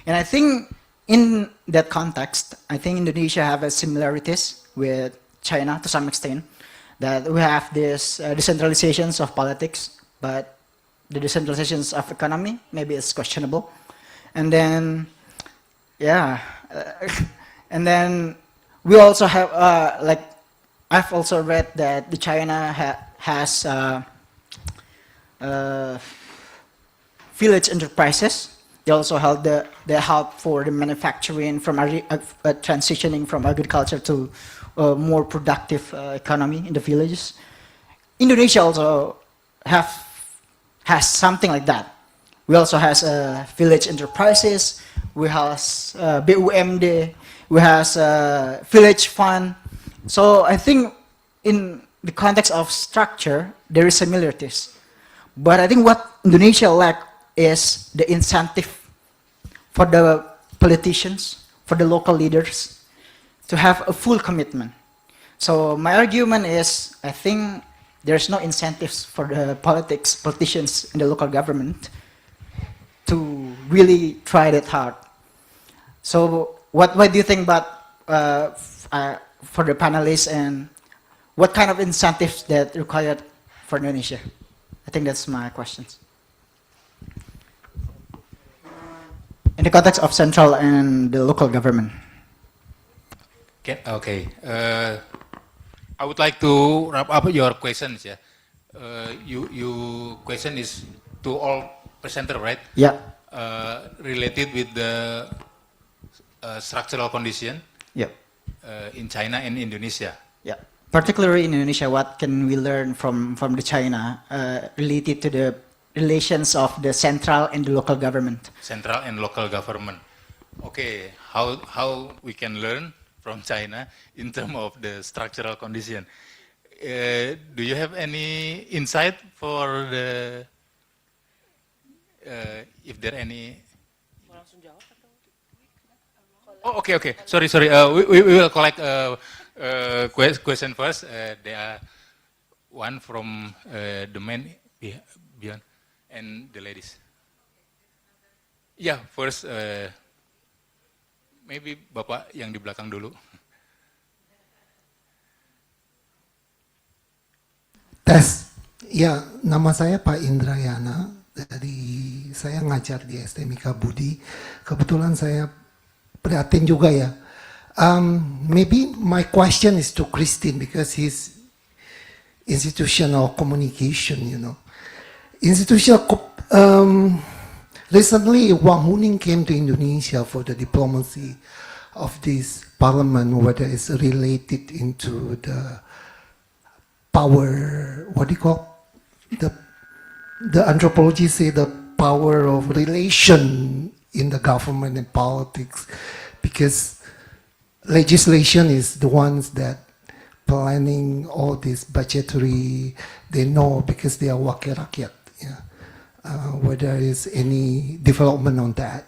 [SPEAKER 13] And I think in that context, I think Indonesia have similarities with China to some extent, that we have this decentralizations of politics, but the decentralizations of economy maybe is questionable. And then, yeah, and then we also have, like, I've also read that the China has village enterprises. They also help for the manufacturing, from transitioning from agriculture to a more productive economy in the villages. Indonesia also has something like that. We also has village enterprises. We have BUMD. We have village fund. So I think in the context of structure, there is similarities. But I think what Indonesia lack is the incentive for the politicians, for the local leaders to have a full commitment. So my argument is, I think there's no incentives for the politicians in the local government to really try that hard. So what do you think about for the panelists, and what kind of incentives that required for Indonesia? I think that's my questions. In the context of central and the local government.
[SPEAKER 8] Okay. I would like to wrap up your questions. Yeah. You question is to all presenter, right?
[SPEAKER 13] Yeah.
[SPEAKER 8] Related with the structural condition.
[SPEAKER 13] Yeah.
[SPEAKER 8] In China and Indonesia.
[SPEAKER 13] Yeah. Particularly in Indonesia, what can we learn from the China related to the relations of the central and the local government?
[SPEAKER 8] Central and local government. Okay, how we can learn from China in terms of the structural condition? Do you have any insight for the if there any? Oh, okay. Sorry. We will collect question first. There are one from the men beyond and the ladies. Yeah, first maybe Bapak yang di belakang dulu.
[SPEAKER 14] Tes. Ya, nama saya Pak Indrayana. Saya ngajar di STMIK Budi. Kebetulan saya prihatin juga ya. Maybe my question is to Christine because he's institutional communication, you know. Recently, Wang Huning came to Indonesia for the diplomacy of this parliament, whether it's related into the power, what do you call, the anthropology say the power of relation in the government and politics, because legislation is the ones that planning all this budgetary, they know because they are wakil rakyat, yeah. Whether there is any development on that.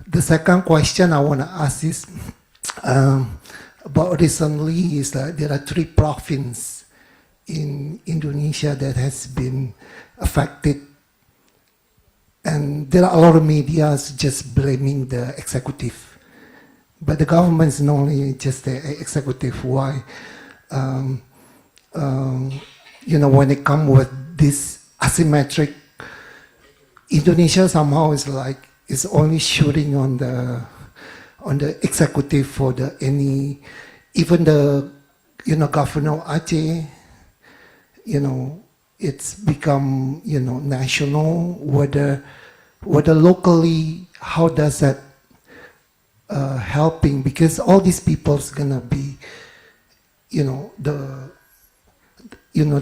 [SPEAKER 14] The second question I want to ask is about recently is that there are 3 provinces in Indonesia that has been affected, and there are a lot of media just blaming the executive, but the government is not only just the executive. Why? You know, when it comes with this asymmetric, Indonesia somehow is like is only shooting on the executive for the even the Governor Aceh, it's become national. Whether locally, how does that helping? Because all these people's gonna be the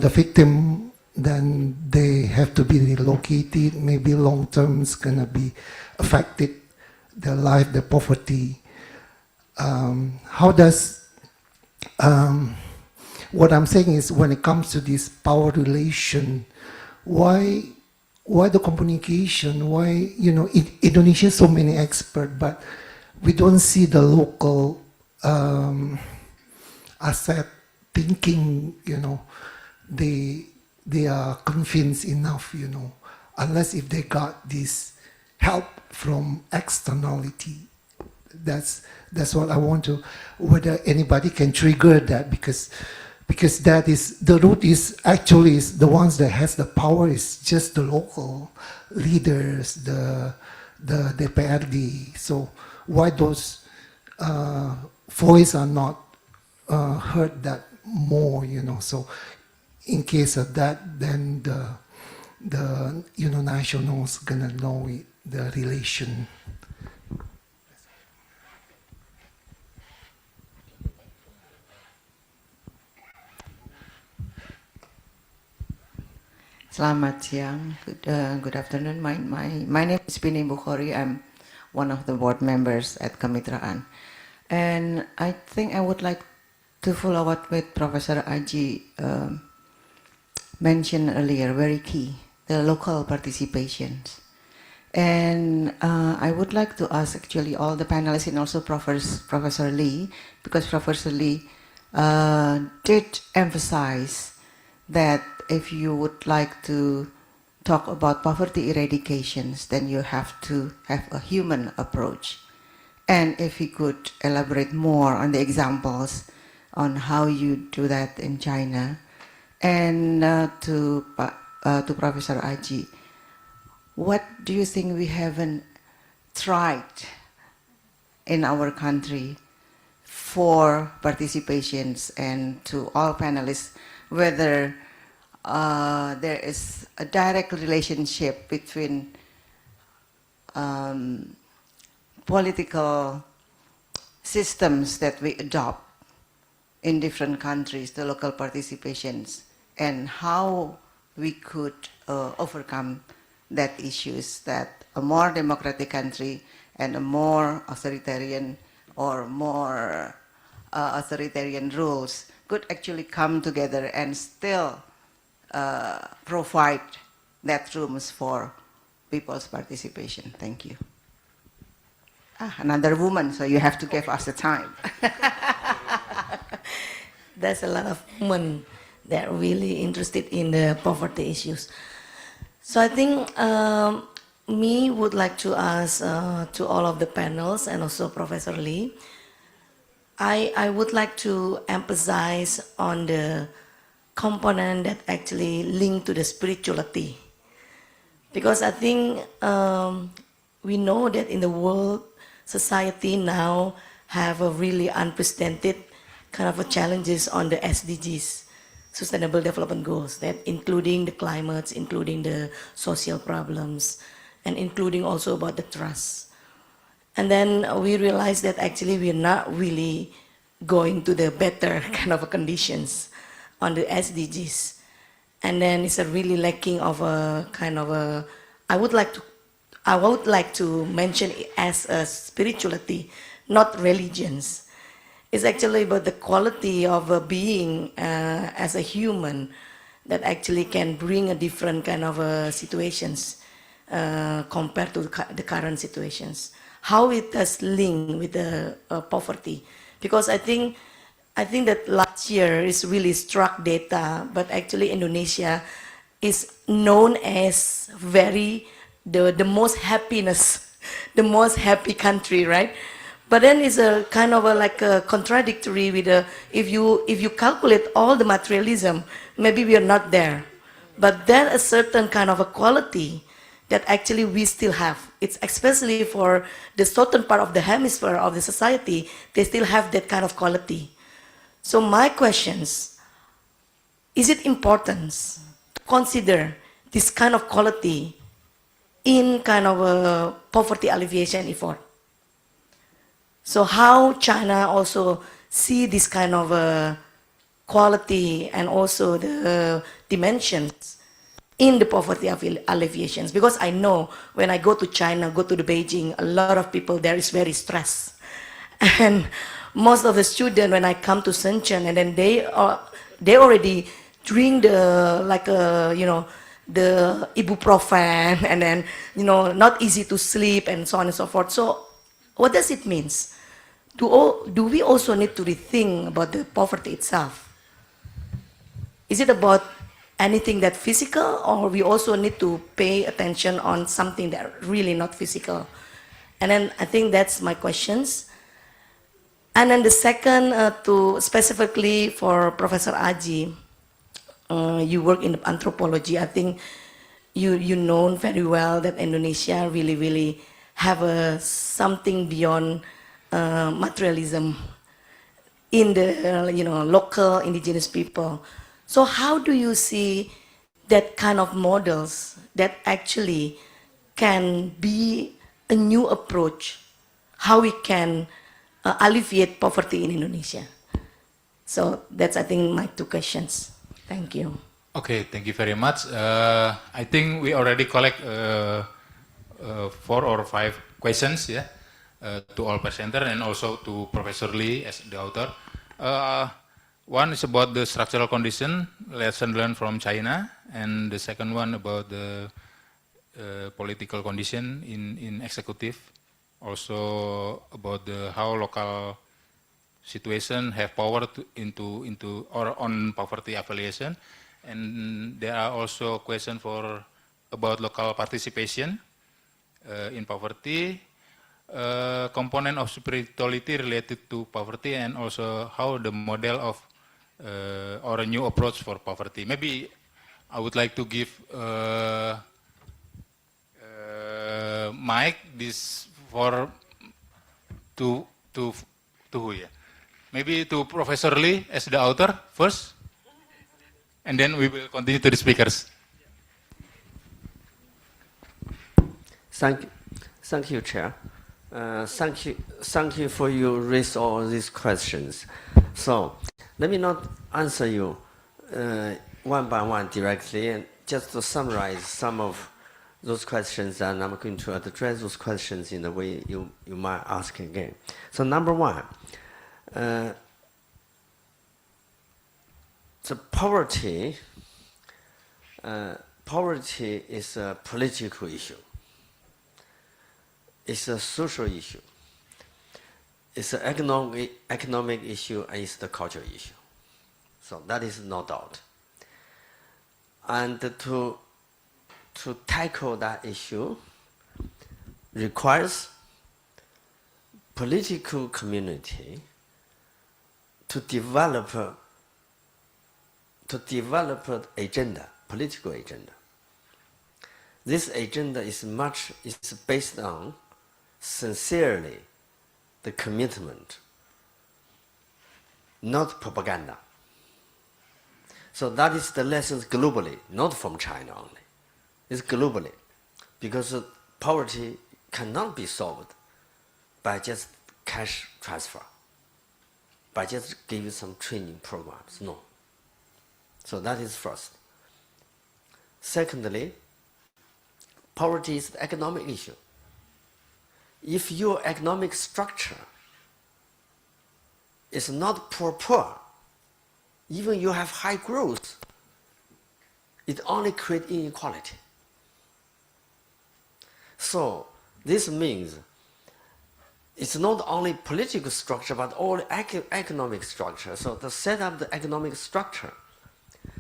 [SPEAKER 14] victim. Then they have to be relocated. Maybe long term is gonna be affected. Their life, their poverty. How does what I'm saying is, when it comes to this power relation, why the communication? Why Indonesia so many experts, but we don't see the local asset thinking. They are convinced enough. Unless if they got this help from externality. That's what I want to. Whether anybody can trigger that, because that is the root is actually is the ones that has the power is just the local leaders, the DPRD. So why those voices are not heard that more? So in case of that, then the nationals gonna know it, the relation.
[SPEAKER 15] Selamat siang, good afternoon. My name is Pini Bukhari. I'm one of the board members at Kemitraan. And I think I would like to follow up with Professor Aji mentioned earlier, very key, the local participations. And I would like to ask actually all the panelists and also Professor Lee, because Professor Lee did emphasize that if you would like to talk about poverty eradications, then you have to have a human approach. And if he could elaborate more on the examples on how you do that in China. And to Professor Aji, what do you think we haven't tried in our country for participations, and to all panelists, whether there is a direct relationship between political systems that we adopt in different countries, the local participations, and how we could overcome that issues, that a more democratic country and a more authoritarian or more authoritarian rules could actually come together and still provide that rooms for people's participation. Thank you. Another woman, so you have to give us the time.
[SPEAKER 16] There's a lot of women that are really interested in the poverty issues. So I think me would like to ask to all of the panels and also Professor Lee, I would like to emphasize on the component that actually link to the spirituality. Because I think we know that in the world, society now have a really unprecedented kind of a challenges on the SDGs, Sustainable Development Goals, that including the climates, including the social problems, and including also about the trust. And then we realize that actually we're not really going to the better kind of conditions on the SDGs. And then it's a really lacking of a kind of a, I would like to mention it as a spirituality, not religions. It's actually about the quality of a being as a human that actually can bring a different kind of situations compared to the current situations. How it does link with the poverty, because I think that last year is really struck data, but actually Indonesia is known as the most happiness, the most happy country, right? But then it's a kind of like a contradictory with if you calculate all the materialism, maybe we are not there. But there's a certain kind of a quality that actually we still have. It's especially for the southern part of the hemisphere of the society, they still have that kind of quality. So my questions, is it important to consider this kind of quality in kind of a poverty alleviation effort? So how China also see this kind of quality and also the dimensions in the poverty alleviations? Because I know when I go to China, go to the Beijing, a lot of people there is very stressed. And most of the students, when I come to Shenzhen, and then they already drink the the ibuprofen, and then not easy to sleep and so on and so forth. So what does it mean? Do we also need to rethink about the poverty itself? Is it about anything that physical, or we also need to pay attention on something that really not physical? And then I think that's my questions. And then the second, to specifically for Professor Aji, you work in anthropology. I think you know very well that Indonesia really have something beyond materialism in the local indigenous people. So how do you see that kind of models that actually can be a new approach, how we can alleviate poverty in Indonesia? So that's, I think, my two questions. Thank you.
[SPEAKER 8] Okay, thank you very much. I think we already collect 4 or 5 questions, yeah, to all presenters and also to Professor Lee as the author. One is about the structural condition, lesson learned from China, and the second one about the political condition in executive, also about how local situation have power into or on poverty affiliation, and there are also questions about local participation in poverty, component of spirituality related to poverty, and also how the model of or a new approach for poverty. Maybe I would like to give mic this to who, yeah? Maybe to Professor Lee as the author first, and then we will continue to the speakers.
[SPEAKER 6] Thank you, Chair. Thank you for you raise all these questions. So let me not answer you one by one directly, and just to summarize some of those questions, and I'm going to address those questions in the way you might ask again. So number one, the poverty is a political issue. It's a social issue. It's an economic issue, and it's the cultural issue. So that is no doubt. And to tackle that issue requires political community to develop agenda, political agenda. This agenda is based on sincerely the commitment, not propaganda. So that is the lessons globally, not from China only. It's globally, because poverty cannot be solved by just cash transfer, by just giving some training programs, no. So that is first. Secondly, poverty is the economic issue. If your economic structure is not poor, even you have high growth, it only creates inequality. So this means it's not only political structure, but all economic structure. So to set up the economic structure,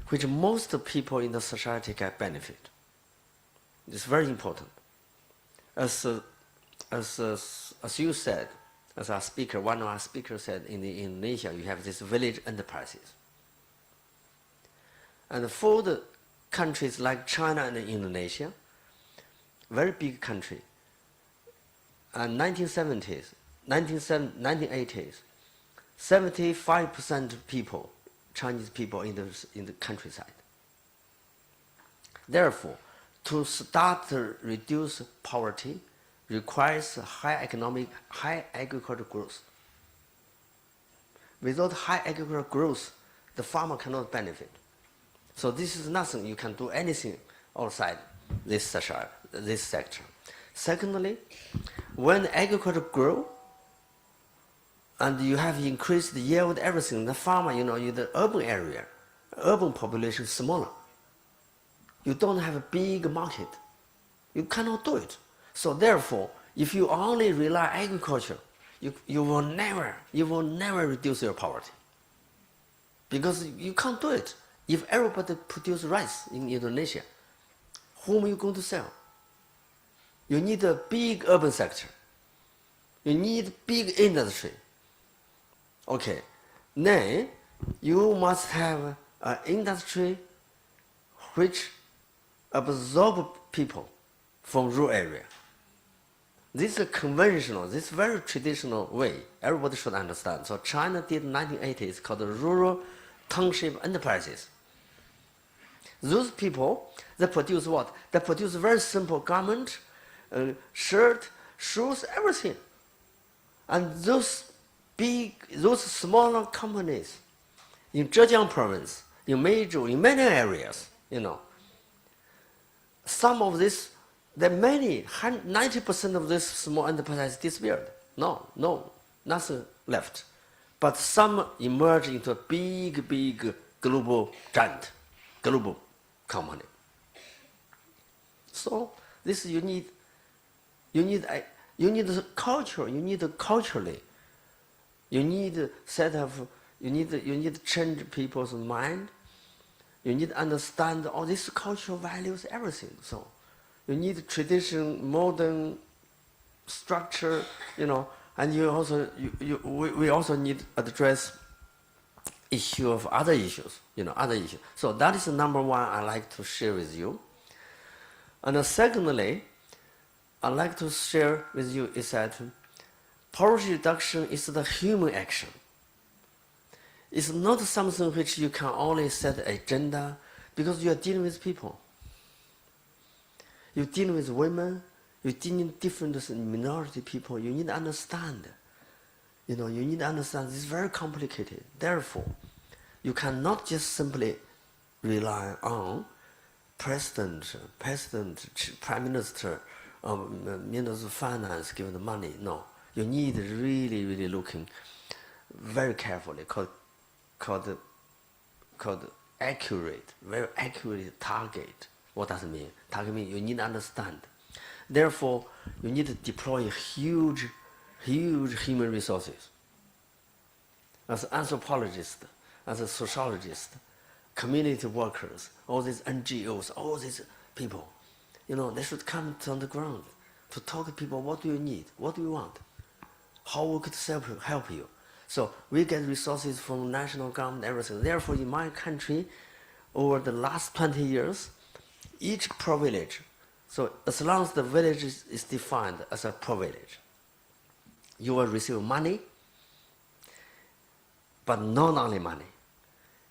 [SPEAKER 6] which most people in the society can benefit, is very important. As you said, as our speaker, one of our speakers said, in Indonesia, you have these village enterprises. And for the countries like China and Indonesia, very big country, and 1970s, 1980s, 75% of people, Chinese people in the countryside. Therefore, to start to reduce poverty requires high agricultural growth. Without high agricultural growth, the farmer cannot benefit. So this is nothing, you can do anything outside this sector. Secondly, when agriculture grows, and you have increased the yield, everything, the farmer, in the urban area, urban population is smaller. You don't have a big market. You cannot do it. So therefore, if you only rely on agriculture, you will never reduce your poverty. Because you can't do it. If everybody produce rice in Indonesia, whom are you going to sell? You need a big urban sector. You need big industry. Okay, then you must have an industry which absorb people from rural area. This is a conventional, this very traditional way. Everybody should understand. So China did in the 1980s called the rural township enterprises. Those people, they produce what? They produce very simple garment, shirt, shoes, everything. And those smaller companies in Zhejiang province, in Meizhou, in many areas, some of this, there are many, 90% of this small enterprise disappeared. No, nothing left. But some emerge into a big global giant, global company. So This you need the culture. You need culturally. You need set of. You need to change people's mind. You need to understand all these cultural values, everything. So, you need tradition, modern structure, and you also we also need to address issue of other issues, other issues. So that is the number one I like to share with you. And secondly, I like to share with you is that poverty reduction is the human action. It's not something which you can only set an agenda because you are dealing with people. You're dealing with women, you're dealing with different minority people. You need to understand. You need to understand this is very complicated. Therefore, you cannot just simply rely on president, prime minister, minister of finance giving the money. No, you need really, really looking very carefully, called accurate, very accurate target. What does it mean? Target means you need to understand. Therefore, you need to deploy huge human resources. As anthropologists, as a sociologist, community workers, all these NGOs, all these people, they should come on the ground to talk to people. What do you need? What do you want? How we could help you? So we get resources from national government, everything. Therefore, in my country, over the last 20 years, each privilege, so as long as the village is defined as a privilege, you will receive money, but not only money.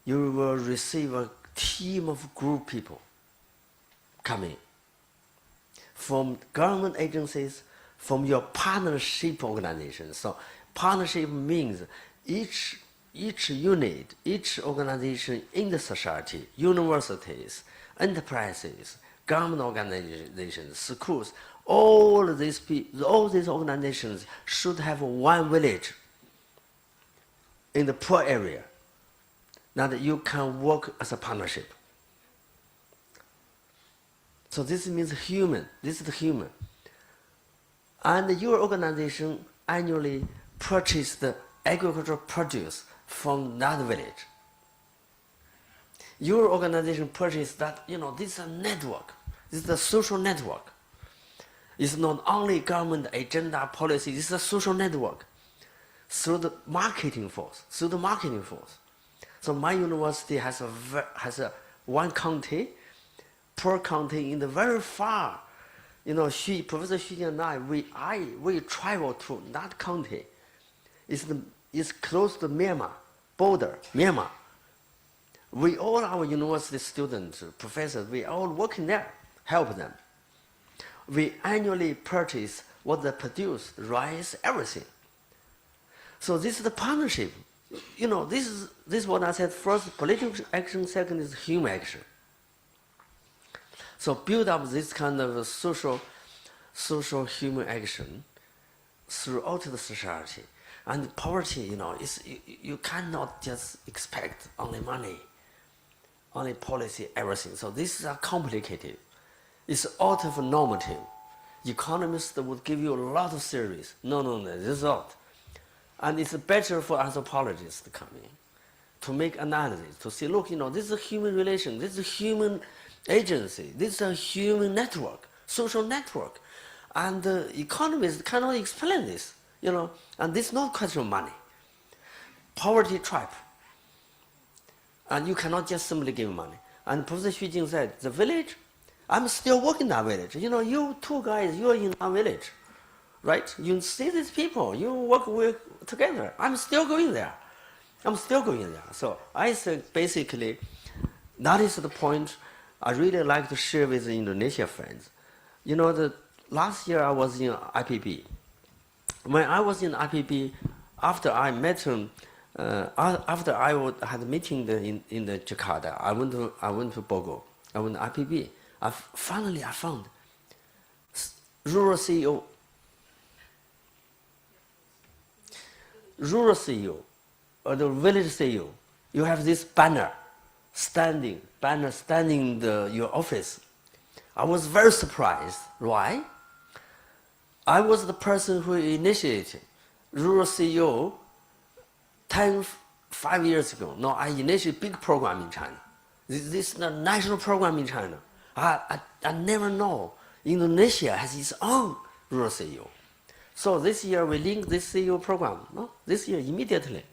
[SPEAKER 6] You will receive a team of group people coming from government agencies, from your partnership organizations. So partnership means each unit, each organization in the society, universities, enterprises, government organizations, schools, all these organizations should have one village in the poor area that you can work as a partnership. So this means human. This is the human. And your organization annually purchases the agricultural produce from that village. Your organization purchases that, this is a network. This is a social network. It's not only government agenda policy, it's a social network through the marketing force. So my university has one county, poor county in the very far. Professor Xu and we travel to that county. It's close to Myanmar border, Myanmar. All our university students, professors, we all working there, help them. We annually purchase what they produce, rice, everything. So this is the partnership. This is what I said. First, political action. Second is human action. So build up this kind of social human action throughout the society. And poverty, you cannot just expect only money, only policy, everything. So this is complicated. It's out of normative. Economists would give you a lot of theories. No, this is not. And it's better for anthropologists to come in, to make analysis, to say, look, this is a human relation, this is a human agency, this is a human network, social network. And economists cannot explain this, and this is not a question of money. Poverty trap. And you cannot just simply give money. And Professor Xu Jing said, the village, I'm still working in that village. You two guys, you're in that village, right? You see these people, you work together. I'm still going there. So I think basically, that is the point I really like to share with the Indonesia friends. The last year I was in IPB. When I was in IPB, after I met him, after I had a meeting in the Jakarta, I went to Bogor. I went to IPB. Finally, I found rural CEO, or the village CEO. You have this banner standing in your office. I was very surprised. Why? I was the person who initiated Rural CEO 5 years ago. Now I initiated a big program in China. This is a national program in China. I never know Indonesia has its own rural CEO. So this year we linked this CEO program. No? This year immediately,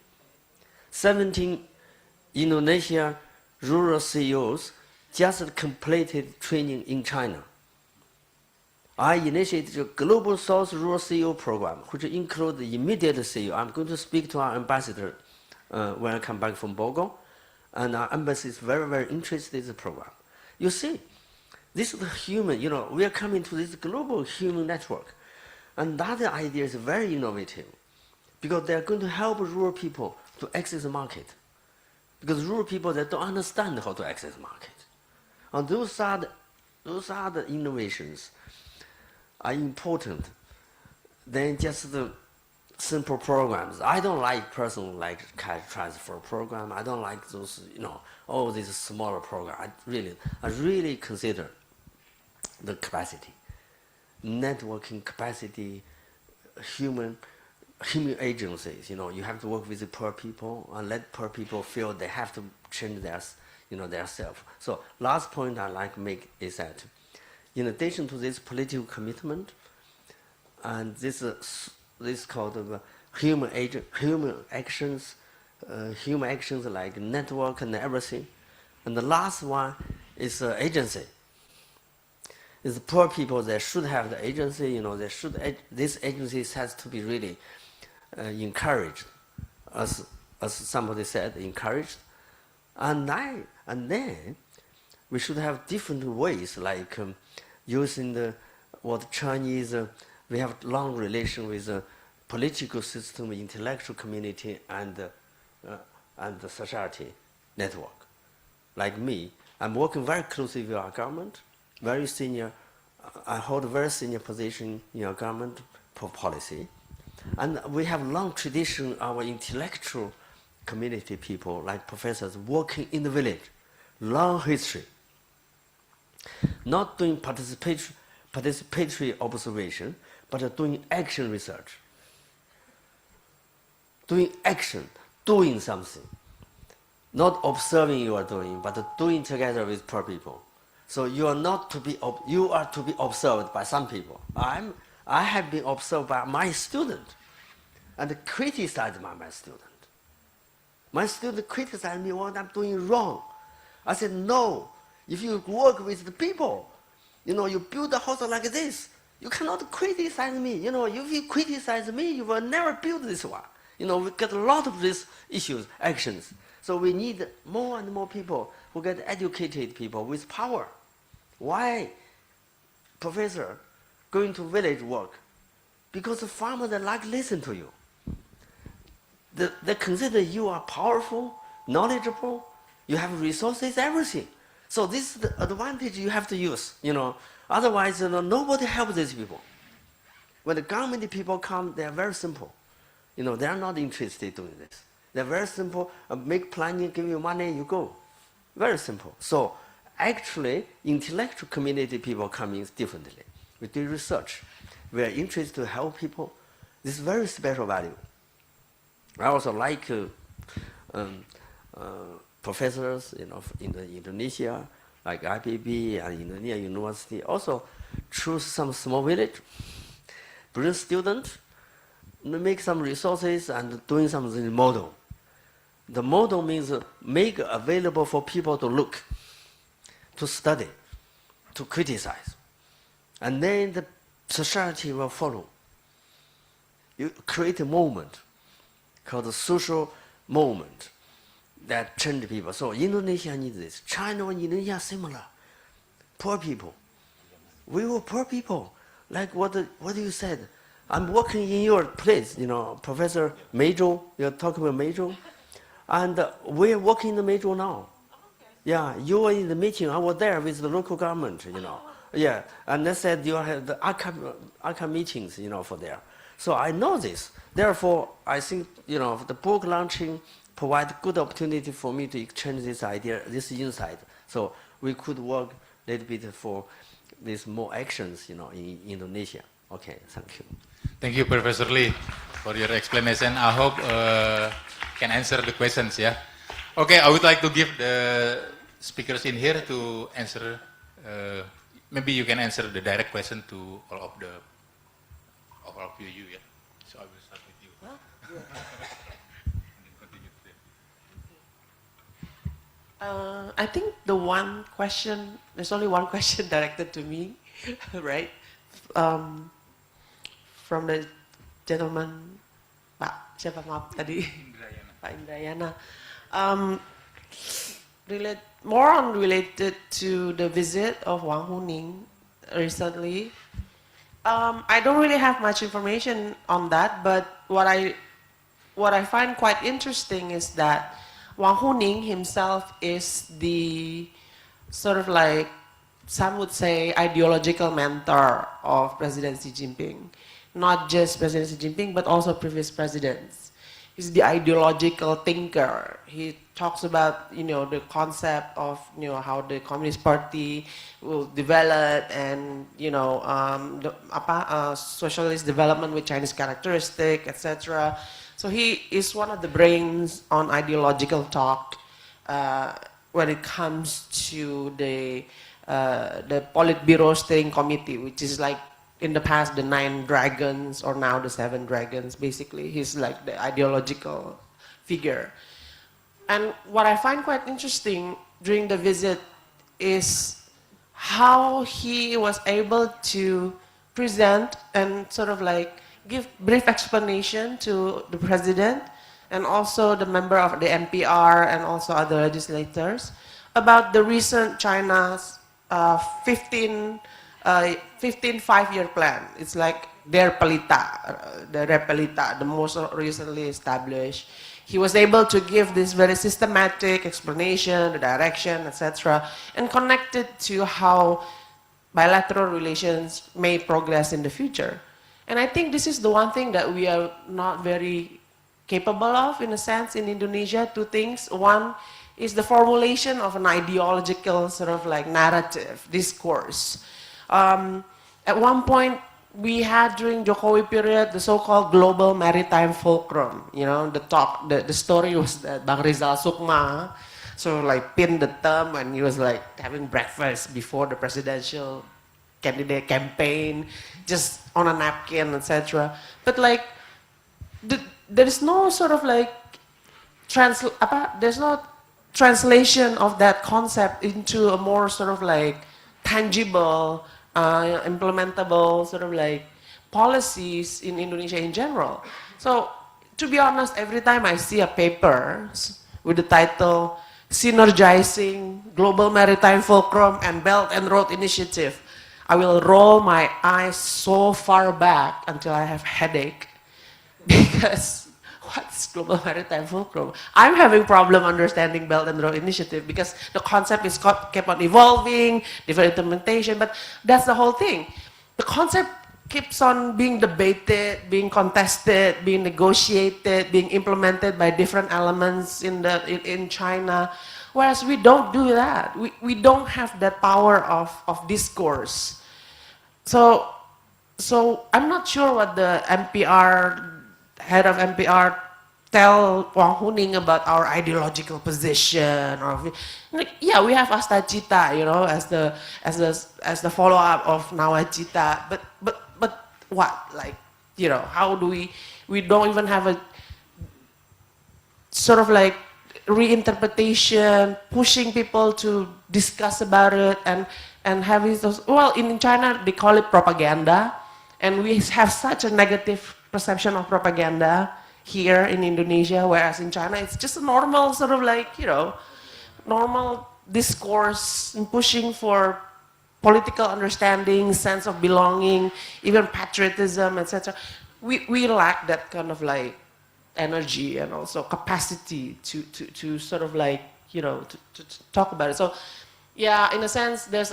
[SPEAKER 6] 17 Indonesia rural CEOs just completed training in China. I initiated a Global South Rural CEO program, which includes the immediate CEO. I'm going to speak to our ambassador when I come back from Bogo, and our embassy is very, very interested in the program. You see, this is the human, we are coming to this global human network. And that idea is very innovative, because they are going to help rural people to access the market. Because rural people, they don't understand how to access the market. And those are the innovations are important than just the simple programs. I don't like personal like cash transfer program. I don't like those, this smaller program. I really consider the capacity, networking capacity, human agencies. You have to work with the poor people and let poor people feel they have to change their self. So last point I like to make is that in addition to this political commitment, and this called human actions like network and everything, and the last one is agency. Is poor people, they should have the agency. This agency has to be really encouraged, as somebody said, encouraged, and then we should have different ways, like using what Chinese, we have long relation with the political system, intellectual community, and the society network. Like me, I'm working very closely with our government, very senior. I hold a very senior position in our government for policy, and we have long tradition. Our intellectual community people, like professors, working in the village, long history. Not doing participatory observation, but doing action research. Doing action, doing something. Not observing you are doing, but doing together with poor people. So you are to be observed by some people. I have been observed by my student and criticized by my student. My student criticized me what I'm doing wrong. I said, no, if you work with the people, you build a house like this, you cannot criticize me. If you criticize me, you will never build this one. We get a lot of these issues, actions. So we need more and more people who get educated people with power. Why, professor, going to village work? Because the farmers, they like listen to you. They consider you are powerful, knowledgeable, you have resources, everything. So this is the advantage you have to use, Otherwise, nobody helps these people. When the government people come, they are very simple. They are not interested in doing this. They're very simple, make planning, give you money, you go. Very simple. So actually, intellectual community people come in differently. We do research. We are interested to help people. This is very special value. I also like professors, in Indonesia, like IPB and Indonesia University. Also choose some small village, bring students, make some resources and doing something model. The model means make available for people to look, to study, to criticize. And then the society will follow. You create a movement called the social movement that change people. So Indonesia needs this. China and Indonesia are similar. Poor people. We were poor people. Like what you said. I'm working in your place, Professor Major, you're talking about Major. And we're working in the Major now. Yeah, you were in the meeting, I was there with the local government, Yeah, and they said you have the archive meetings, for there. So I know this. Therefore, I think, the book launching provides good opportunity for me to exchange this idea, this insight. So we could work a little bit for these more actions, in Indonesia. Okay, thank you.
[SPEAKER 8] Thank you, Professor Lee, for your explanation. I hope can answer the questions. Yeah. Okay, I would like to give the speakers in here to answer. Maybe you can answer the direct question to all of you. Yeah. So I will start with you.
[SPEAKER 11] I think there's only one question directed to me, right? From the gentleman, Pak, siapa maaf tadi? Pak Indrayana. Related to the visit of Wang Huning recently. I don't really have much information on that, but what I find quite interesting is that Wang Huning himself is the sort of like, some would say, ideological mentor of President Xi Jinping. Not just President Xi Jinping, but also previous presidents. He's the ideological thinker. He talks about, the concept of, how the Communist Party will develop and, socialist development with Chinese characteristic, etc. So he is one of the brains on ideological talk when it comes to the Politburo Steering Committee, which is like in the past the 9 dragons or now the 7 dragons. Basically, he's like the ideological figure. And what I find quite interesting during the visit is how he was able to present and sort of like give brief explanation to the president and also the member of the NPR and also other legislators about the recent China's 15 5-year plan. It's like their Pelita, the Repelita, the most recently established. He was able to give this very systematic explanation, the direction, etc., and connect it to how bilateral relations may progress in the future. And I think this is the one thing that we are not very capable of, in a sense, in Indonesia. 2 things. One is the formulation of an ideological sort of like narrative, discourse. At one point, we had during Jokowi period the so-called global maritime fulcrum. The story was that Bang Rizal Sukma sort of like pinned the thumb when he was like having breakfast before the presidential candidate campaign, just on a napkin, etc. But like, there is no sort of like there's no translation of that concept into a more sort of like tangible, implementable sort of like policies in Indonesia in general. So to be honest, every time I see a paper with the title Synergizing Global Maritime Fulcrum and Belt and Road Initiative, I will roll my eyes so far back until I have headache, because what's Global Maritime Fulcrum? I'm having problem understanding Belt and Road Initiative because the concept is kept on evolving, different implementation, but that's the whole thing. The concept keeps on being debated, being contested, being negotiated, being implemented by different elements in China, whereas we don't do that. We don't have that power of discourse. So I'm not sure what the head of NPR tell Wang Huning about our ideological position, or yeah, we have Astacita, as the follow-up of Nawacita, but what, like, how do we don't even have a sort of like reinterpretation, pushing people to discuss about it, and having those, well, in China they call it propaganda, and we have such a negative perception of propaganda here in Indonesia, whereas in China it's just a normal sort of like, normal discourse and pushing for political understanding, sense of belonging, even patriotism, etc. We lack that kind of like energy and also capacity to sort of like, to talk about it. So yeah, in a sense, there's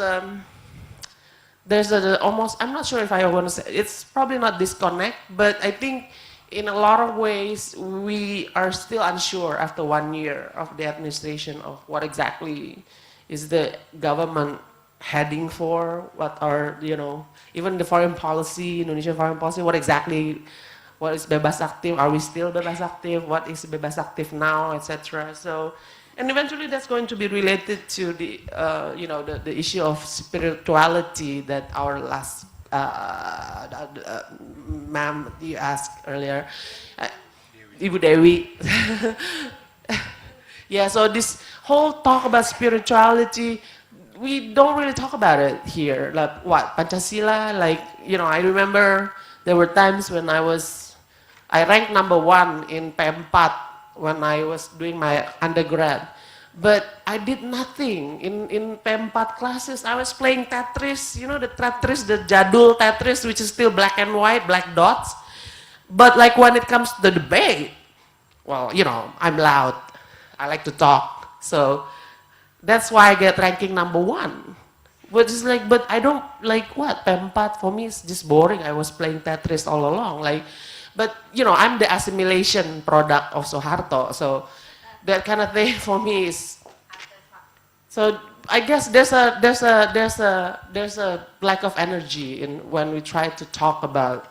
[SPEAKER 11] almost, I'm not sure if I want to say, it's probably not disconnect, but I think in a lot of ways, we are still unsure after 1 year of the administration of what exactly is the government heading for? What are, you know, even the foreign policy, Indonesian foreign policy, what is bebas aktif? Are we still bebas aktif? What is bebas aktif now, etc.? So, and eventually that's going to be related to the, you know, the issue of spirituality that our last ma'am, you asked earlier, Ibu Dewi. Yeah, so this whole talk about spirituality, we don't really talk about it here. Like what, Pancasila? Like, you know, I remember there were times when I ranked #1 in Tempat when I was doing my undergrad. But I did nothing in Tempat classes. I was playing Tetris, you know, the Tetris, the jadul Tetris, which is still black and white, black dots. But like when it comes to the debate, well, you know, I'm loud. I like to talk. So that's why I get ranking #1. Which is like, but I don't like what? Tempat for me is just boring. I was playing Tetris all along. Like, but you know, I'm the assimilation product of Soeharto. So that kind of thing for me is, so I guess there's a lack of energy in when we try to talk about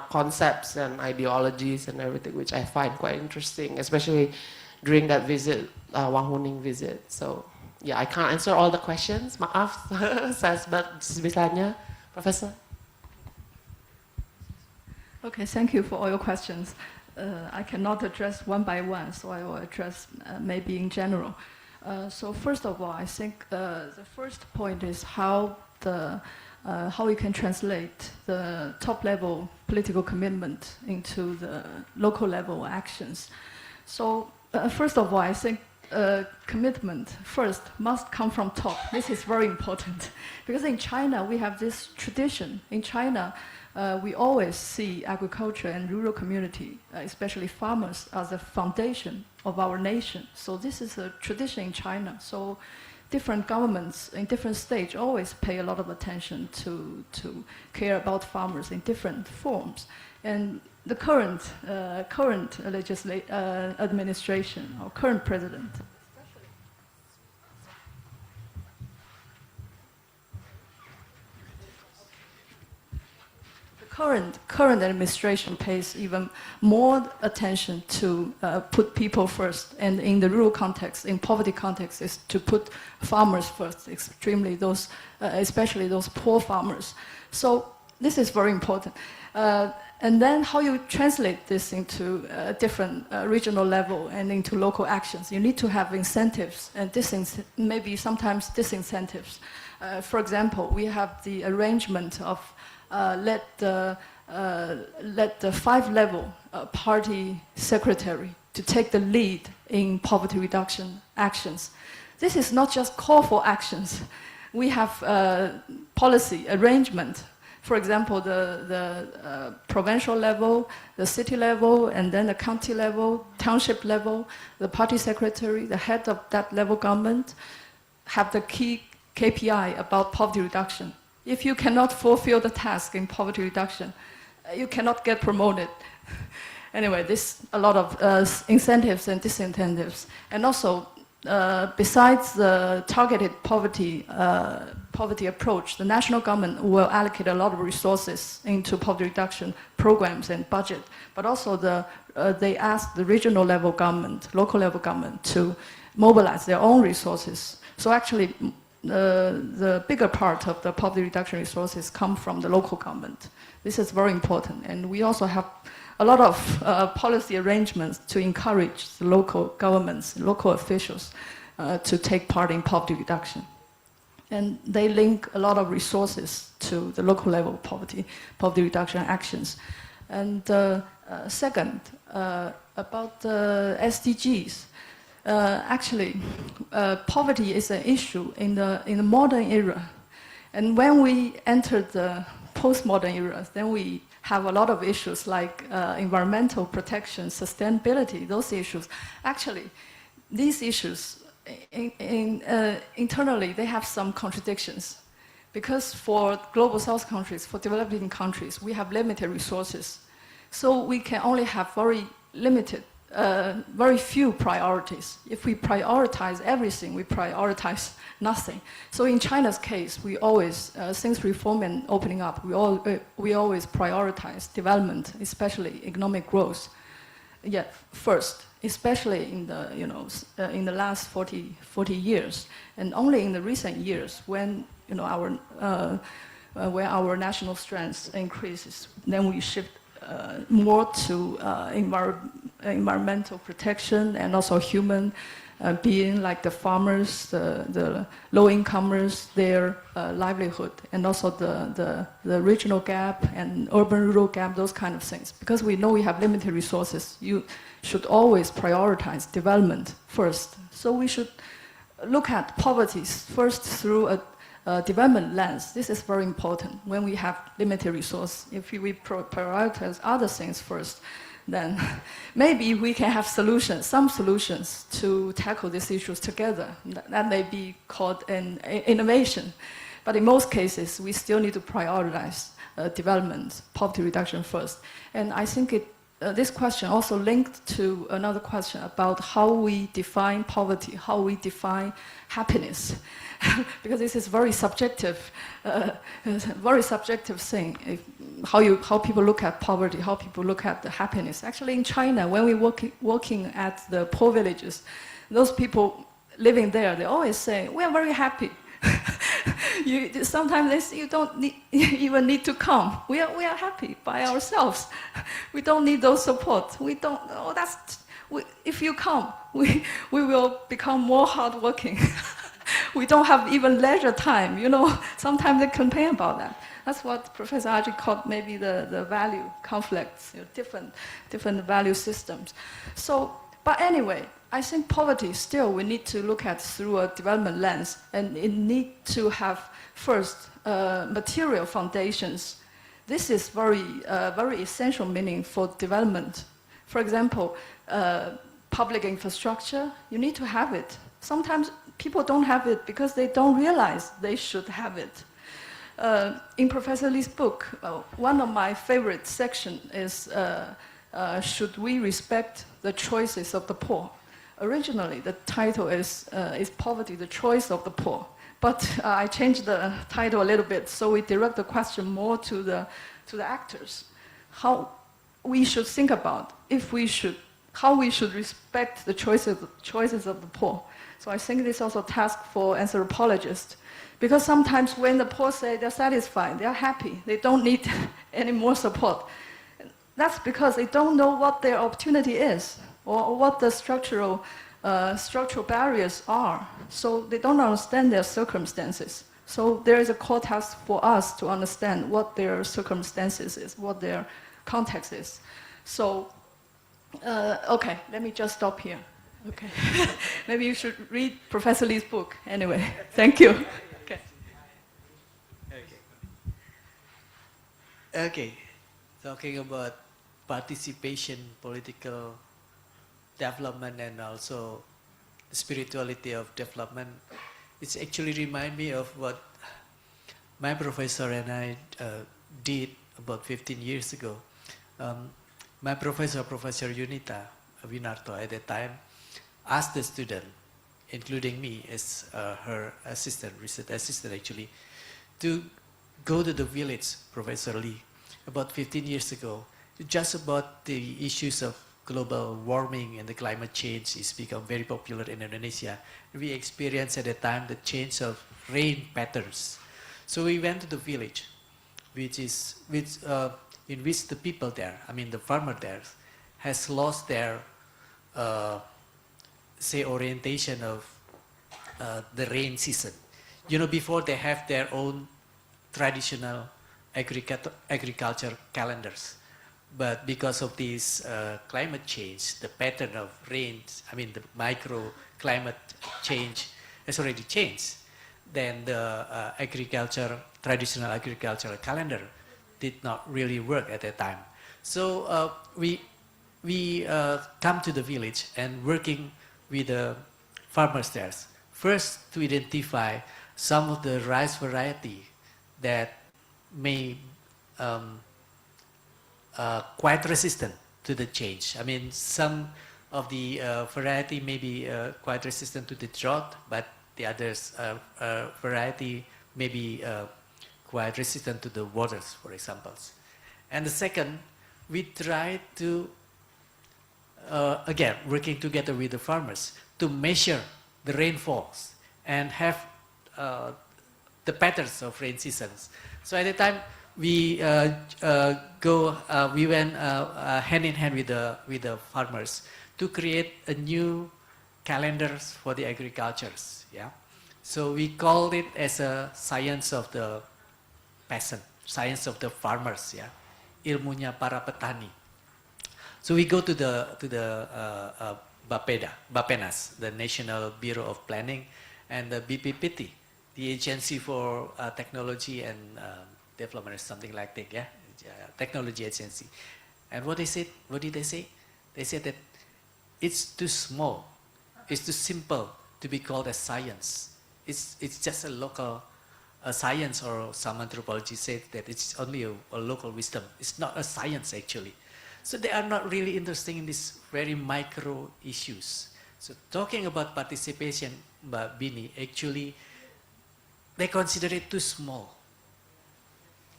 [SPEAKER 11] concepts and ideologies and everything, which I find quite interesting, especially during that visit, Wang Huning visit. So yeah, I can't answer all the questions. Maaf, saya sebisanya, Professor.
[SPEAKER 9] Okay, thank you for all your questions. I cannot address one by one, so I will address maybe in general. So first of all, I think the first point is how we can translate the top-level political commitment into the local-level actions. So first of all, I think commitment first must come from top. This is very important because in China we have this tradition. In China, we always see agriculture and rural community, especially farmers, as the foundation of our nation. So this is a tradition in China. So different governments in different stages always pay a lot of attention to care about farmers in different forms. And the current administration or current president, current administration pays even more attention to put people first, and in the rural context, in poverty context, is to put farmers first, extremely those, especially those poor farmers. So this is very important. And then how you translate this into different regional level and into local actions. You need to have incentives and maybe sometimes disincentives. For example, we have the arrangement of let the 5-level party secretary to take the lead in poverty reduction actions. This is not just call for actions. We have policy arrangement. For example, the provincial level, the city level, and then the county level, township level, the party secretary, the head of that level government have the key KPI about poverty reduction. If you cannot fulfill the task in poverty reduction, you cannot get promoted. Anyway, this a lot of incentives and disincentives. And also, besides the targeted poverty approach, the national government will allocate a lot of resources into poverty reduction programs and budget. But also they ask the regional level government, local level government to mobilize their own resources. So actually, the bigger part of the poverty reduction resources come from the local government. This is very important. And we also have a lot of policy arrangements to encourage the local governments, local officials to take part in poverty reduction. And they link a lot of resources to the local level poverty reduction actions. And second, about the SDGs. Actually, poverty is an issue in the modern era. And when we enter the postmodern era, then we have a lot of issues like environmental protection, sustainability, those issues. Actually, these issues, internally, they have some contradictions. Because for global south countries, for developing countries, we have limited resources. So we can only have very limited very few priorities. If we prioritize everything, we prioritize nothing. So in China's case, we always, since reform and opening up, we always prioritize development, especially economic growth. Yeah, first, especially in the, in the last 40 years, and only in the recent years when, where our national strength increases, then we shift more to environmental protection and also human being, like the farmers, the low-incomers, their livelihood, and also the regional gap and urban-rural gap, those kind of things. Because we know we have limited resources, you should always prioritize development first. So we should look at poverty first through a development lens. This is very important when we have limited resource. If we prioritize other things first, then maybe we can have solutions, some solutions to tackle these issues together. That may be called an innovation. But in most cases, we still need to prioritize development, poverty reduction first. And I think this question also linked to another question about how we define poverty, how we define happiness. Because this is very subjective thing. How people look at poverty, how people look at the happiness. Actually, in China, when we working at the poor villages, those people living there, they always say, "We are very happy." Sometimes they say, "You don't even need to come. We are happy by ourselves. We don't need those support. We don't. Oh, if you come, we will become more hardworking." We don't have even leisure time, Sometimes they complain about that. That's what Professor Aji called maybe the value conflicts, different value systems. So, but anyway, I think poverty still we need to look at through a development lens, and it needs to have first material foundations. This is very essential meaning for development. For example, public infrastructure, you need to have it. Sometimes people don't have it because they don't realize they should have it. In Professor Lee's book, one of my favorite sections is Should We Respect the Choices of the Poor? Originally, the title is Poverty, the Choice of the Poor. But I changed the title a little bit, so we direct the question more to the actors. How we should think about how we should respect the choices of the poor. So I think this is also a task for anthropologists. Because sometimes when the poor say they're satisfied, they're happy, they don't need any more support, that's because they don't know what their opportunity is or what the structural barriers are. So they don't understand their circumstances. So there is a core task for us to understand what their circumstances is, what their context is. So, okay, let me just stop here. Okay. Maybe you should read Professor Lee's book. Anyway, thank you.
[SPEAKER 10] Okay, talking about participation, political development, and also the spirituality of development, it's actually remind me of what my professor and I did about 15 years ago. My professor, Professor Yunita Winarto, at that time, asked the student, including me as her assistant, research assistant actually, to go to the village, Professor Lee, about 15 years ago, just about the issues of global warming and the climate change is become very popular in Indonesia. We experienced at the time the change of rain patterns. So we went to the village, in which the people there, I mean the farmer there, has lost their, say, orientation of the rain season. Before they have their own traditional agriculture calendars. But because of this climate change, the pattern of rains, I mean the microclimate change has already changed. Then the traditional agricultural calendar did not really work at that time. So we come to the village and working with the farmers there. First, to identify some of the rice variety that may quite resistant to the change. I mean, some of the variety may be quite resistant to the drought, but the others variety may be quite resistant to the waters, for example. And the second, we try to, again, working together with the farmers to measure the rainfalls and have the patterns of rain seasons. So at the time, we we went hand in hand with the farmers to create a new calendars for the agricultures. Yeah, so we called it as a science of the peasant, science of the farmers. Yeah, ilmunya para petani. So we go to the Bapenas, the National Bureau of Planning, and the BPPT, the Agency for Technology and Development, or something like that. Yeah, technology agency. And what did they say? They said that it's too small, it's too simple to be called a science. It's just a local science, or some anthropology said that it's only a local wisdom. It's not a science actually. So they are not really interested in these very micro issues. So talking about participation, Mbak Bini, actually, they consider it too small.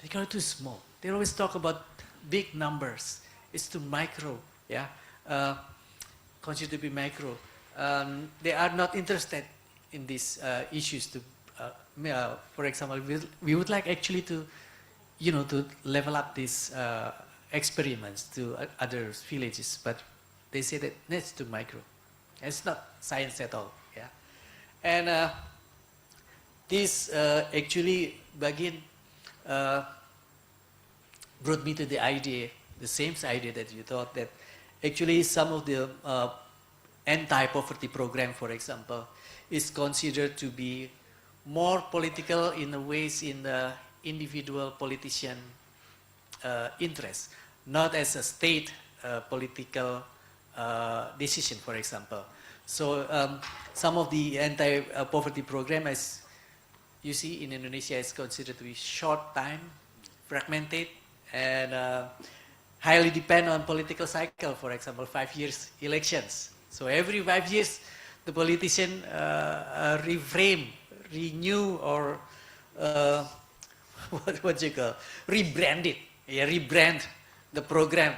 [SPEAKER 10] They call it too small. They always talk about big numbers. It's too micro, yeah. Considered to be micro. They are not interested in these issues. For example, we would like actually to, to level up these experiments to other villages, but they say that that's too micro. It's not science at all, yeah. And this actually, again, brought me to the idea, the same idea that you thought, that actually some of the anti-poverty program, for example, is considered to be more political in the ways in the individual politician interest, not as a state political decision, for example. So some of the anti-poverty program, as you see in Indonesia, is considered to be short time, fragmented, and highly depend on political cycle. For example, 5 years elections. So every 5 years, the politician reframe, renew, or what you call, rebrand it. Yeah, rebrand the program.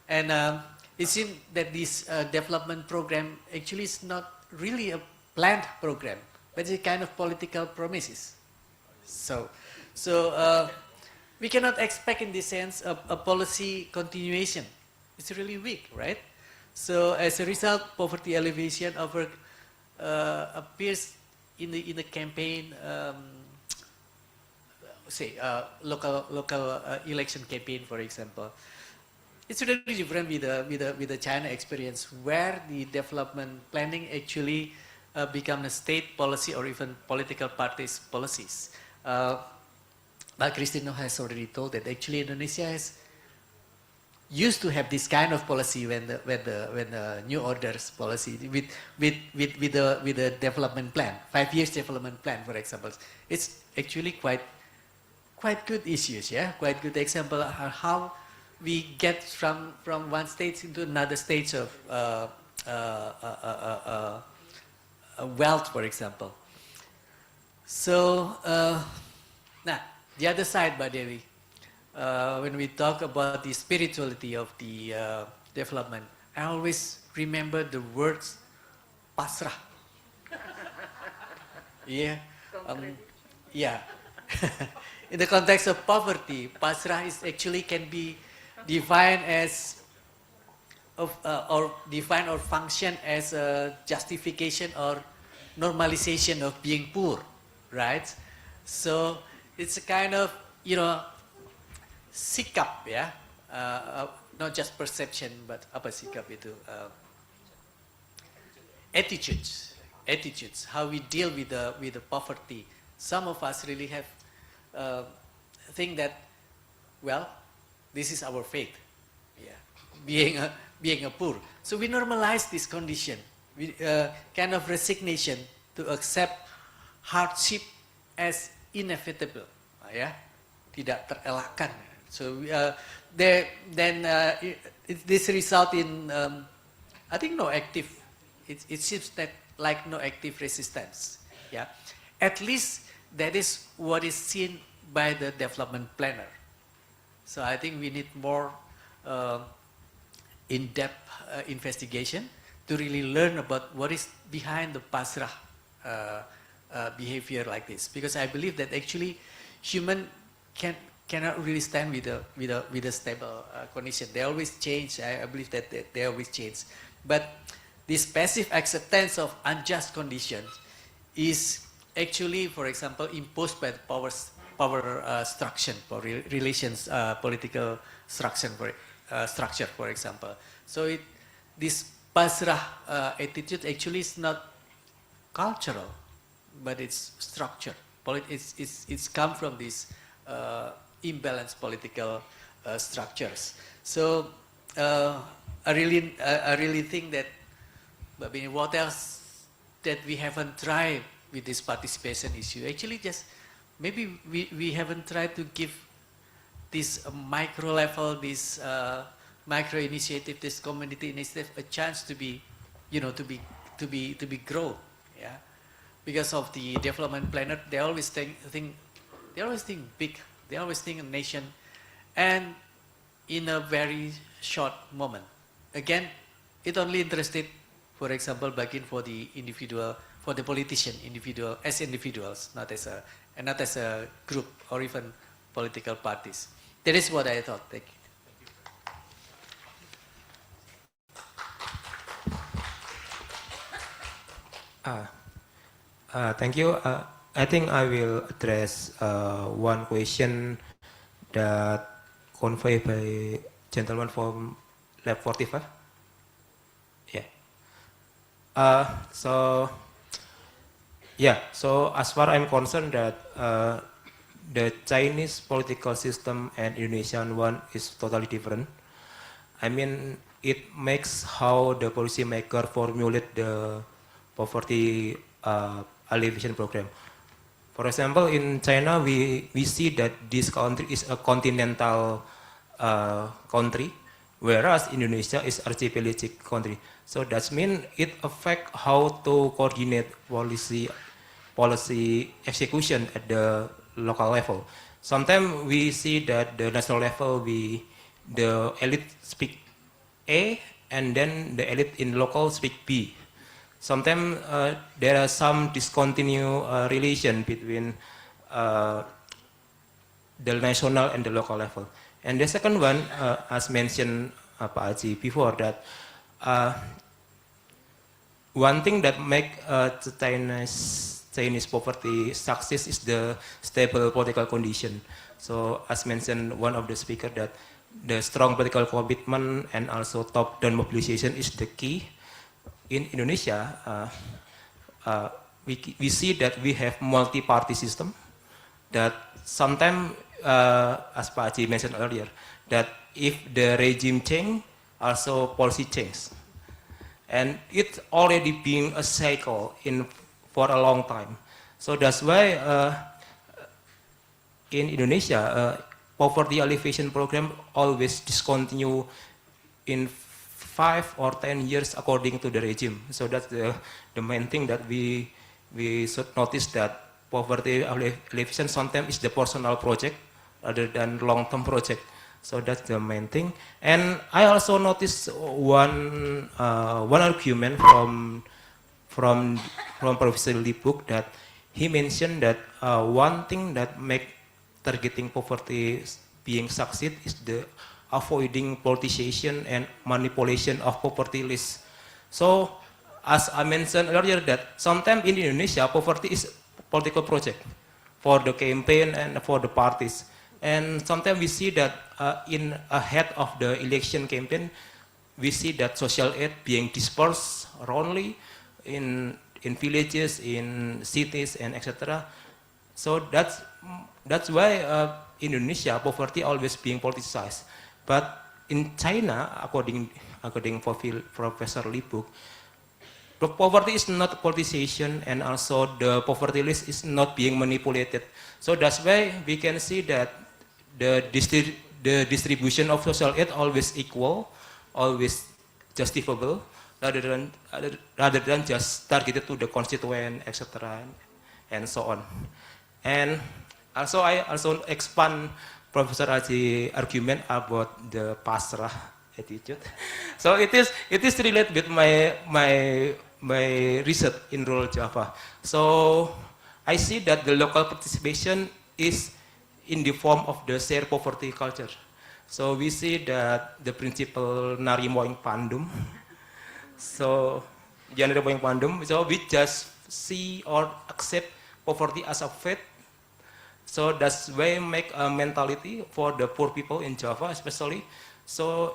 [SPEAKER 10] And it seems that this development program actually is not really a planned program, but it's a kind of political promises. So we cannot expect in this sense a policy continuation. It's really weak, right? So as a result, poverty alleviation appears in the campaign, say local election campaign, for example. It's really different with the China experience, where the development planning actually become a state policy or even political parties policies. But Christino has already told that actually Indonesia has used to have this kind of policy when the New Orders policy with the development plan, 5 years development plan, for example. It's actually quite good issues, yeah, quite good example of how we get from one stage into another stage of wealth, for example. So now the other side, Mbak Dewi, when we talk about the spirituality of the development, I always remember the words pasrah. Yeah, yeah. In the context of poverty, pasrah is actually can be defined as or defined or function as a justification or normalization of being poor, right? So it's a kind of, sikap, yeah, not just perception, but apa sikap itu? Attitudes. How we deal with the poverty. Some of us really have think that, well, this is our fate, yeah, being a poor. So we normalize this condition, kind of resignation to accept hardship as inevitable, yeah, tidak terelakkan. So then this result in, I think, no active, it seems that like no active resistance. Yeah, at least that is what is seen by the development planner. So I think we need more in-depth investigation to really learn about what is behind the pasrah behavior like this. Because I believe that actually human cannot really stand with a stable condition. They always change. I believe that they always change. But this passive acceptance of unjust conditions is actually, for example, imposed by the power structure, for relations, political structure, for example. So this pasrah attitude actually is not cultural, but it's structure. It's come from these imbalanced political structures. So I really think that, I mean, what else that we haven't tried with this participation issue? Actually, just maybe we haven't tried to give this micro level, this micro initiative, this community initiative, a chance to be, to be grown. Yeah, because of the development planner, they always think big. They always think a nation, and in a very short moment. Again, it only interested, for example, back in for the individual, for the politician, as individuals, not as a group or even political parties. That is what I thought. Thank you.
[SPEAKER 12] Thank you. I think I will address one question that conveyed by gentleman from lab 45. Yeah. So as far I'm concerned that the Chinese political system and Indonesian one is totally different. I mean, it makes how the policymaker formulate the poverty alleviation program. For example, in China, we see that this country is a continental country, whereas Indonesia is archipelagic country. So that means it affects how to coordinate policy execution at the local level. Sometimes we see that the national level, the elite speak A, and then the elite in local speak B. Sometimes there are some discontinued relation between the national and the local level. And the second one, as mentioned Pak Haji before, that one thing that makes the Chinese poverty success is the stable political condition. So as mentioned one of the speakers, that the strong political commitment and also top-down mobilization is the key. In Indonesia, we see that we have multi-party system, that sometimes, as Pak Haji mentioned earlier, that if the regime change, also policy change. And it's already been a cycle for a long time. So that's why in Indonesia, poverty alleviation program always discontinue in 5 or 10 years according to the regime. So that's the main thing that we should notice, that poverty alleviation sometimes is the personal project rather than long-term project. So that's the main thing. And I also noticed one argument from Professor Buku, that he mentioned that one thing that make targeting poverty being succeed is the avoiding politicization and manipulation of poverty lists. So, as I mentioned earlier, that sometimes in Indonesia, poverty is political project for the campaign and for the parties. And sometimes we see that in ahead of the election campaign, we see that social aid being dispersed wrongly in villages, in cities, and etc. So that's why Indonesia poverty always being politicized. But in China, according to Professor Buku, the poverty is not politicization, and also the poverty list is not being manipulated. So that's why we can see that the distribution of social aid always equal, always justifiable rather than just targeted to the constituent, etc., and so on. And also, I also expand Professor Aji's argument about the pasrah attitude. So it is related with my research in rural Java. So I see that the local participation is in the form of the shared poverty culture. So we see that the principle nari moing pandum. So genre moing pandum. So we just see or accept poverty as a fate. So that's why make a mentality for the poor people in Java especially. So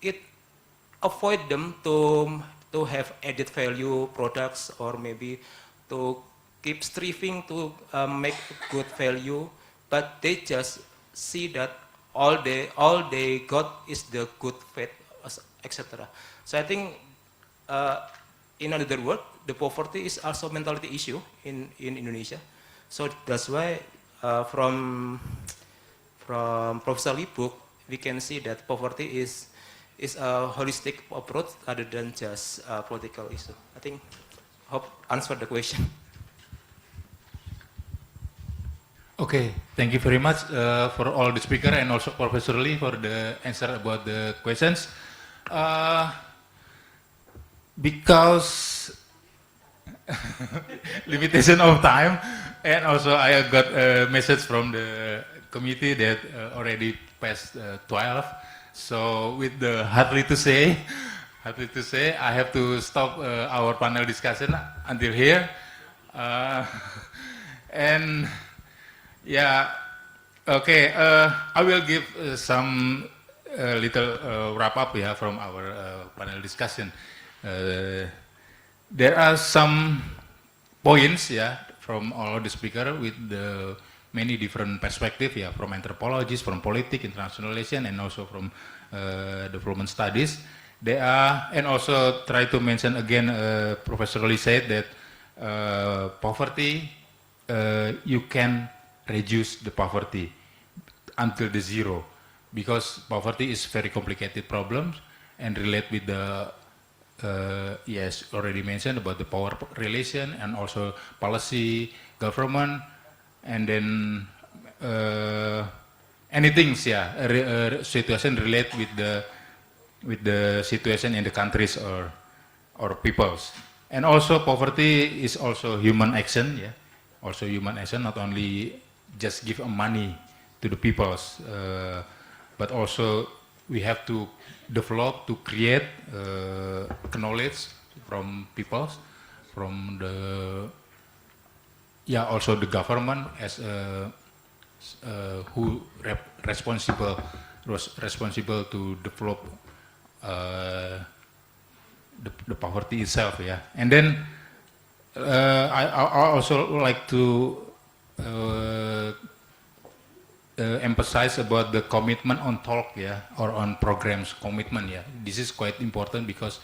[SPEAKER 12] it avoid them to have added value products, or maybe to keep striving to make good value, but they just see that all they got is the good fate, etc. So I think, in another word, the poverty is also a mentality issue in Indonesia. So that's why from Professor Lee's book, we can see that poverty is a holistic approach rather than just a political issue. I think, hope answered the question.
[SPEAKER 8] Okay, thank you very much for all the speaker and also Professor Lee for the answer about the questions. Because limitation of time, and also I got a message from the committee that already past 12. So with the hardly to say, I have to stop our panel discussion until here. And yeah, okay, I will give some little wrap up from our panel discussion. There are some points from all the speakers with the many different perspectives from anthropologists, from politics, international relations, and also from development studies. They are, and also try to mention again, Professor Lee said that poverty, you can reduce the poverty until the zero, because poverty is very complicated problem and relate with the yes, already mentioned about the power relation and also policy, government, and then anything situation relate with the situation in the countries or peoples. And also poverty is also human action, also human action, not only just give money to the peoples, but also we have to develop, to create knowledge from peoples, from the also the government as who responsible to develop the poverty itself, and then I also like to emphasize about the commitment on talk, or on programs commitment. This is quite important because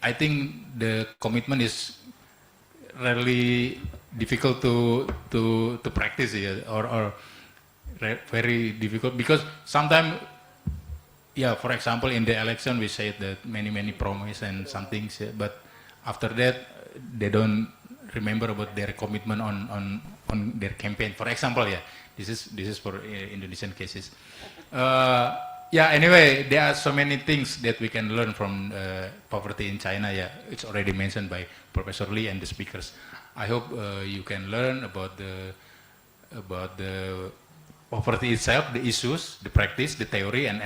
[SPEAKER 8] I think the commitment is really difficult to practice, or very difficult, because sometimes, for example, in the election we say that many promise and some things, but after that they don't remember about their commitment on their campaign. For example, this is for Indonesian cases. Anyway, there are so many things that we can learn from poverty in China. It's already mentioned by Professor Lee and the speakers. I hope you can learn about the poverty itself, the issues, the practice, the theory, and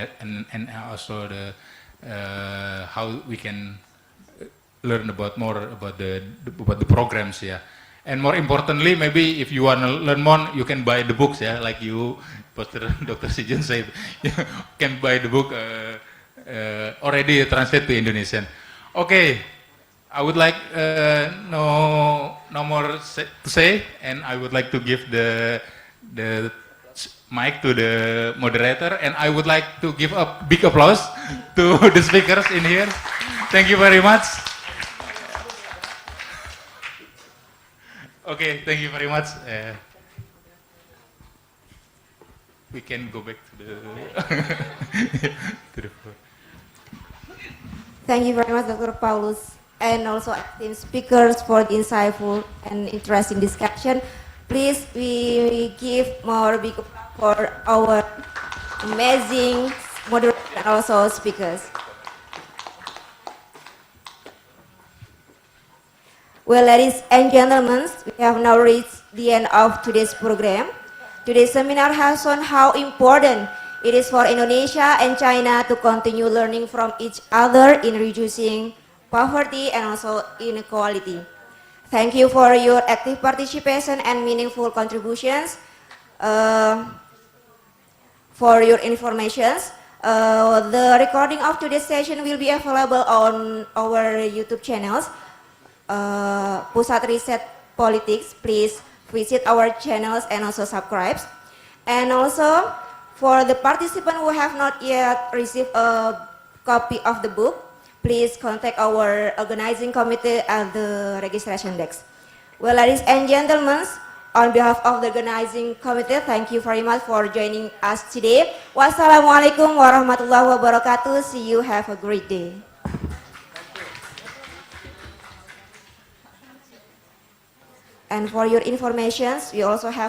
[SPEAKER 8] also the how we can learn about more about the programs. And more importantly, maybe if you want to learn more, you can buy the books, like you, Dr. Sijan said, you can buy the book already translated to Indonesian. Okay, I would like no more to say, and I would like to give the mic to the moderator, and I would like to give a big applause to the speakers in here. Thank you very much. Okay, thank you very much. We can go back to the to the floor.
[SPEAKER 1] Thank you very much, Dr. Paulus, and also esteemed speakers for the insightful and interesting discussion. Please, we give more big applause for our amazing moderators and also speakers. Well, ladies and gentlemen, we have now reached the end of today's program. Today's seminar has shown how important it is for Indonesia and China to continue learning from each other in reducing poverty and also inequality. Thank you for your active participation and meaningful contributions. For your information, the recording of today's session will be available on our YouTube channels. Pusat Riset Politik, please visit our channels and also subscribe. And also, for the participants who have not yet received a copy of the book, please contact our organizing committee at the registration desk. Well, ladies and gentlemen, on behalf of the organizing committee, thank you very much for joining us today. Wassalamualaikum warahmatullahi wabarakatuh. See you. Have a great day. And for your information, we also have